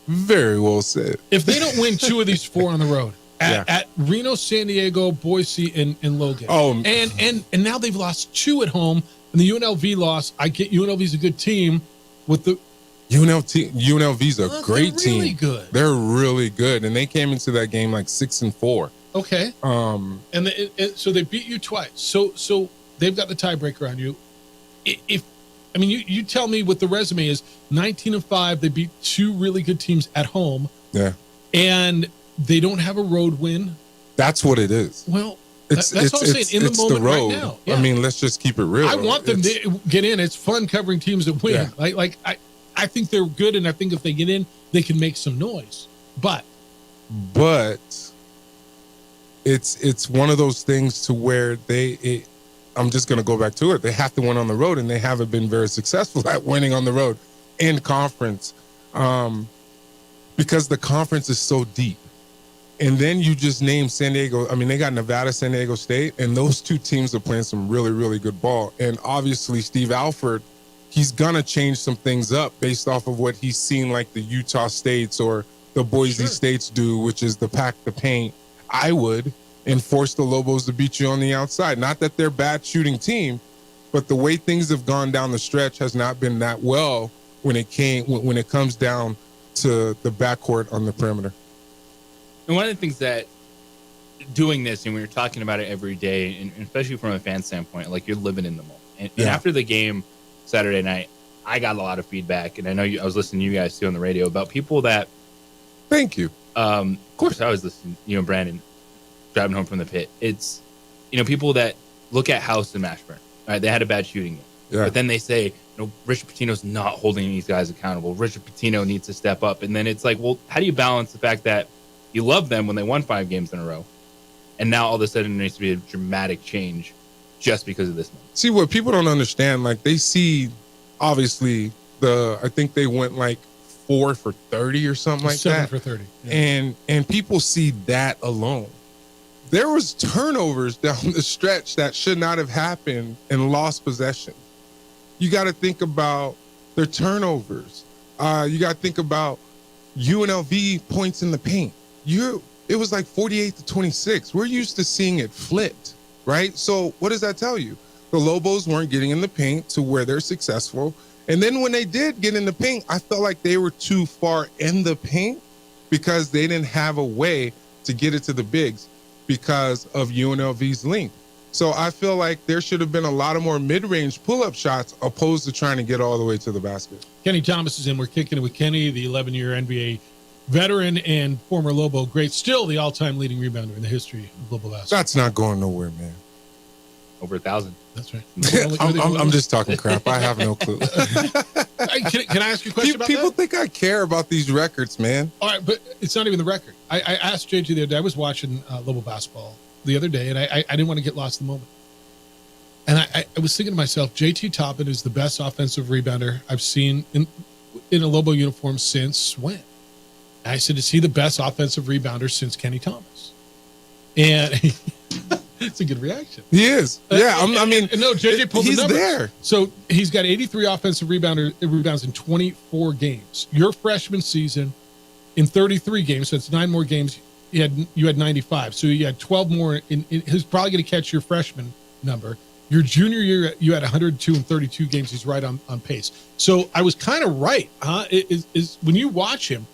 Very well said. If they don't win 2 of these 4 on the road at Reno, San Diego, Boise, and Logan, and now they've lost 2 at home. And the UNLV loss, I get UNLV's a good team. With the UNLV's a great team. Really good. They're really good, and they came into that game like 6-4. Okay. So they beat you twice. So they've got the tiebreaker on you. You tell me what the resume is. 19-5. They beat 2 really good teams at home. Yeah. And they don't have a road win. That's what it is. Well. That's all I'm saying. In the moment the road. right now. Yeah. I mean, let's just keep it real. I want them to get in. It's fun covering teams that win. Yeah. I think they're good, and I think if they get in, they can make some noise. But it's one of those things to where I'm just going to go back to it. They have to win on the road, and they haven't been very successful at winning on the road in conference because the conference is so deep. And then you just name San Diego. I mean, they got Nevada, San Diego State, and those 2 teams are playing some really, really good ball. And obviously, Steve Alford, he's going to change some things up based off of what he's seen like the Utah States or the Boise States do, which is the pack the paint. I would and force the Lobos to beat you on the outside. Not that they're a bad shooting team, but the way things have gone down the stretch has not been that well when it comes down to the backcourt on the perimeter. And one of the things that doing this, and we were talking about it every day, and especially from a fan standpoint, like you're living in the moment. And after the game Saturday night, I got a lot of feedback, and I know I was listening to you guys too on the radio about people that. Thank you. Of course, I was listening. You and Brandon driving home from the pit. It's people that look at House and Mashburn. Right, they had a bad shooting game, but then they say, Richard Pitino's not holding these guys accountable. Richard Pitino needs to step up, and then it's like, well, how do you balance the fact that you love them when they won 5 games in a row, and now all of a sudden there needs to be a dramatic change just because of this moment? See, what people don't understand, like they see, obviously, I think they went like 4 for 30 or something like 7 that. 7 for 30. Yeah. And people see that alone. There was turnovers down the stretch that should not have happened and lost possession. You got to think about their turnovers. You got to think about UNLV points in the paint. It was like 48-26. We're used to seeing it flipped, right? So what does that tell you? The Lobos weren't getting in the paint to where they're successful. And then when they did get in the paint, I felt like they were too far in the paint because they didn't have a way to get it to the bigs because of UNLV's length. So I feel like there should have been a lot of more mid-range pull-up shots opposed to trying to get all the way to the basket. Kenny Thomas is in. We're kicking it with Kenny, the 11-year NBA veteran and former Lobo great, still the all-time leading rebounder in the history of Lobo basketball. That's not going nowhere, man. Over 1,000. That's right. I'm just talking crap. I have no clue. Can I ask you a question about People that? think I care about these records, man. All right, but it's not even the record. I asked JT the other day. I was watching Lobo basketball the other day, and I didn't want to get lost in the moment. And I was thinking to myself, JT Toppin is the best offensive rebounder I've seen in a Lobo uniform since when? And I said, is he the best offensive rebounder since Kenny Thomas? And it's a good reaction. He is. Yeah, I mean, no, JJ pulled the he's numbers. there. So he's got 83 offensive rebounds in 24 games. Your freshman season, in 33 games, so it's 9 more games. You had 95, so you had 12 more. He's probably going to catch your freshman number. Your junior year, you had 102 and 32 games. He's right on pace. So I was kind of right, huh? Is when you watch him,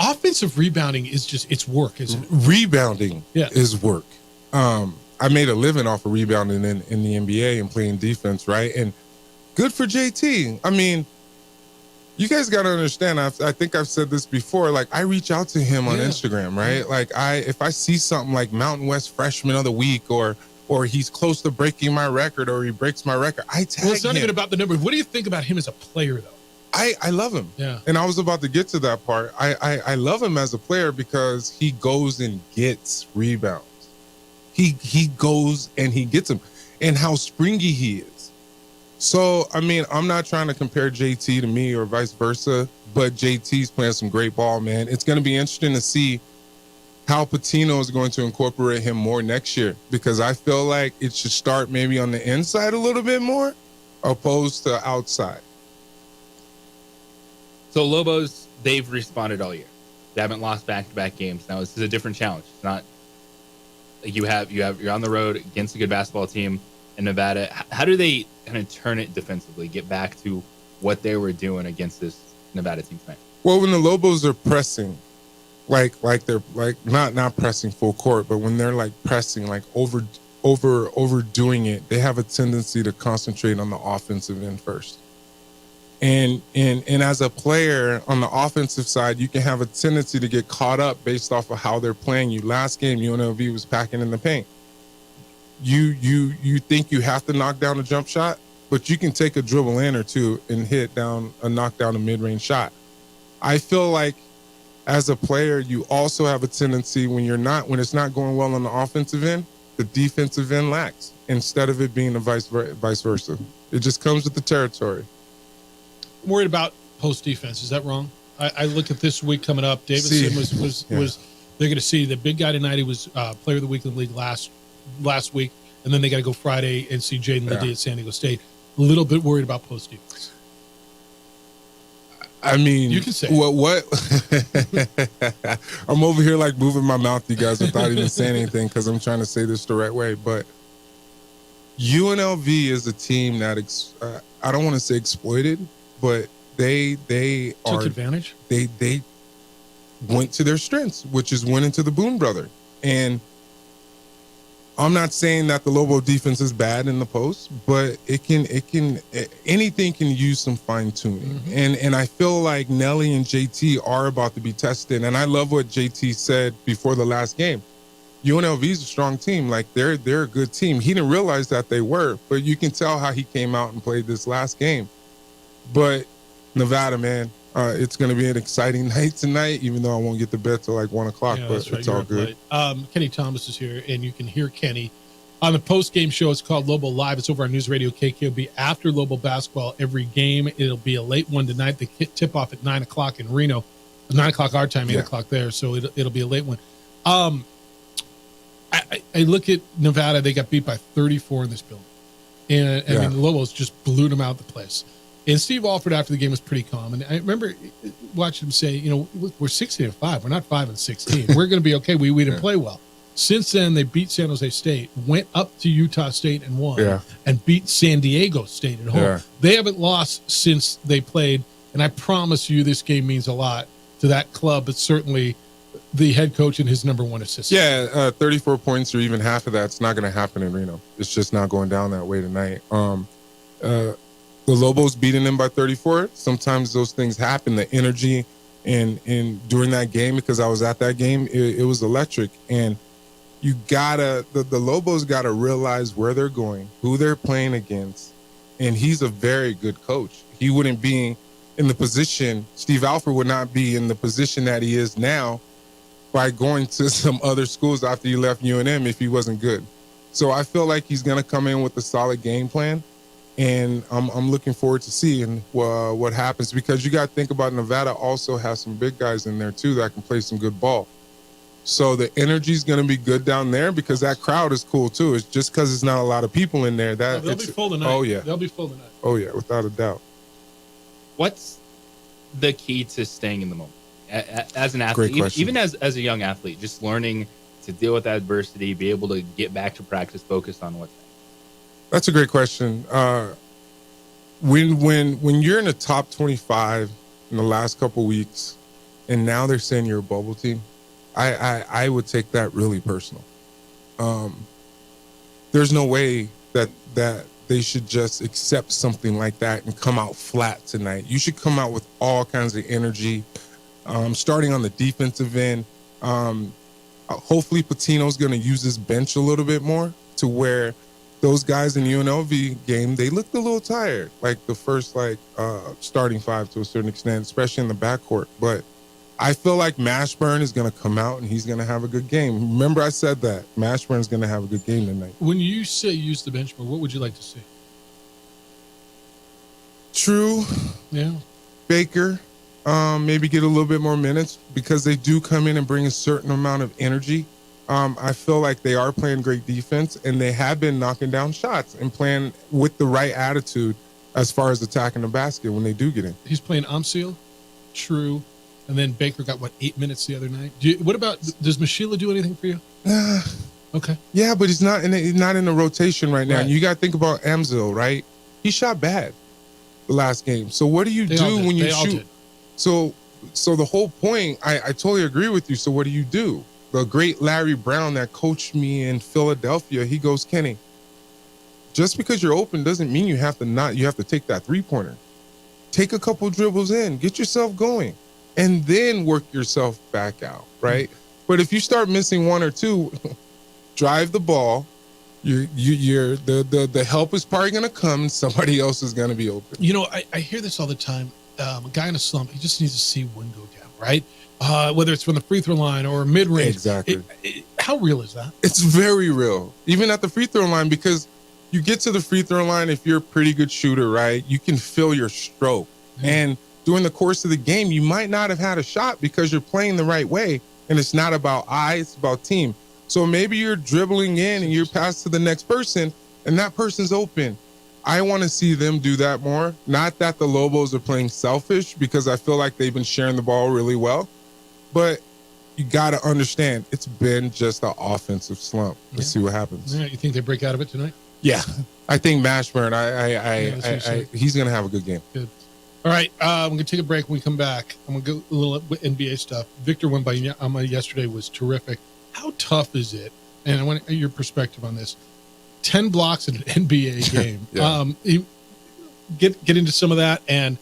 offensive rebounding is just, it's work, isn't it? Rebounding is work. I made a living off of rebounding in the NBA and playing defense, right? And good for JT. I mean, you guys got to understand, I think I've said this before, like I reach out to him on Instagram, right? Like if I see something like Mountain West Freshman of the Week or he's close to breaking my record or he breaks my record, I tag him. Well, it's not even about the number. What do you think about him as a player, though? I love him. Yeah. And I was about to get to that part. I love him as a player because he goes and gets rebounds. He goes and he gets them, and how springy he is. So, I mean, I'm not trying to compare JT to me or vice versa, but JT's playing some great ball, man. It's going to be interesting to see how Pitino is going to incorporate him more next year, because I feel like it should start maybe on the inside a little bit more opposed to outside. So Lobos, they've responded all year. They haven't lost back-to-back games. Now this is a different challenge. It's not like you're on the road against a good basketball team in Nevada. How do they kind of turn it defensively, get back to what they were doing against this Nevada team tonight? Well, when the Lobos are pressing, like they're like not pressing full court, but when they're like pressing, like overdoing it, they have a tendency to concentrate on the offensive end first. And as a player on the offensive side, you can have a tendency to get caught up based off of how they're playing you. Last game, UNLV was packing in the paint. You think you have to knock down a jump shot, but you can take a dribble in or two and knock down a mid-range shot. I feel like as a player, you also have a tendency when it's not going well on the offensive end, the defensive end lacks instead of it being the vice versa. It just comes with the territory. I'm worried about post defense. Is that wrong? I look at this week coming up. Davidson was they're going to see the big guy tonight. He was player of the week in the league last week, and then they got to go Friday and see Jaden Ledee at San Diego State. A little bit worried about post defense. I mean, you can say what? I'm over here like moving my mouth, you guys, without even saying anything because I'm trying to say this the right way. But UNLV is a team that I don't want to say exploited, but they took advantage. They went to their strengths, which is winning to the Boone brother. And I'm not saying that the Lobo defense is bad in the post, but anything can use some fine tuning. Mm-hmm. And I feel like Nelly and JT are about to be tested. And I love what JT said before the last game. UNLV is a strong team. Like they're a good team. He didn't realize that they were, but you can tell how he came out and played this last game. But Nevada, man, it's going to be an exciting night tonight, even though I won't get to bed till like 1 o'clock, but it's all good. Kenny Thomas is here, and you can hear Kenny on the post-game show. It's called Lobo Live. It's over on News Radio KKOB after Lobo basketball every game. It'll be a late one tonight. The tip-off at 9 o'clock in Reno, 9 o'clock our time, 8 o'clock there, so it'll be a late one. I look at Nevada. They got beat by 34 in this building. And I mean, the Lobos just blew them out of the place. And Steve Alford after the game was pretty calm. And I remember watching him say, we're 16-5. We're not 5-16. We're going to be okay. We didn't play well. Since then, they beat San Jose State, went up to Utah State and won, and beat San Diego State at home. Yeah. They haven't lost since they played. And I promise you this game means a lot to that club, but certainly the head coach and his number one assistant. Yeah, 34 points or even half of that's not going to happen in Reno. It's just not going down that way tonight. The Lobos beating them by 34. Sometimes those things happen. The energy and during that game, because I was at that game, it was electric. And you gotta, the Lobos gotta realize where they're going, who they're playing against. And he's a very good coach. He wouldn't be in the position, Steve Alford would not be in the position that he is now by going to some other schools after he left UNM if he wasn't good. So I feel like he's going to come in with a solid game plan, and I'm looking forward to seeing what happens, because you got to think about Nevada also has some big guys in there too that can play some good ball. So the energy is going to be good down there because that crowd is cool too. It's just because it's not a lot of people in there. They'll be full tonight. Oh yeah, they'll be full tonight. Oh yeah, without a doubt. What's the key to staying in the moment as an athlete, even as a young athlete, just learning to deal with adversity, be able to get back to practice, focus on what's next? That's a great question. When you're in the top 25 in the last couple weeks, and now they're saying you're a bubble team, I would take that really personal. There's no way that they should just accept something like that and come out flat tonight. You should come out with all kinds of energy, starting on the defensive end. Hopefully Patino's going to use his bench a little bit more, to where those guys in the UNLV game, they looked a little tired, like the first starting five to a certain extent, especially in the backcourt. But I feel like Mashburn is going to come out and he's going to have a good game. Remember I said that. Mashburn's going to have a good game tonight. When you say use the bench more, what would you like to see? True. Yeah. Baker, maybe get a little bit more minutes, because they do come in and bring a certain amount of energy. I feel like they are playing great defense, and they have been knocking down shots and playing with the right attitude as far as attacking the basket when they do get in. He's playing Amsil, True, and then Baker got 8 minutes the other night. What about, does Mashila do anything for you? Okay. Yeah, but he's not in the rotation right now. Right. And you got to think about Amzil, right? He shot bad the last game. So what do you do when you shoot? So the whole point, I totally agree with you. So what do you do? The great Larry Brown that coached me in Philadelphia, he goes, Kenny, just because you're open doesn't mean you have to take that 3-pointer. Take a couple dribbles in, get yourself going, and then work yourself back out, right? But if you start missing one or two, drive the ball. The help is probably going to come, and somebody else is going to be open. You know, I hear this all the time. A guy in a slump, he just needs to see one go down, right? Whether it's from the free throw line or mid-range. Exactly. How real is that? It's very real, even at the free throw line, because you get to the free throw line, if you're a pretty good shooter, right, you can feel your stroke. And during the course of the game, you might not have had a shot because you're playing the right way, and it's not about it's about team. So maybe you're dribbling in and you're passed to the next person, and that person's open. I want to see them do that more. Not that the Lobos are playing selfish, because I feel like they've been sharing the ball really well, but you got to understand, it's been just an offensive slump. Let's see what happens. Yeah, you think they break out of it tonight? Yeah, I think Mashburn, he's going to have a good game. Good. All right, I'm going to take a break. When we come back, I'm going to go a little NBA stuff. Victor Wembanyama yesterday was terrific. How tough is it? And I want your perspective on this. 10 blocks in an NBA game. Get into some of that. And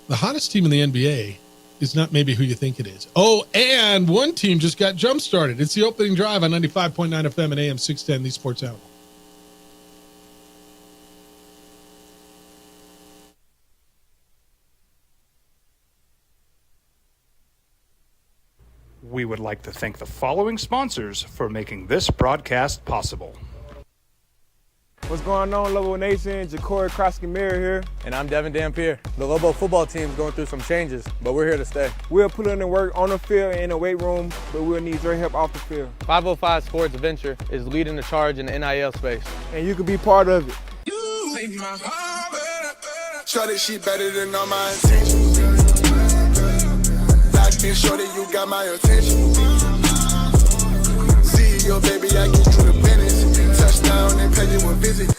the hottest team in the NBA is not maybe who you think it is. Oh, and one team just got jump-started. It's the opening drive on 95.9 FM and AM 610, the Sports Animal. We would like to thank the following sponsors for making this broadcast possible. What's going on, Lobo Nation? Ja'Cory Krosky-Miller here. And I'm Devin Dampier. The Lobo football team is going through some changes, but we're here to stay. We'll put in the work on the field and in the weight room, but we'll need your help off the field. 505 Sports Venture is leading the charge in the NIL space. And you can be part of it. You make my heart better. Shorty, she better than all my intentions. Locked in, shorty, you got my attention. See your baby, I get you the business. Touchdown and pay you a visit.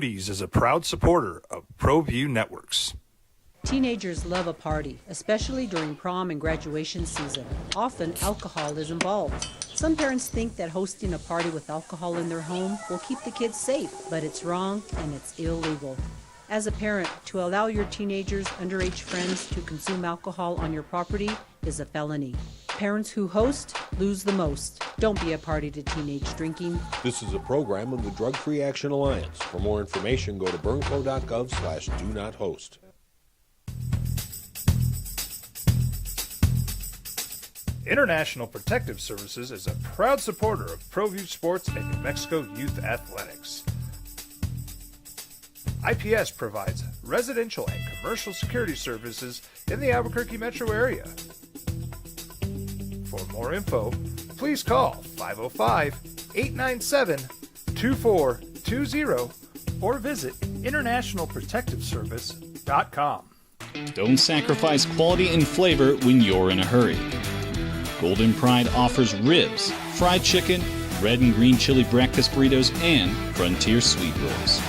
Arby's is a proud supporter of ProView Networks. Teenagers love a party, especially during prom and graduation season. Often, alcohol is involved. Some parents think that hosting a party with alcohol in their home will keep the kids safe, but it's wrong and it's illegal. As a parent, to allow your teenagers' underage friends to consume alcohol on your property is a felony. Parents who host lose the most. Don't be a party to teenage drinking. This is a program of the Drug Free Action Alliance. For more information, go to burnco.gov/do-not-host. International Protective Services is a proud supporter of ProView Sports and New Mexico Youth Athletics. IPS provides residential and commercial security services in the Albuquerque metro area. For more info, please call 505-897-2420 or visit internationalprotectiveservice.com. Don't sacrifice quality and flavor when you're in a hurry. Golden Pride offers ribs, fried chicken, red and green chili breakfast burritos, and Frontier sweet rolls.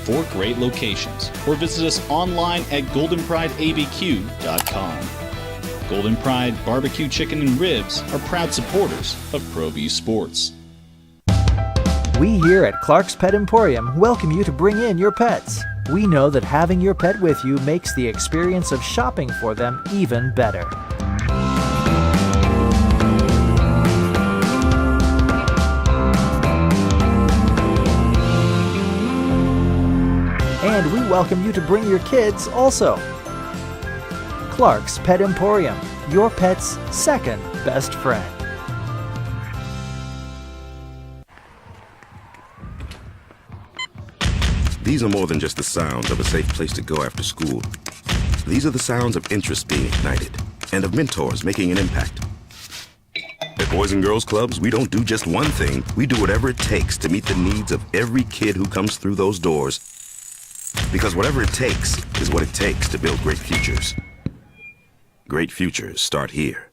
4 great locations, or visit us online at goldenprideabq.com. Golden Pride Barbecue Chicken and Ribs are proud supporters of ProView Sports. We here at Clark's Pet Emporium welcome you to bring in your pets. We know that having your pet with you makes the experience of shopping for them even better. And we welcome you to bring your kids also. Clark's Pet Emporium, your pet's second best friend. These are more than just the sounds of a safe place to go after school. These are the sounds of interest being ignited and of mentors making an impact. At Boys and Girls Clubs, we don't do just one thing. We do whatever it takes to meet the needs of every kid who comes through those doors. Because whatever it takes is what it takes to build great futures. Great futures start here.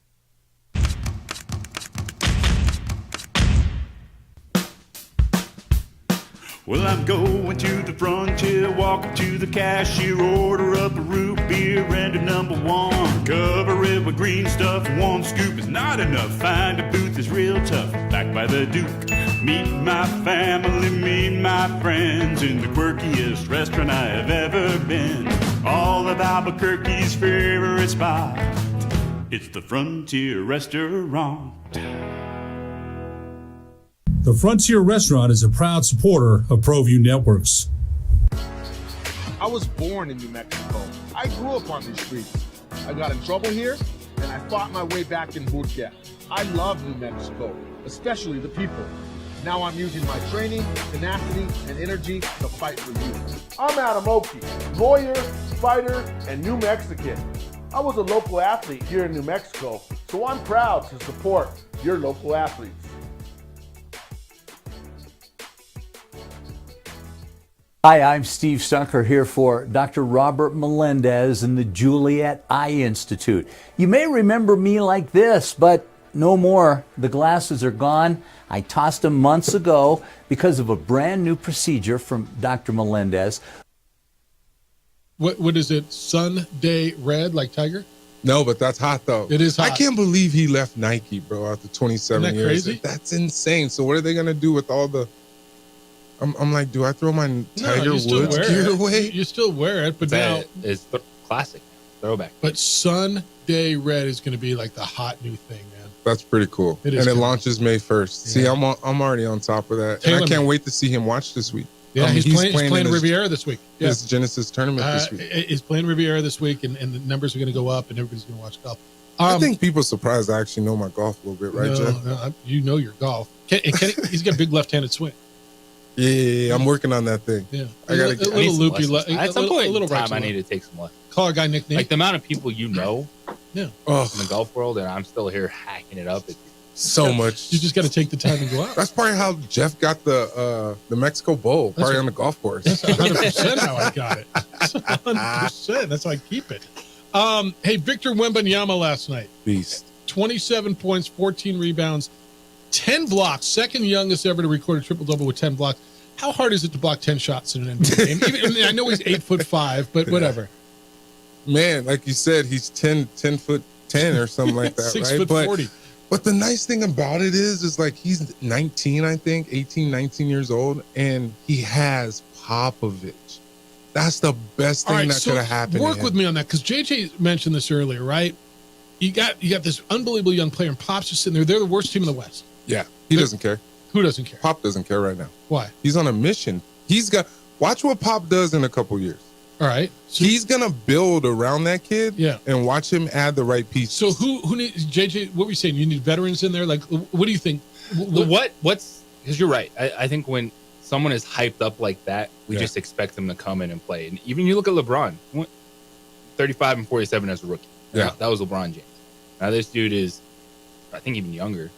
Well, I'm going to the frontier, walk up to the cashier, order up a root beer and a #1. Cover it with green stuff, 1 scoop is not enough. Find a booth is real tough, back by the Duke. Meet my family, meet my friends in the quirkiest restaurant I have ever been. All of Albuquerque's favorite spot, it's the Frontier Restaurant. The Frontier Restaurant is a proud supporter of ProView Networks. I was born in New Mexico. I grew up on these streets. I got in trouble here, and I fought my way back in boot camp. I love New Mexico, especially the people. Now I'm using my training, tenacity, and energy to fight for you. I'm Adam Oki, lawyer, fighter, and New Mexican. I was a local athlete here in New Mexico, so I'm proud to support your local athletes. Hi, I'm Steve Stunker here for Dr. Robert Melendez and the Juliet Eye Institute. You may remember me like this, but no more. The glasses are gone. I tossed them months ago because of a brand new procedure from Dr. Melendez. What is it? Sunday Red, like Tiger? No, but that's hot though. It is hot. I can't believe he left Nike, bro, after 27 Isn't that years. crazy? That's insane. So what are they gonna do with all the? I'm like, do I throw my Tiger Woods gear away? You still wear it, but now it's the classic throwback. But Sunday Red is going to be like the hot new thing, man. That's pretty cool. It is and it cool. launches May 1st. See, Yeah. I'm already on top of that. Taylor And I can't made- wait to see him watch this week. Yeah, he's playing in his- Riviera this week. Yeah. His Genesis tournament this week. He's playing Riviera this week, and the numbers are going to go up, and everybody's going to watch golf. I think people surprised I actually know my golf a little bit, right, Jeff? No, you know your golf. He's got a big left-handed swing. Yeah, I'm working on that thing. Yeah, I gotta a get little loopy. At some point in right time, to I left. need to take some lessons. Call a guy Nick Nate. Like the amount of people you know Yeah. in the golf world, and I'm still here hacking it up. So much. You just got to take the time and go out. That's probably how Jeff got the Mexico Bowl, probably on the golf course. That's 100% how I got it. 100%. That's how I keep it. Hey, Victor Wembanyama last night. Beast. 27 points, 14 rebounds, 10 blocks. Second youngest ever to record a triple-double with 10 blocks. How hard is it to block 10 shots in an NBA game? Even, I know he's 8'5", but whatever. Man, like you said, he's 10 foot 10 or something like that, 6 right? foot 40. But the nice thing about it is like he's 19, I think, 18, 19 years old, and he has Popovich. That's the best thing that could have happened. Work with me on that, because JJ mentioned this earlier, right? You got this unbelievable young player, and Pop's just sitting there. They're the worst team in the West. Yeah, he doesn't care. Who doesn't care? Pop doesn't care right now. Why? He's on a mission. Watch what Pop does in a couple years. All right. So he's gonna build around that kid. Yeah. And watch him add the right pieces. So who needs JJ? What were you saying? You need veterans in there. Like, what do you think? What's because you're right. I think when someone is hyped up like that, we just expect them to come in and play. And even you look at LeBron, 35 and 47 as a rookie. Yeah. That was LeBron James. Now this dude is, I think, even younger,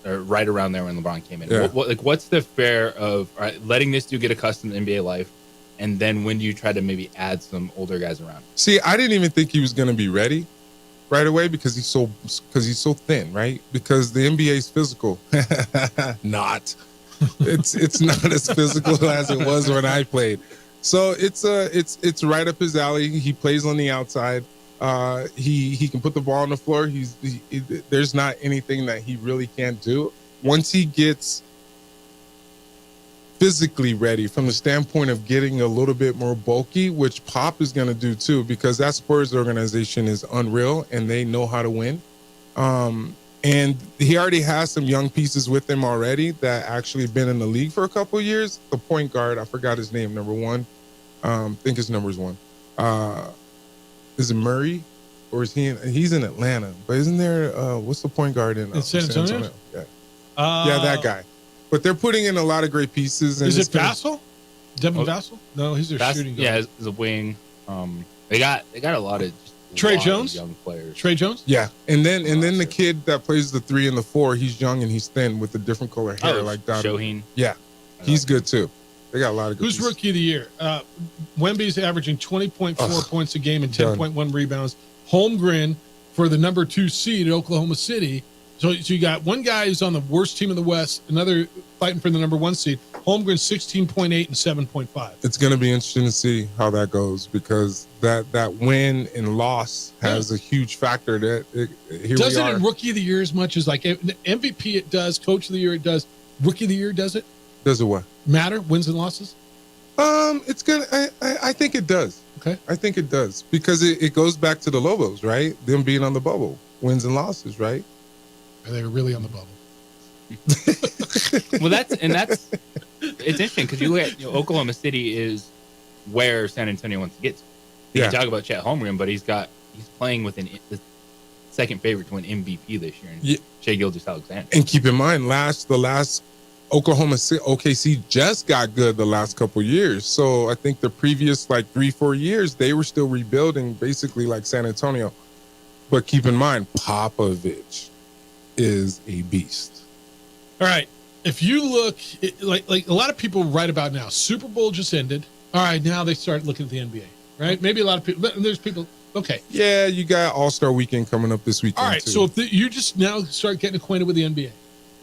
or right around there when LeBron came in. Yeah. What's the fair of letting this dude get accustomed to NBA life, and then when do you try to maybe add some older guys around? See, I didn't even think he was gonna be ready right away because he's so thin, right? Because the NBA is physical. Not. It's not as physical as it was when I played. So it's right up his alley. He plays on the outside. He can put the ball on the floor. There's not anything that he really can't do. Once he gets physically ready from the standpoint of getting a little bit more bulky, which Pop is going to do too, because that Spurs organization is unreal and they know how to win. And he already has some young pieces with him already that actually been in the league for a couple of years. The point guard, I forgot his name, number one. I think his number's one. Is it Murray? Or is he's in Atlanta, but isn't there, what's the point guard in San Antonio? Yeah. Yeah, that guy. But they're putting in a lot of great pieces. And Is it Vassell? Devin Vassell? No, he's their shooting guard. Yeah, he's a wing. They got a lot of Trey Jones, young players. Trey Jones. Yeah, and then the kid that plays the 3 and the 4, he's young and he's thin with a different color hair like that. Shoheen. Yeah, he's good too. They got a lot of good. Who's pieces. rookie of the year? Wemby's averaging 20.4 points a game and 10.1 rebounds. Holmgren for the number 2 seed at Oklahoma City. So you got one guy who's on the worst team in the West, another fighting for the number 1 seed. Holmgren 16.8 and 7.5. It's going to be interesting to see how that goes because that win and loss has a huge factor. Doesn't it rookie of the year as much as like MVP it does, coach of the year it does, rookie of the year does it? Does it what? Matter, wins and losses? It's good. I think it does. Okay. I think it does because it goes back to the Lobos, right? Them being on the bubble, wins and losses, right? They were really on the bubble. Well, that's it's interesting because you look at Oklahoma City is where San Antonio wants to get to. You can talk about Chet Holmgren, but he's playing with the second favorite to win MVP this year, and Shai Gilgeous-Alexander. And keep in mind, the last Oklahoma City, OKC just got good the last couple years. So I think the previous 3-4 years they were still rebuilding, basically like San Antonio. But keep in mind, Popovich is a beast. All right. If you look, like a lot of people write about now, Super Bowl just ended. All right, now they start looking at the NBA, right? Maybe a lot of people, but there's people, okay. Yeah, you got All-Star Weekend coming up this weekend. All right, too. so if you just now start getting acquainted with the NBA,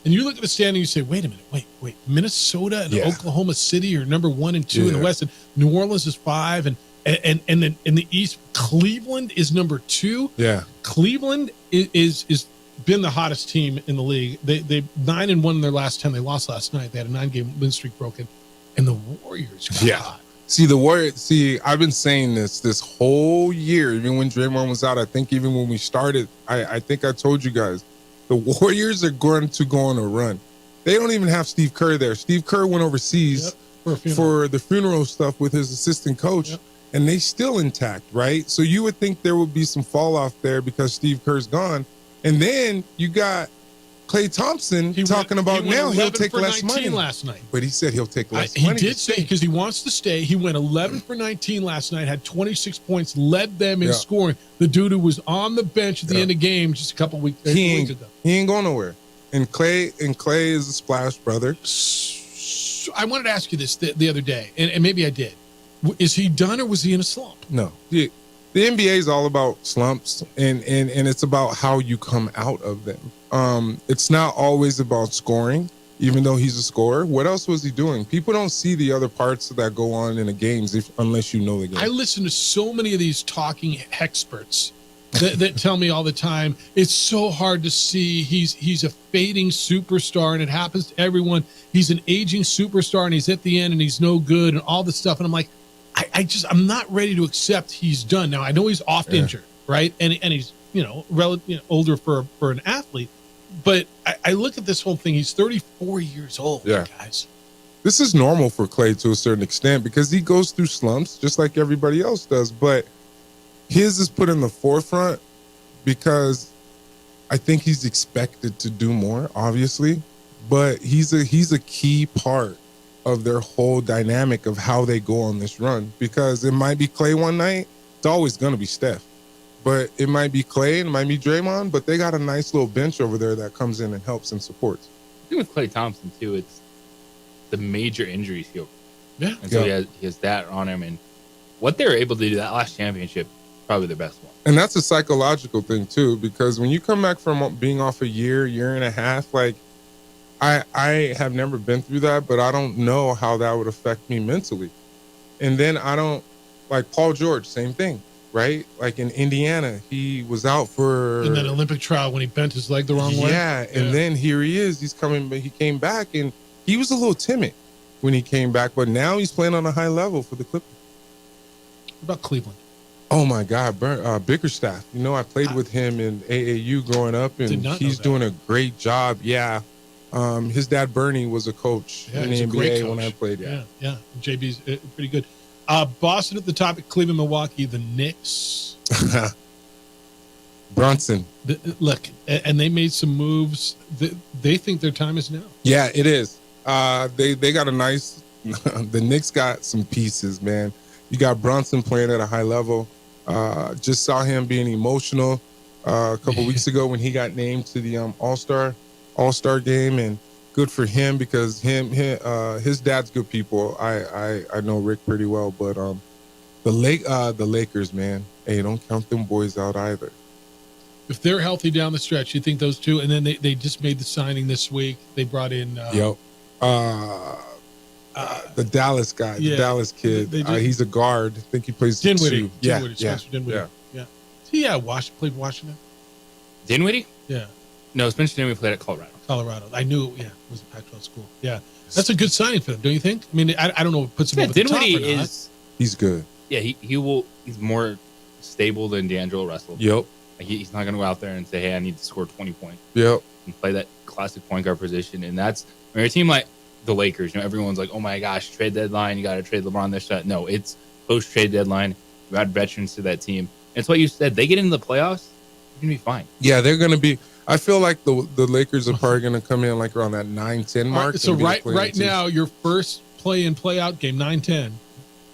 and you look at the standing, you say, wait a minute, wait. Minnesota and Oklahoma City are number 1 and 2 in the West, and New Orleans is 5, and then in the East, Cleveland is number 2. Yeah. Cleveland is been the hottest team in the league. They 9-1 in their last 10. They lost last night. They had a 9-game win streak broken. And the Warriors got hot. See, the Warriors, I've been saying this whole year, even when Draymond was out. I think even when we started, I think I told you guys, the Warriors are going to go on a run. They don't even have Steve Kerr there. Steve Kerr went overseas for the funeral stuff with his assistant coach, and they still intact, right? So you would think there would be some fall off there because Steve Kerr's gone. And then you got Klay Thompson talking about now he'll take less money last night. But he said he'll take less money. He did say because he wants to stay. He went 11 for 19 last night, had 26 points, led them in scoring. The dude who was on the bench at the end of the game just a couple weeks ago. He ain't going nowhere. And Klay is a splash brother. I wanted to ask you this the other day, and maybe I did. Is he done or was he in a slump? No. The NBA is all about slumps, and it's about how you come out of them. It's not always about scoring. even though he's a scorer. What else was he doing? People don't see the other parts that go on in the games unless you know the game. I listen to so many of these talking experts that tell me all the time, it's so hard to see. He's a fading superstar, and it happens to everyone. He's an aging superstar, and he's at the end, and he's no good, and all this stuff. And I'm like, I'm not ready to accept he's done. Now, I know he's oft injured, right? And he's, older for an athlete. But I look at this whole thing. He's 34 years old, guys. This is normal for Clay to a certain extent because he goes through slumps just like everybody else does. But his is put in the forefront because I think he's expected to do more, obviously. But he's a key part of their whole dynamic of how they go on this run. Because it might be Clay one night, it's always going to be Steph. But it might be Clay and it might be Draymond, but they got a nice little bench over there that comes in and helps and supports. I think with Klay Thompson, too, it's the major injuries he overcame. Yeah. And so he has that on him. And what they were able to do that last championship, probably their best one. And that's a psychological thing, too, because when you come back from being off a year and a half, like, I have never been through that, but I don't know how that would affect me mentally. And then like Paul George, same thing. Right? Like in Indiana, he was out for in that Olympic trial when he bent his leg the wrong way. Yeah, and then here he is. He came back, and he was a little timid when he came back, but now he's playing on a high level for the Clippers. What about Cleveland? Oh my God, Bickerstaff. I played with him in AAU growing up, and he's doing a great job. Yeah. His dad Bernie was a coach in the NBA when I played. Yeah. JB's pretty good. Boston at the top, Cleveland, Milwaukee, the Knicks. Brunson. Look, and they made some moves. They think their time is now. Yeah, it is. They got a nice. The Knicks got some pieces, man. You got Brunson playing at a high level. Just saw him being emotional a couple weeks ago when he got named to the All-Star game, and good for him because his dad's good people. I know Rick pretty well, but the Lakers, man, hey, don't count them boys out either. If they're healthy down the stretch, you think those two, and then they just made the signing this week. They brought in the Dallas guy, the Dallas kid. He's a guard. I think he plays Dinwiddie. Spencer Dinwiddie. Yeah. Played Washington. Dinwiddie? Yeah. No, Spencer Dinwiddie played at Colorado. I knew, it was a Pac-12 school. Yeah, that's a good signing for them, don't you think? I mean, I don't know what puts him over the top or not. He's good. Yeah, he's more stable than D'Angelo Russell. Yep. Like he's not going to go out there and say, hey, I need to score 20 points. Yep. And play that classic point guard position. And that's, when a team like the Lakers, everyone's like, oh my gosh, trade deadline, you got to trade LeBron this shot. No, it's post-trade deadline. You add veterans to that team. And it's what you said. They get into the playoffs, they're going to be fine. Yeah, they're going to be. I feel like the Lakers are probably going to come in like around that 9-10 mark. So right now, your first play-in, play-out game, 9-10,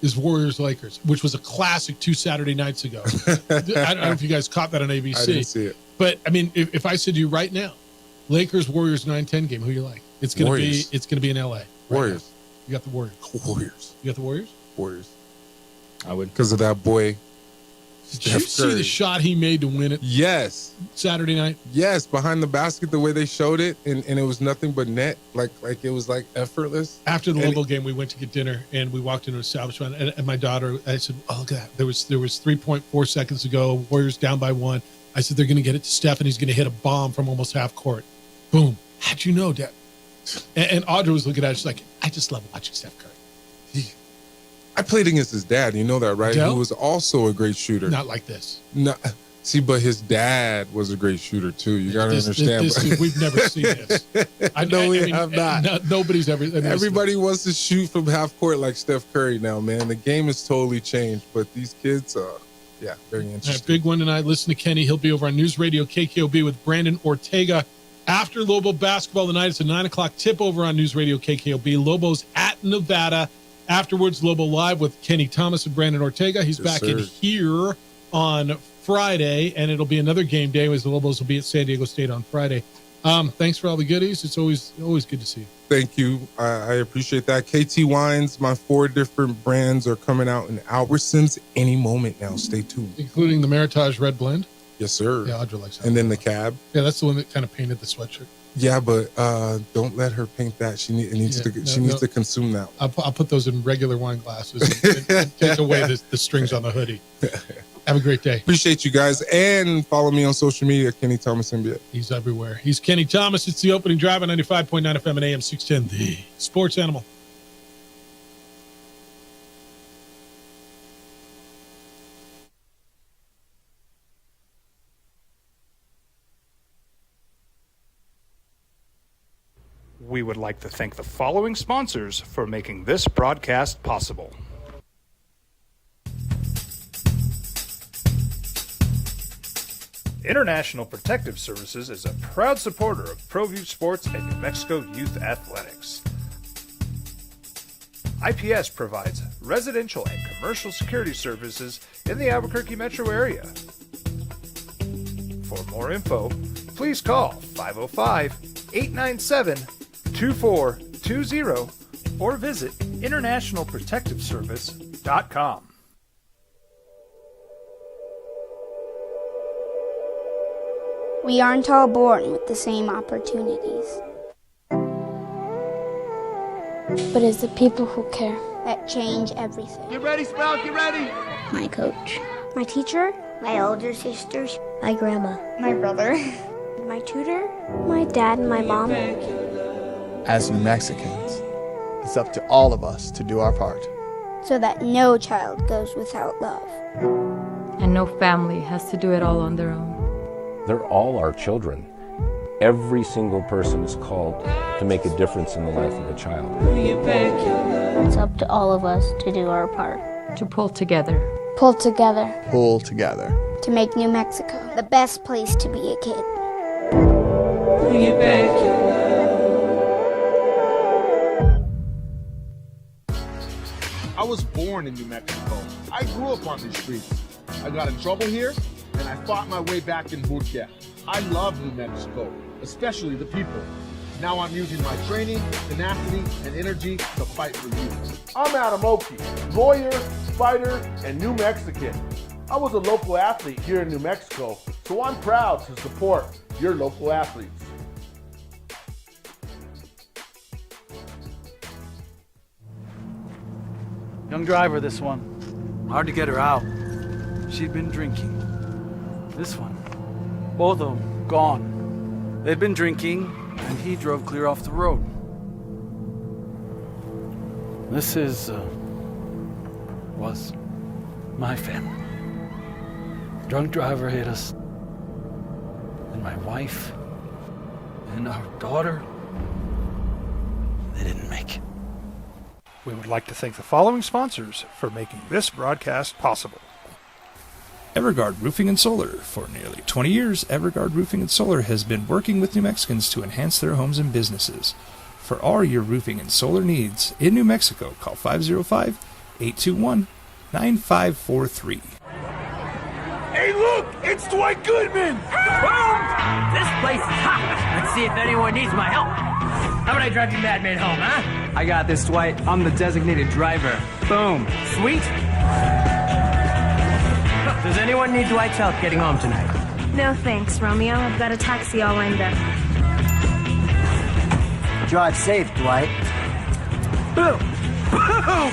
is Warriors-Lakers, which was a classic 2 Saturday nights ago. I don't know if you guys caught that on ABC. I didn't see it. But, I mean, if I said to you right now, Lakers-Warriors 9-10 game, who you like? It's going to be in L.A. Right Warriors. Now. You got the Warriors. You got the Warriors? Warriors. I would. Because of that boy. Did you see the shot he made to win it? Yes. Saturday night? Yes, behind the basket, the way they showed it, and it was nothing but net. Like it was like effortless. After the Louisville game, we went to get dinner, and we walked into a establishment, and my daughter, I said, oh, look at that. There was 3.4 seconds to go. Warriors down by 1. I said, they're going to get it to Steph, and he's going to hit a bomb from almost half court. Boom. How'd you know, Dad? And Audrey was looking at it. She's like, I just love watching Steph Curry. I played against his dad. You know that, right? Dell? Who was also a great shooter. Not like this. No, see, but his dad was a great shooter too. You got to understand. We've never seen this. I know we have not. Nobody's ever. Everybody wants to shoot from half court like Steph Curry now, man. The game has totally changed, but these kids, very interesting. Big one tonight. Listen to Kenny. He'll be over on News Radio KKOB with Brandon Ortega. After Lobo basketball tonight, it's a 9:00 tip over on News Radio KKOB. Lobo's at Nevada. Afterwards, Lobo Live with Kenny Thomas and Brandon Ortega. He's back in here on Friday, and it'll be another game day as the Lobos will be at San Diego State on Friday. Thanks for all the goodies. It's always good to see you. Thank you. I appreciate that. KT Wines, my 4 different brands are coming out in Albertsons any moment now. Stay tuned. Including the Meritage Red Blend. Yes, sir. Yeah, Audrey likes that. And then the Cab. Yeah, that's the one that kind of painted the sweatshirt. Yeah, but don't let her paint that. She needs to consume that. I'll put those in regular wine glasses and take away the strings on the hoodie. Have a great day. Appreciate you guys. And follow me on social media, Kenny Thomas NBA. He's everywhere. He's Kenny Thomas. It's the opening drive on 95.9 FM and AM 610, the sports animal. We would like to thank the following sponsors for making this broadcast possible. International Protective Services is a proud supporter of ProView Sports and New Mexico Youth Athletics. IPS provides residential and commercial security services in the Albuquerque metro area. For more info, please call 505-897-2420 or visit internationalprotectiveservice.com. We aren't all born with the same opportunities. But it's the people who care that change everything. Get ready, Sprout, get ready! My coach. My teacher. My older sisters. My grandma. My brother. My tutor. My dad and my mom. As New Mexicans, it's up to all of us to do our part. So that no child goes without love. And no family has to do it all on their own. They're all our children. Every single person is called to make a difference in the life of a child. It's up to all of us to do our part. To pull together. Pull together. Pull together. To make New Mexico the best place to be a kid. I was born in New Mexico. I grew up on these streets. I got in trouble here, and I fought my way back in boot camp. I love New Mexico, especially the people. Now I'm using my training, tenacity, and energy to fight for you. I'm Adam Oki, lawyer, fighter, and New Mexican. I was a local athlete here in New Mexico, so I'm proud to support your local athletes. Young driver, this one. Hard to get her out. She'd been drinking. This one. Both of them gone. They'd been drinking, and he drove clear off the road. This was my family. Drunk driver hit us. And my wife and our daughter, they didn't make it. We would like to thank the following sponsors for making this broadcast possible. Everguard Roofing and Solar. For nearly 20 years, Everguard Roofing and Solar has been working with New Mexicans to enhance their homes and businesses. For all your roofing and solar needs in New Mexico, call 505-821-9543. Hey, look! It's Dwight Goodman! Boom! This place is hot. Let's see if anyone needs my help. How about I drive you madman home, huh? I got this, Dwight. I'm the designated driver. Boom. Sweet. Does anyone need Dwight's help getting home tonight? No thanks, Romeo. I've got a taxi all lined up. Drive safe, Dwight. Boom! Boom!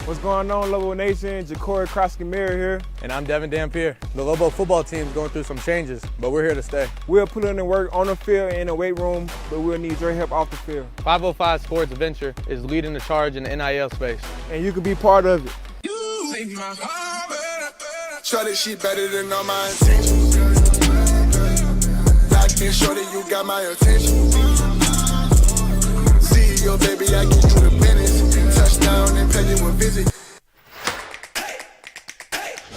What's going on, Lobo Nation? Ja'Cory Krosky-Miller here, and I'm Devin Dampier. The Lobo football team's going through some changes, but we're here to stay. We'll put in the work on the field and in the weight room, but we'll need your help off the field. 505 Sports Venture is leading the charge in the NIL space, and you can be part of it. Show that shit better than all my intentions. I can show that you got my attention. CEO, baby, I get you the business. Touchdown and pay you a visit.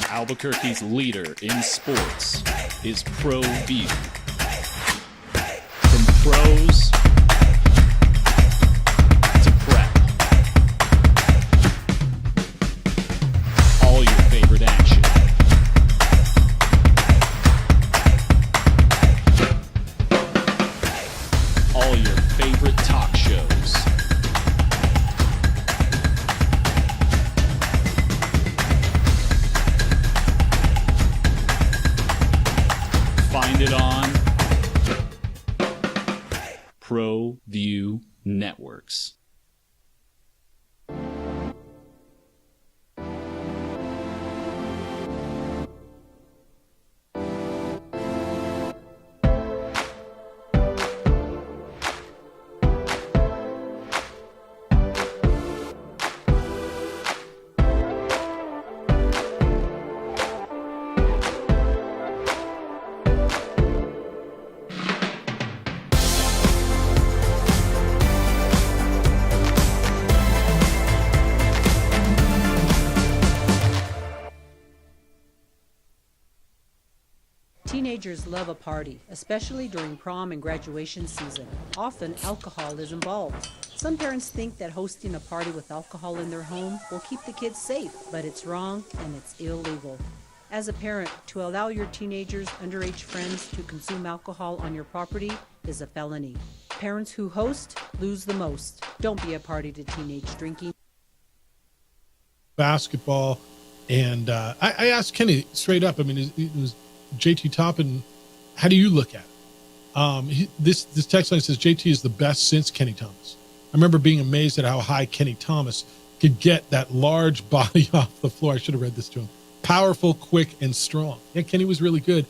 Albuquerque's leader in sports is ProView. From pros to prep, all your favorite action. All your favorite talk shows. Teenagers love a party, especially during prom and graduation season. Often, alcohol is involved. Some parents think that hosting a party with alcohol in their home will keep the kids safe, but it's wrong and it's illegal. As a parent, to allow your teenagers' underage friends to consume alcohol on your property is a felony. Parents who host lose the most. Don't be a party to teenage drinking. Basketball, and I asked Kenny straight up. I mean, it was JT Toppin. How do you look at it? This text line says JT is the best since Kenny Thomas. I remember being amazed at how high Kenny Thomas could get that large body off the floor. I should have read this to him. Powerful, quick, and strong. Yeah, Kenny was really good.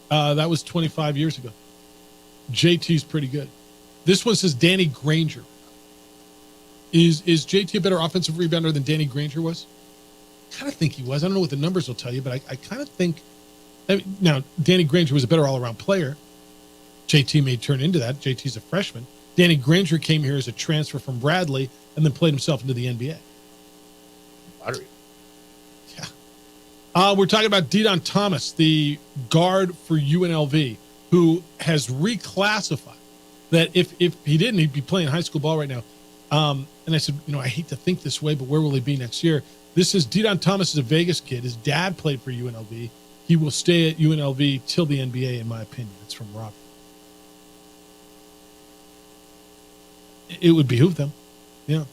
That was 25 years ago. JT's pretty good. This one says Danny Granger. Is JT a better offensive rebounder than Danny Granger was? I kind of think he was. I don't know what the numbers will tell you, but I kind of think. Now, Danny Granger was a better all-around player. JT may turn into that. JT's a freshman. Danny Granger came here as a transfer from Bradley and then played himself into the NBA. Lottery. Yeah. We're talking about Deion Thomas, the guard for UNLV, who has reclassified that if he didn't, he'd be playing high school ball right now. And I said, I hate to think this way, but where will he be next year? This is Deion Thomas is a Vegas kid. His dad played for UNLV. He will stay at UNLV till the NBA, in my opinion. It's from Rob. It would behoove them. Yeah.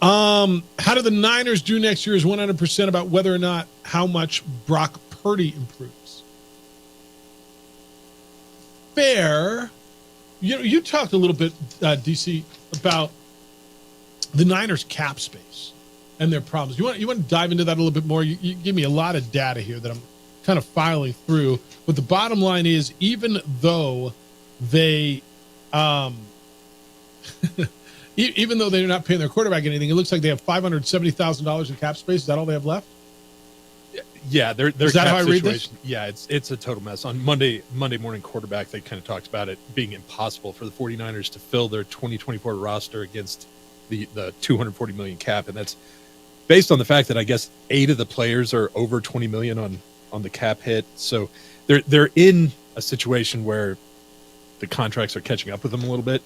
How do the Niners do next year is 100% about whether or not how much Brock Purdy improves. Fair. You talked a little bit, DC, about the Niners cap space and their problems. You want to dive into that a little bit more? You give me a lot of data here that I'm kind of filing through. But the bottom line is, even though they, even though they're not paying their quarterback anything, it looks like they have $570,000 in cap space. Is that all they have left? Yeah, their is that cap how I read situation. this? Yeah, it's a total mess. On Monday morning quarterback, they kind of talked about it being impossible for the 49ers to fill their 2024 roster against the $240 million cap, and that's based on the fact that I guess 8 of the players are over $20 million on the cap hit. So they're in a situation where the contracts are catching up with them a little bit,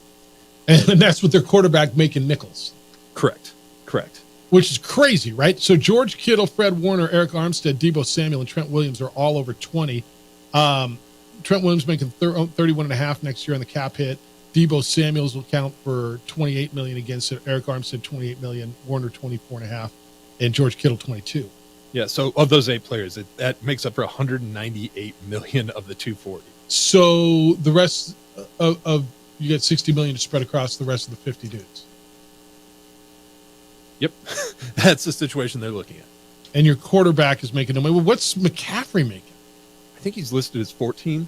and that's with their quarterback making nickels. Correct. Which is crazy, right? So George Kittle, Fred Warner, Eric Armstead, Deebo Samuel, and Trent Williams are all over 20. Trent Williams making 31.5 next year on the cap hit. Deebo Samuels will count for $28 million against it. Eric Armstead, $28 million. Warner, $24.5, and George Kittle, $22. Yeah. So of those 8 players, that makes up for $198 million of the $240. So the rest of you get $60 million to spread across the rest of the 50 dudes. Yep. That's the situation they're looking at. And your quarterback is making them. Well, what's McCaffrey making? I think he's listed as 14.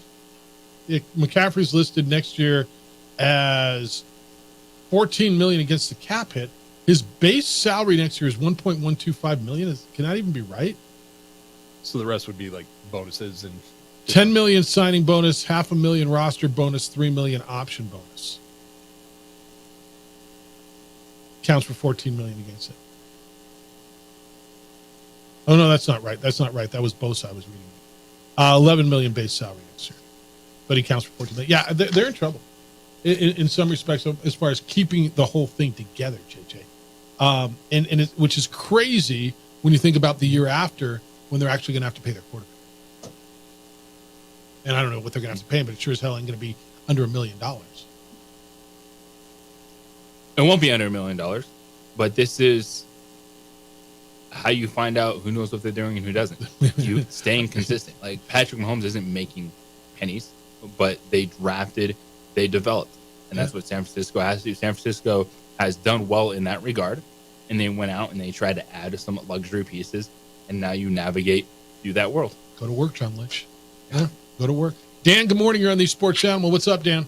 Yeah, McCaffrey's listed next year as $14 million against the cap hit. His base salary next year is $1.125 million. Can that even be right? So the rest would be like bonuses and $10 million signing bonus, $500,000 roster bonus, $3 million option bonus. Counts for $14 million against it. Oh no, that's not right. That was Bosa I was reading. $11 million base salary next year, but he counts for $14 million. Yeah, they're in trouble in some respects as far as keeping the whole thing together, JJ. Which is crazy when you think about the year after when they're actually going to have to pay their quarterback. And I don't know what they're going to have to pay him, but it sure as hell ain't going to be under $1 million. It won't be under $1 million, but this is how you find out who knows what they're doing and who doesn't. You staying consistent. Like Patrick Mahomes isn't making pennies, but they drafted, they developed, and that's what San Francisco has to do. San Francisco has done well in that regard, and they went out and they tried to add some luxury pieces, and now you navigate through that world. Go to work, John Lynch. Yeah, go to work. Dan, good morning. You're on the Sports Channel. What's up, Dan?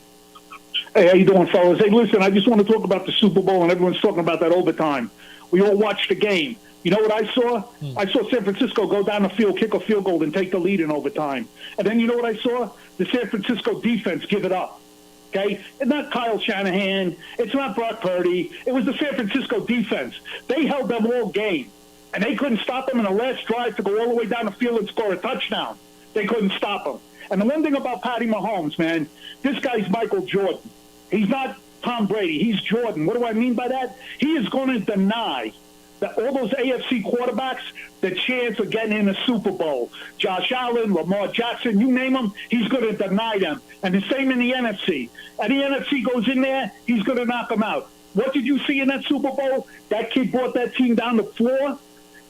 Hey, how you doing, fellas? Hey, listen, I just want to talk about the Super Bowl, and everyone's talking about that overtime. We all watched the game. You know what I saw? I saw San Francisco go down the field, kick a field goal, and take the lead in overtime. And then you know what I saw? The San Francisco defense give it up. Okay? It's not Kyle Shanahan. It's not Brock Purdy. It was the San Francisco defense. They held them all game, and they couldn't stop them in the last drive to go all the way down the field and score a touchdown. They couldn't stop them. And the one thing about Patty Mahomes, man, this guy's Michael Jordan. He's not Tom Brady. He's Jordan. What do I mean by that? He is going to deny that all those AFC quarterbacks the chance of getting in a Super Bowl. Josh Allen, Lamar Jackson, you name them, he's going to deny them. And the same in the NFC. And the NFC goes in there, he's going to knock them out. What did you see in that Super Bowl? That kid brought that team down the floor,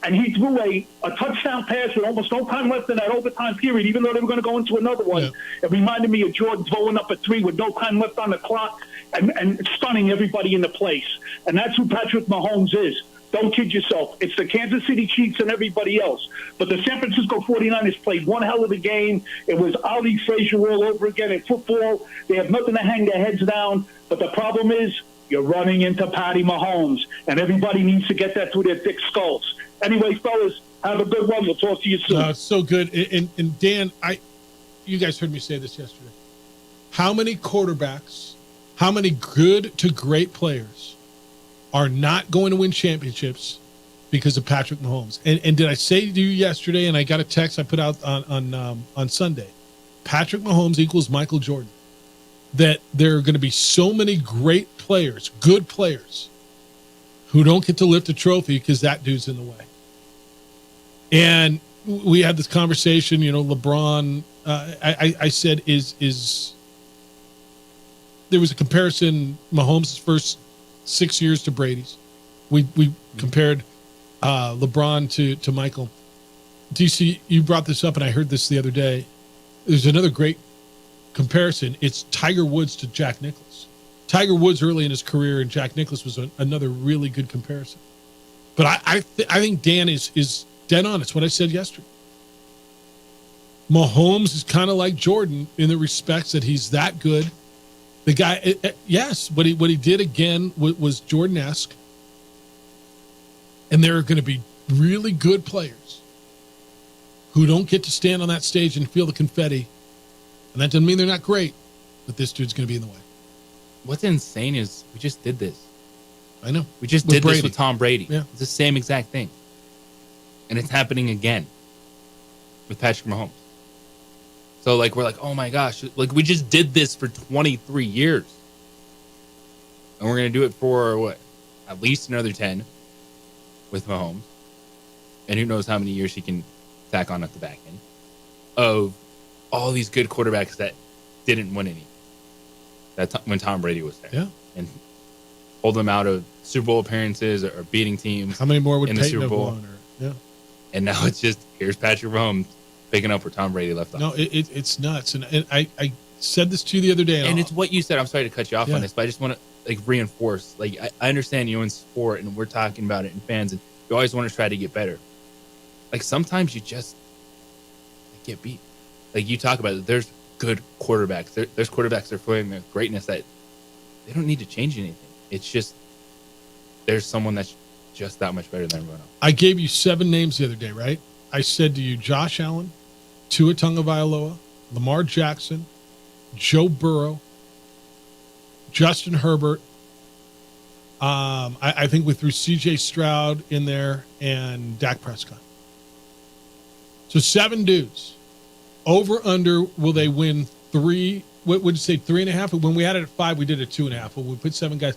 and he threw a touchdown pass with almost no time left in that overtime period, even though they were going to go into another one. Yeah. It reminded me of Jordan throwing up a 3 with no time left on the clock and stunning everybody in the place. And that's who Patrick Mahomes is. Don't kid yourself. It's the Kansas City Chiefs and everybody else. But the San Francisco 49ers played one hell of a game. It was Ali Frazier all over again in football. They have nothing to hang their heads down. But the problem is you're running into Patty Mahomes, and everybody needs to get that through their thick skulls. Anyway, fellas, have a good one. We'll talk to you soon. It's so good. And Dan, you guys heard me say this yesterday. How many quarterbacks, how many good to great players are not going to win championships because of Patrick Mahomes? And did I say to you yesterday, and I got a text I put out on Sunday, Patrick Mahomes equals Michael Jordan, that there are going to be so many great players, good players, who don't get to lift a trophy because that dude's in the way. And we had this conversation, LeBron, I said, is there was a comparison, Mahomes' first 6 years to Brady's. We compared LeBron to Michael. DC, you brought this up, and I heard this the other day. There's another great comparison. It's Tiger Woods to Jack Nicklaus. Tiger Woods early in his career, and Jack Nicklaus was another really good comparison. But I think Dan is dead on. It's what I said yesterday. Mahomes is kind of like Jordan in the respects that he's that good. The guy, yes, what he did again was Jordan-esque. And there are going to be really good players who don't get to stand on that stage and feel the confetti. And that doesn't mean they're not great, but this dude's going to be in the way. What's insane is we just did this. I know. We just did Brady. this with Tom Brady. Yeah. It's the same exact thing. And it's happening again with Patrick Mahomes. So, we're like, oh, my gosh. We just did this for 23 years. And we're going to do it for, at least another 10 with Mahomes. And who knows how many years he can tack on at the back end of all these good quarterbacks that didn't win any. When Tom Brady was there. Yeah. And hold them out of Super Bowl appearances or beating teams. How many more would in the Peyton Super have Bowl? won? Yeah. And now it's just, here's Patrick Mahomes picking up where Tom Brady left off. No, it's nuts. And I said this to you the other day. And it's what you said. I'm sorry to cut you off on this, but I just want to reinforce. I understand in sport, and we're talking about it, and fans, and you always want to try to get better. Sometimes you just get beat. You talk about it. There's good quarterbacks. There's quarterbacks that are playing their greatness that they don't need to change anything. It's just there's someone that's just that much better than everyone else. I gave you 7 names the other day, right? I said to you, Josh Allen, Tua Tagovailoa, Lamar Jackson, Joe Burrow, Justin Herbert. I think we threw C.J. Stroud in there and Dak Prescott. So 7 dudes. Over, under, will they win 3? What would you say, 3.5? When we had it at 5, we did it 2.5. Well, we put 7 guys.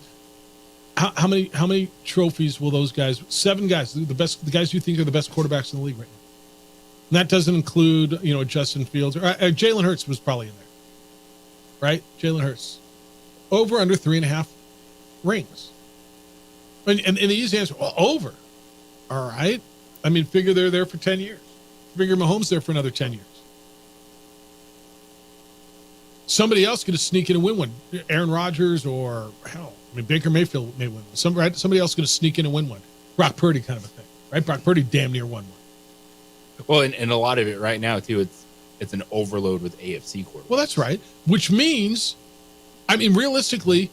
How many trophies will those guys? 7 guys, the guys you think are the best quarterbacks in the league right now. And that doesn't include, Justin Fields or Jalen Hurts was probably in there, right? Jalen Hurts, over under 3.5 rings. And the easy answer, well, over. All right. I mean, figure they're there for 10 years. Figure Mahomes there for another 10 years. Somebody else going to sneak in and win one. Aaron Rodgers or Baker Mayfield may win one. Somebody else going to sneak in and win one. Brock Purdy kind of a thing, right? Brock Purdy damn near won one. Well, and a lot of it right now too, it's an overload with AFC quarterbacks. Well, that's right. Which means, realistically,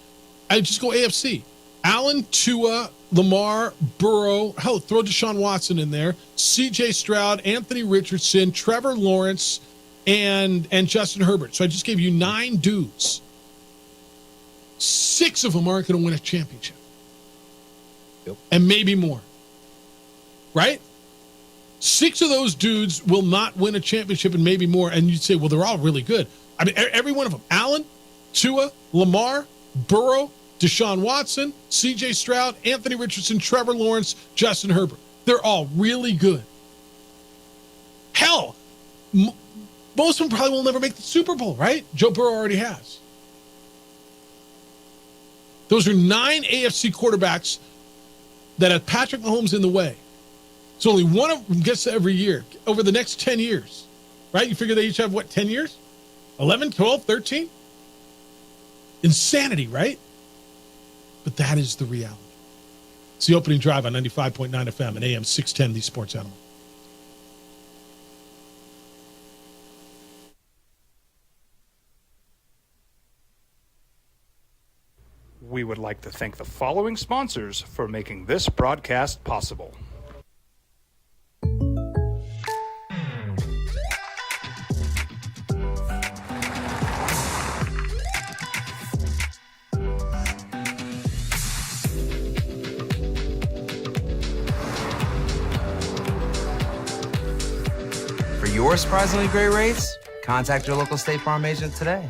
I just go AFC. Allen, Tua, Lamar, Burrow, hell, throw Deshaun Watson in there, C.J. Stroud, Anthony Richardson, Trevor Lawrence, and Justin Herbert. So I just gave you 9 dudes. 6 of them aren't going to win a championship. Yep. And maybe more. Right? 6 of those dudes will not win a championship and maybe more. And you'd say, well, they're all really good. I mean, every one of them. Allen, Tua, Lamar, Burrow, Deshaun Watson, C.J. Stroud, Anthony Richardson, Trevor Lawrence, Justin Herbert. They're all really good. Hell, most of them probably will never make the Super Bowl, right? Joe Burrow already has. Those are 9 AFC quarterbacks that have Patrick Mahomes in the way. So only one of them gets to every year over the next 10 years, right? You figure they each have, 10 years? 11, 12, 13? Insanity, right? But that is the reality. It's the opening drive on 95.9 FM and AM 610, the Sports Animal. We would like to thank the following sponsors for making this broadcast possible. For your surprisingly great rates, contact your local State Farm agent today.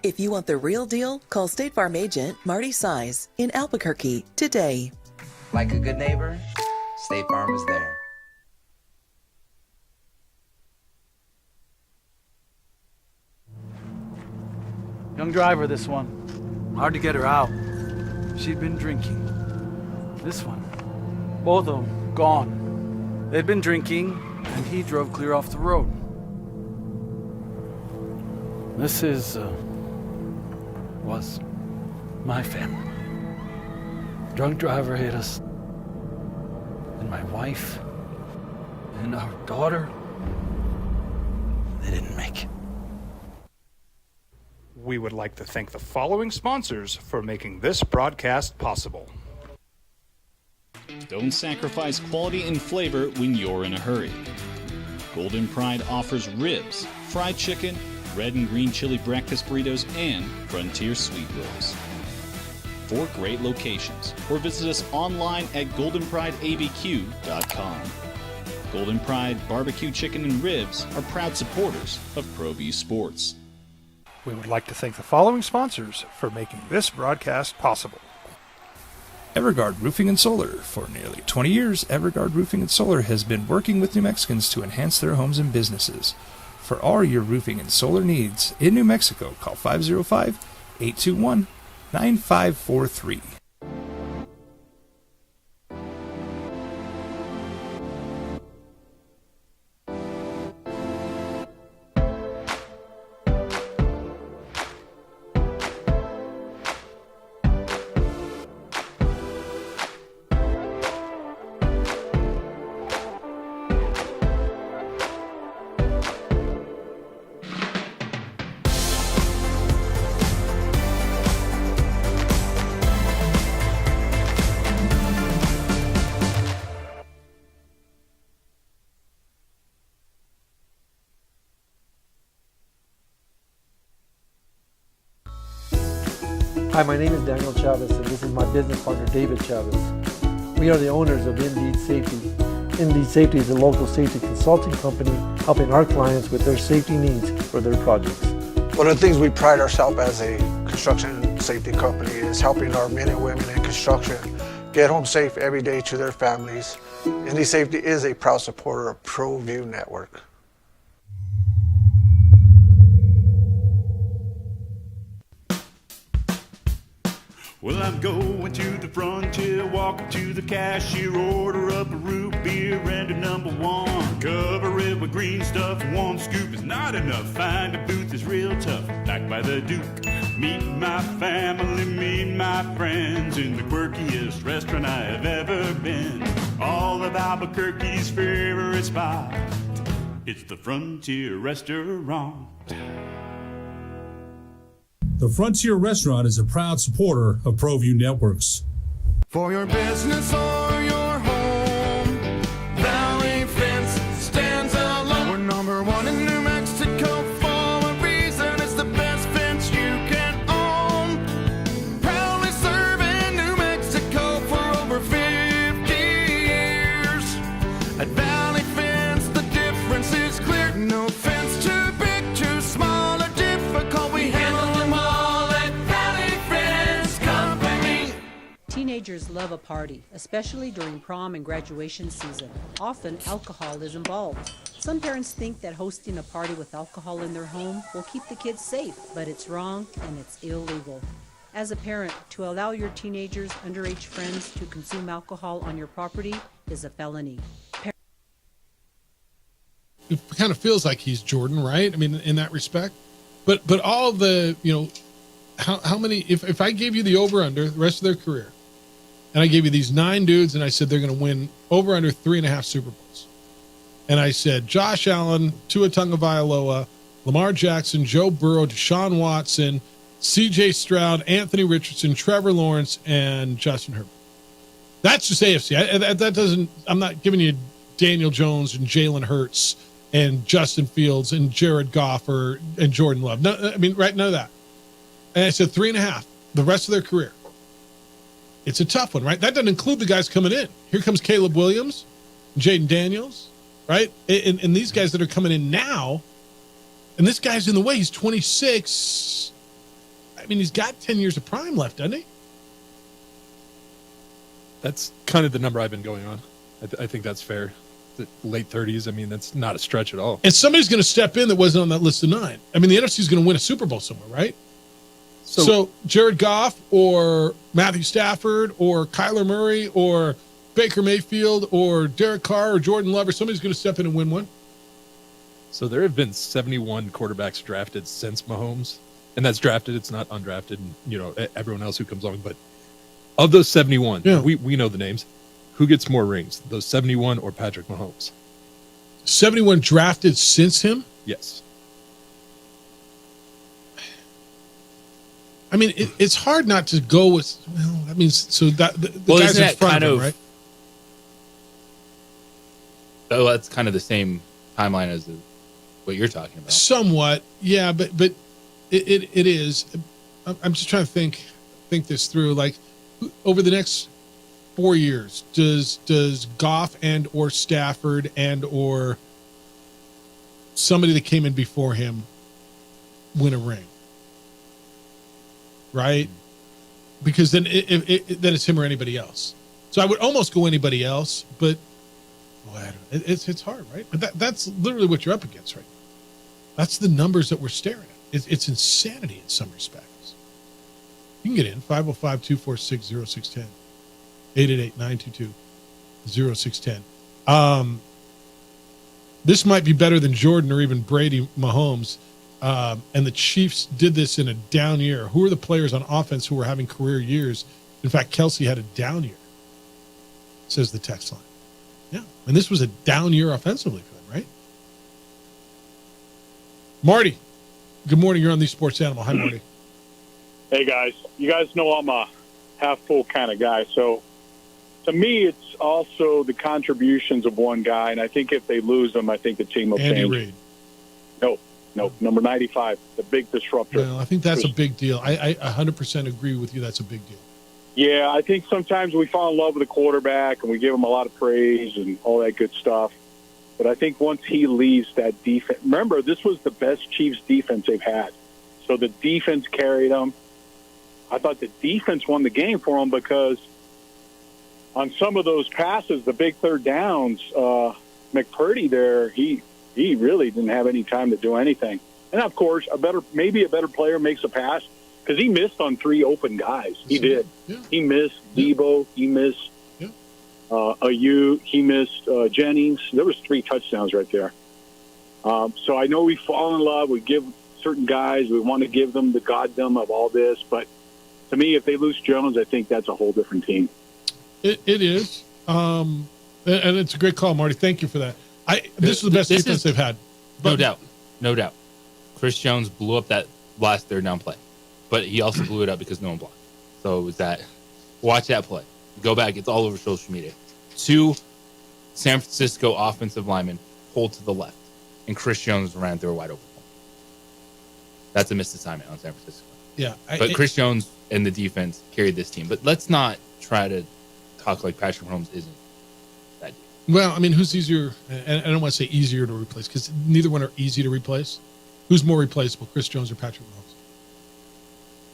If you want the real deal, call State Farm agent Marty Size in Albuquerque today. Like a good neighbor, State Farm is there. Young driver, this one. Hard to get her out. She'd been drinking. This one. Both of them gone. They'd been drinking, and he drove clear off the road. This was my family. Drunk driver hit us. And my wife and our daughter, they didn't make it. We would like to thank the following sponsors for making this broadcast possible. Don't sacrifice quality and flavor when you're in a hurry. Golden Pride offers ribs, fried chicken, red and green chili breakfast burritos, and Frontier sweet rolls. 4 great locations, or visit us online at goldenprideabq.com. Golden Pride Barbecue Chicken and Ribs are proud supporters of ProView Sports. We would like to thank the following sponsors for making this broadcast possible. Everguard Roofing and Solar. For nearly 20 years, Everguard Roofing and Solar has been working with New Mexicans to enhance their homes and businesses. For all your roofing and solar needs in New Mexico, call 505-821-9543. Hi, my name is Daniel Chavez, and this is my business partner, David Chavez. We are the owners of Indeed Safety. Indeed Safety is a local safety consulting company helping our clients with their safety needs for their projects. One of the things we pride ourselves as a construction safety company is helping our men and women in construction get home safe every day to their families. Indeed Safety is a proud supporter of ProView Network. Well, I'm going to the frontier, walking to the cashier, order up a root beer and a #1. Cover it with green stuff, 1 scoop is not enough. Find a booth is real tough, back by the Duke. Meet my family, meet my friends in the quirkiest restaurant I have ever been. All of Albuquerque's favorite spot, it's the Frontier Restaurant. The Frontier Restaurant is a proud supporter of ProView Networks. For your business or your home, Valley Fence stands alone. We're #1 in New Mexico for a reason. It's the best fence you can own. Proudly serving New Mexico for over 50 years. At Valley Fence love a party, especially during prom and graduation season. Often, alcohol is involved. Some parents think that hosting a party with alcohol in their home will keep the kids safe, but it's wrong and it's illegal. As a parent, to allow your teenagers' underage friends to consume alcohol on your property is a felony. It kind of feels like he's Jordan, right? I mean, in that respect. But all the, how many, if I gave you the over-under the rest of their career, and I gave you these 9 dudes, and I said they're going to win over-under 3.5 Super Bowls. And I said Josh Allen, Tua Tagovailoa, Lamar Jackson, Joe Burrow, Deshaun Watson, C.J. Stroud, Anthony Richardson, Trevor Lawrence, and Justin Herbert. That's just AFC. That doesn't. I'm not giving you Daniel Jones and Jalen Hurts and Justin Fields and Jared Goff and Jordan Love. No, I mean, right? None of that. And I said 3.5 the rest of their career. It's a tough one, right? That doesn't include the guys coming in. Here comes Caleb Williams, Jaden Daniels, right? And these guys that are coming in now. And this guy's in the way. He's 26. I mean, he's got 10 years of prime left, doesn't he? That's kind of the number I've been going on. I think that's fair. The late 30s. I mean, that's not a stretch at all. And somebody's going to step in that wasn't on that list of 9. I mean, the NFC is going to win a Super Bowl somewhere, right? So Jared Goff or Matthew Stafford or Kyler Murray or Baker Mayfield or Derek Carr or Jordan Love or somebody's going to step in and win one. So there have been 71 quarterbacks drafted since Mahomes. And that's drafted. It's not undrafted. And, everyone else who comes along. But of those 71, we know the names. Who gets more rings, those 71 or Patrick Mahomes? 71 drafted since him? Yes. I mean, it's hard not to go with. Well, I mean, so that the guys in front of him, right? So that's kind of the same timeline as what you're talking about. Somewhat, yeah, but it is. I'm just trying to think this through. Like, over the next 4 years, does Goff and or Stafford and or somebody that came in before him win a ring? Right? Because then then it's him or anybody else. So I would almost go anybody else, but boy, I don't, it's hard, right? But that's literally what you're up against right now. That's the numbers that we're staring at. It's insanity in some respects. You can get in 505-246-0610, 888-922-0610. This might be better than Jordan or even Brady Mahomes. And the Chiefs did this in a down year. Who are the players on offense who were having career years? In fact, Kelsey had a down year, says the text line. Yeah, and this was a down year offensively for them, right? Marty, good morning. You're on the Sports Animal. Hi, Marty. Hey, guys. You guys know I'm a half-full kind of guy. So, to me, it's also the contributions of one guy. And I think if they lose them, I think the team will change. Andy Reid. No, number 95, the big disruptor. Well, I think that's a big deal. I 100% agree with you. That's a big deal. Yeah, I think sometimes we fall in love with the quarterback and we give him a lot of praise and all that good stuff. But I think once he leaves that defense, remember, this was the best Chiefs defense they've had. So the defense carried them. I thought the defense won the game for them because on some of those passes, the big third downs, McPurdy there, he really didn't have any time to do anything. And, of course, maybe a better player makes a pass because he missed on 3 open guys. He did. Yeah. He missed Debo. He missed Ayuk. He missed Jennings. There was 3 touchdowns right there. So I know we fall in love. We give certain guys. We want to give them the goddom of all this. But to me, if they lose Jones, I think that's a whole different team. It is. And it's a great call, Marty. Thank you for that. This is the best defense they've had. No doubt. Chris Jones blew up that last third down play, but he also blew it up because no one blocked. So it was that. Watch that play. Go back. It's all over social media. 2 San Francisco offensive linemen pulled to the left, and Chris Jones ran through a wide open hole. That's a missed assignment on San Francisco. Yeah. But Chris Jones and the defense carried this team. But let's not try to talk like Patrick Mahomes isn't. Well, I mean, who's easier? And I don't want to say easier to replace because neither one are easy to replace. Who's more replaceable, Chris Jones or Patrick Mahomes?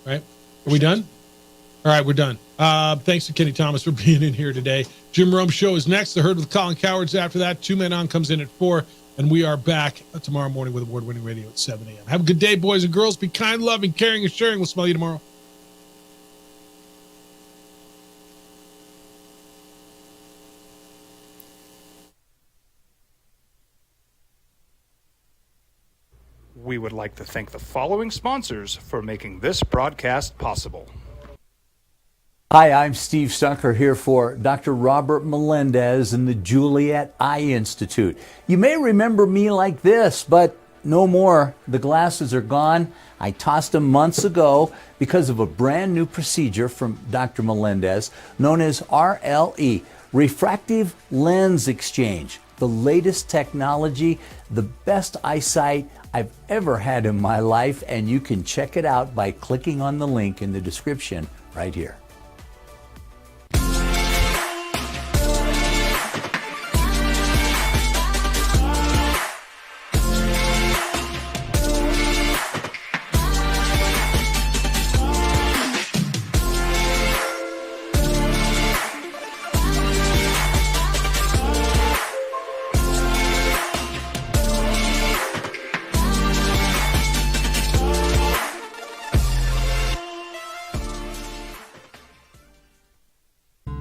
Right? Are we done? All right, we're done. Thanks to Kenny Thomas for being in here today. Jim Rome Show is next. The Herd with Colin Cowards after that. 2 Men On comes in at 4. And we are back tomorrow morning with award-winning radio at 7 a.m. Have a good day, boys and girls. Be kind, loving, caring, and sharing. We'll smell you tomorrow. We would like to thank the following sponsors for making this broadcast possible. Hi, I'm Steve Stucker here for Dr. Robert Melendez and the Juliet Eye Institute. You may remember me like this, but no more. The glasses are gone. I tossed them months ago because of a brand new procedure from Dr. Melendez known as RLE, Refractive Lens Exchange. The latest technology, the best eyesight I've ever had in my life, and you can check it out by clicking on the link in the description right here.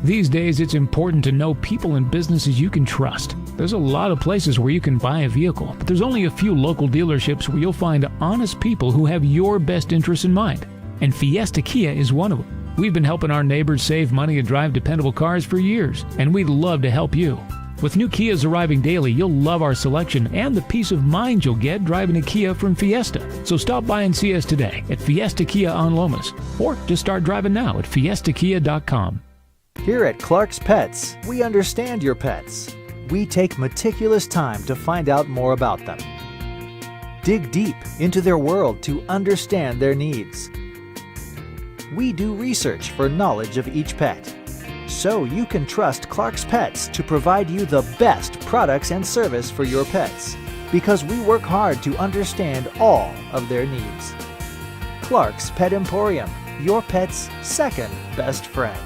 These days, it's important to know people and businesses you can trust. There's a lot of places where you can buy a vehicle, but there's only a few local dealerships where you'll find honest people who have your best interests in mind. And Fiesta Kia is one of them. We've been helping our neighbors save money and drive dependable cars for years, and we'd love to help you. With new Kias arriving daily, you'll love our selection and the peace of mind you'll get driving a Kia from Fiesta. So stop by and see us today at Fiesta Kia on Lomas, or just start driving now at fiestakia.com. Here at Clark's Pets, we understand your pets. We take meticulous time to find out more about them. Dig deep into their world to understand their needs. We do research for knowledge of each pet, so you can trust Clark's Pets to provide you the best products and service for your pets, because we work hard to understand all of their needs. Clark's Pet Emporium, your pet's second best friend.